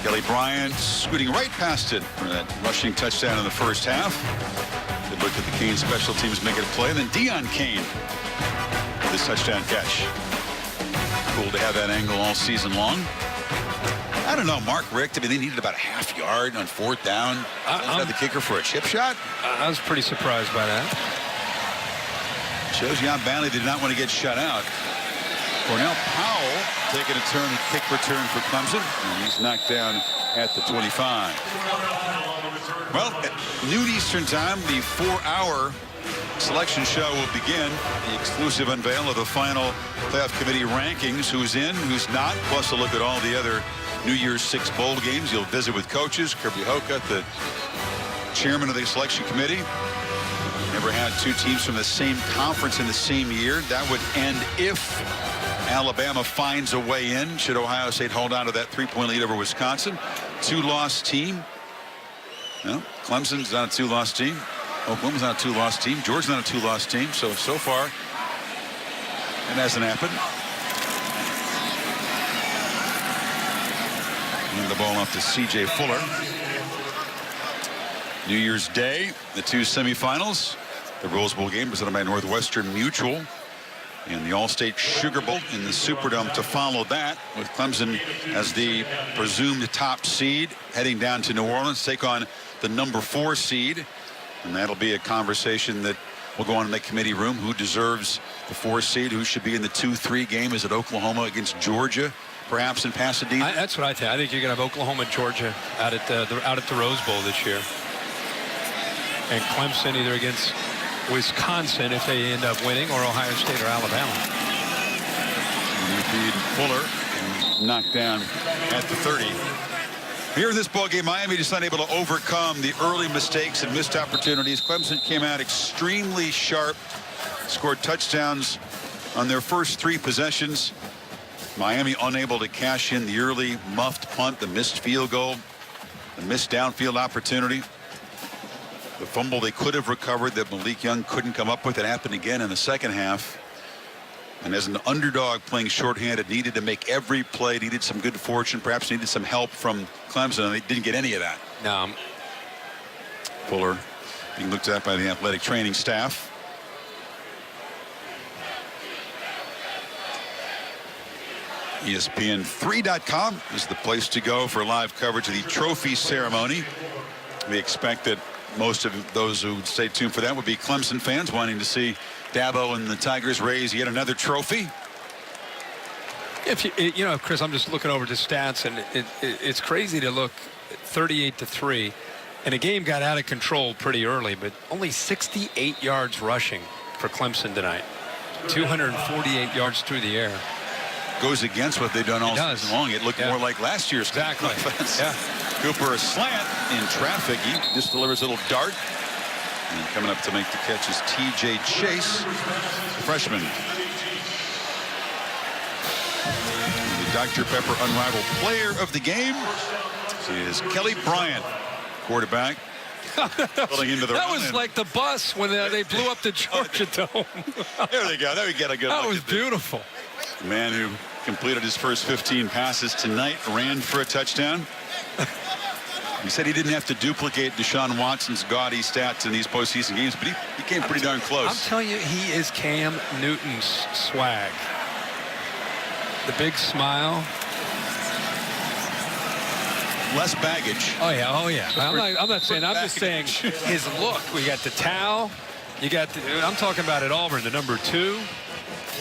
Kelly Bryant scooting right past it for that rushing touchdown in the first half. Good look at the Kane special teams making a play. And then Deion Kane with his touchdown catch. Cool to have that angle all season long. I don't know, Mark Richt, I mean, they needed about a half yard on 4th down. Had the kicker for a chip shot. I was pretty surprised by that. Shows you how badly they did not want to get shut out. Cornell Powell taking a turn, kick return for Clemson, and he's knocked down at the 25. Well, at noon Eastern time, the 4-hour selection show will begin. The exclusive unveil of the final playoff committee rankings, who's in, who's not, plus a look at all the other New Year's 6 bowl games. You'll visit with coaches. Kirby Hocutt, the chairman of the selection committee. Never had 2 teams from the same conference in the same year. That would end if Alabama finds a way in. Should Ohio State hold on to that 3-point lead over Wisconsin? 2-loss team. No, Clemson's not a 2-loss team. Oklahoma's not a 2-loss team. Georgia's not a 2-loss team. So far, it hasn't happened. And the ball off to C.J. Fuller. New Year's Day, the 2 semifinals. The Rose Bowl game presented by Northwestern Mutual. And the All-State Sugar Bowl in the Superdome to follow that, with Clemson as the presumed top seed heading down to New Orleans to take on the number 4 seed. And that'll be a conversation that will go on in the committee room. Who deserves the 4 seed? Who should be in the 2-3 game? Is it Oklahoma against Georgia, perhaps in Pasadena? That's what I think. I think you're going to have Oklahoma, Georgia out at the Rose Bowl this year, and Clemson either against Wisconsin if they end up winning, or Ohio State or Alabama. Fuller knocked down at the 30. Here in this ball game, Miami just not able to overcome the early mistakes and missed opportunities. Clemson came out extremely sharp, scored touchdowns on their first 3 possessions. Miami unable to cash in the early muffed punt, the missed field goal, the missed downfield opportunity. The fumble they could have recovered that Malik Young couldn't come up with. It happened again in the second half. And as an underdog playing shorthanded, needed to make every play, needed some good fortune, perhaps needed some help from Clemson, and they didn't get any of that. No. Fuller being looked at by the athletic training staff. ESPN3.com is the place to go for live coverage of the trophy ceremony. We expect that most of those who would stay tuned for that would be Clemson fans wanting to see Dabo and the Tigers raise yet another trophy. If you know, Chris, I'm just looking over the stats, and it's crazy to look at 38-3, and the game got out of control pretty early, but only 68 yards rushing for Clemson tonight. 248 yards through the air. Goes against what they've done all season long. It looked more like last year's offense. Yeah. Cooper a slant in traffic. He just delivers a little dart. And coming up to make the catch is T.J. Chase, the freshman. The Dr. Pepper Unrivaled Player of the game is Kelly Bryant, quarterback. Pulling into the that was like the bus when they blew up the Georgia Dome. There they go. There we get a good look. That was beautiful. The man who completed his first 15 passes tonight ran for a touchdown. He said he didn't have to duplicate Deshaun Watson's gaudy stats in these postseason games, but he came pretty darn close. I'm telling you, he is Cam Newton's swag. The big smile. Less baggage. Oh yeah. I'm not saying. I'm just saying his look. We got the towel. You got. I'm talking about at Auburn, the number 2.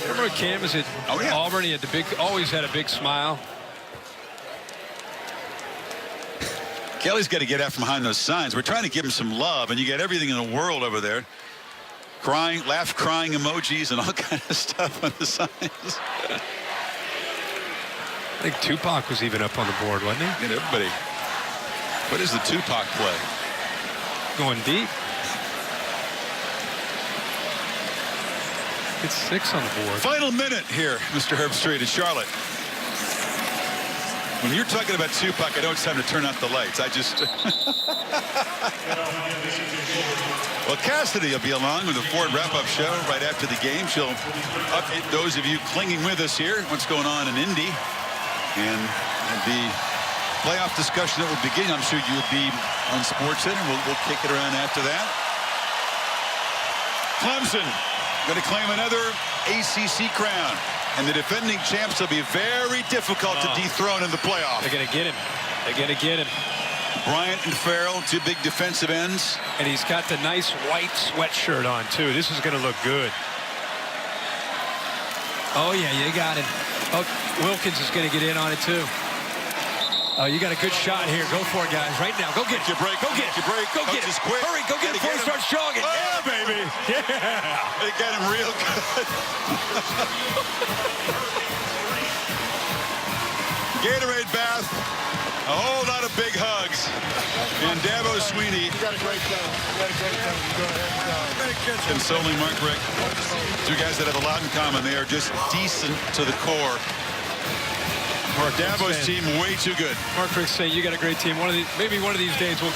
Remember Cam was at Auburn? He had always had a big smile. Kelly's got to get out from behind those signs. We're trying to give him some love, and you got everything in the world over there. Crying, crying emojis and all kind of stuff on the signs. I think Tupac was even up on the board, wasn't he? And everybody. What is the Tupac play? Going deep. It's 6 on the board. Final minute here, Mr. Herbstreit in Charlotte. When you're talking about Tupac, I know it's time to turn out the lights. I just... Well, Cassidy will be along with the Ford wrap-up show right after the game. She'll update those of you clinging with us here, what's going on in Indy. And the playoff discussion that will begin, I'm sure you will be on SportsCenter. We'll kick it around after that. Clemson going to claim another ACC crown. And the defending champs will be very difficult to dethrone in the playoff. They're going to get him. They're going to get him. Bryant and Farrell, two big defensive ends. And he's got the nice white sweatshirt on, too. This is going to look good. Oh, yeah, you got him. Oh, Wilkins is going to get in on it, too. Oh, you got a good shot here. Go for it, guys. Right now. Go get it. Your break. Go get it. Your break. Go get it. Quick. Hurry. Go get it before he starts jogging. Oh, yeah, baby. Yeah. They got him real good. Gatorade bath. A whole lot of big hugs. And Dabo Sweeney. You got a great time. Go ahead. Consoling Mark Rick. Two guys that have a lot in common. They are just decent to the core. For Dabo's team, way too good. Mark Rick saying you got a great team. Maybe one of these days we'll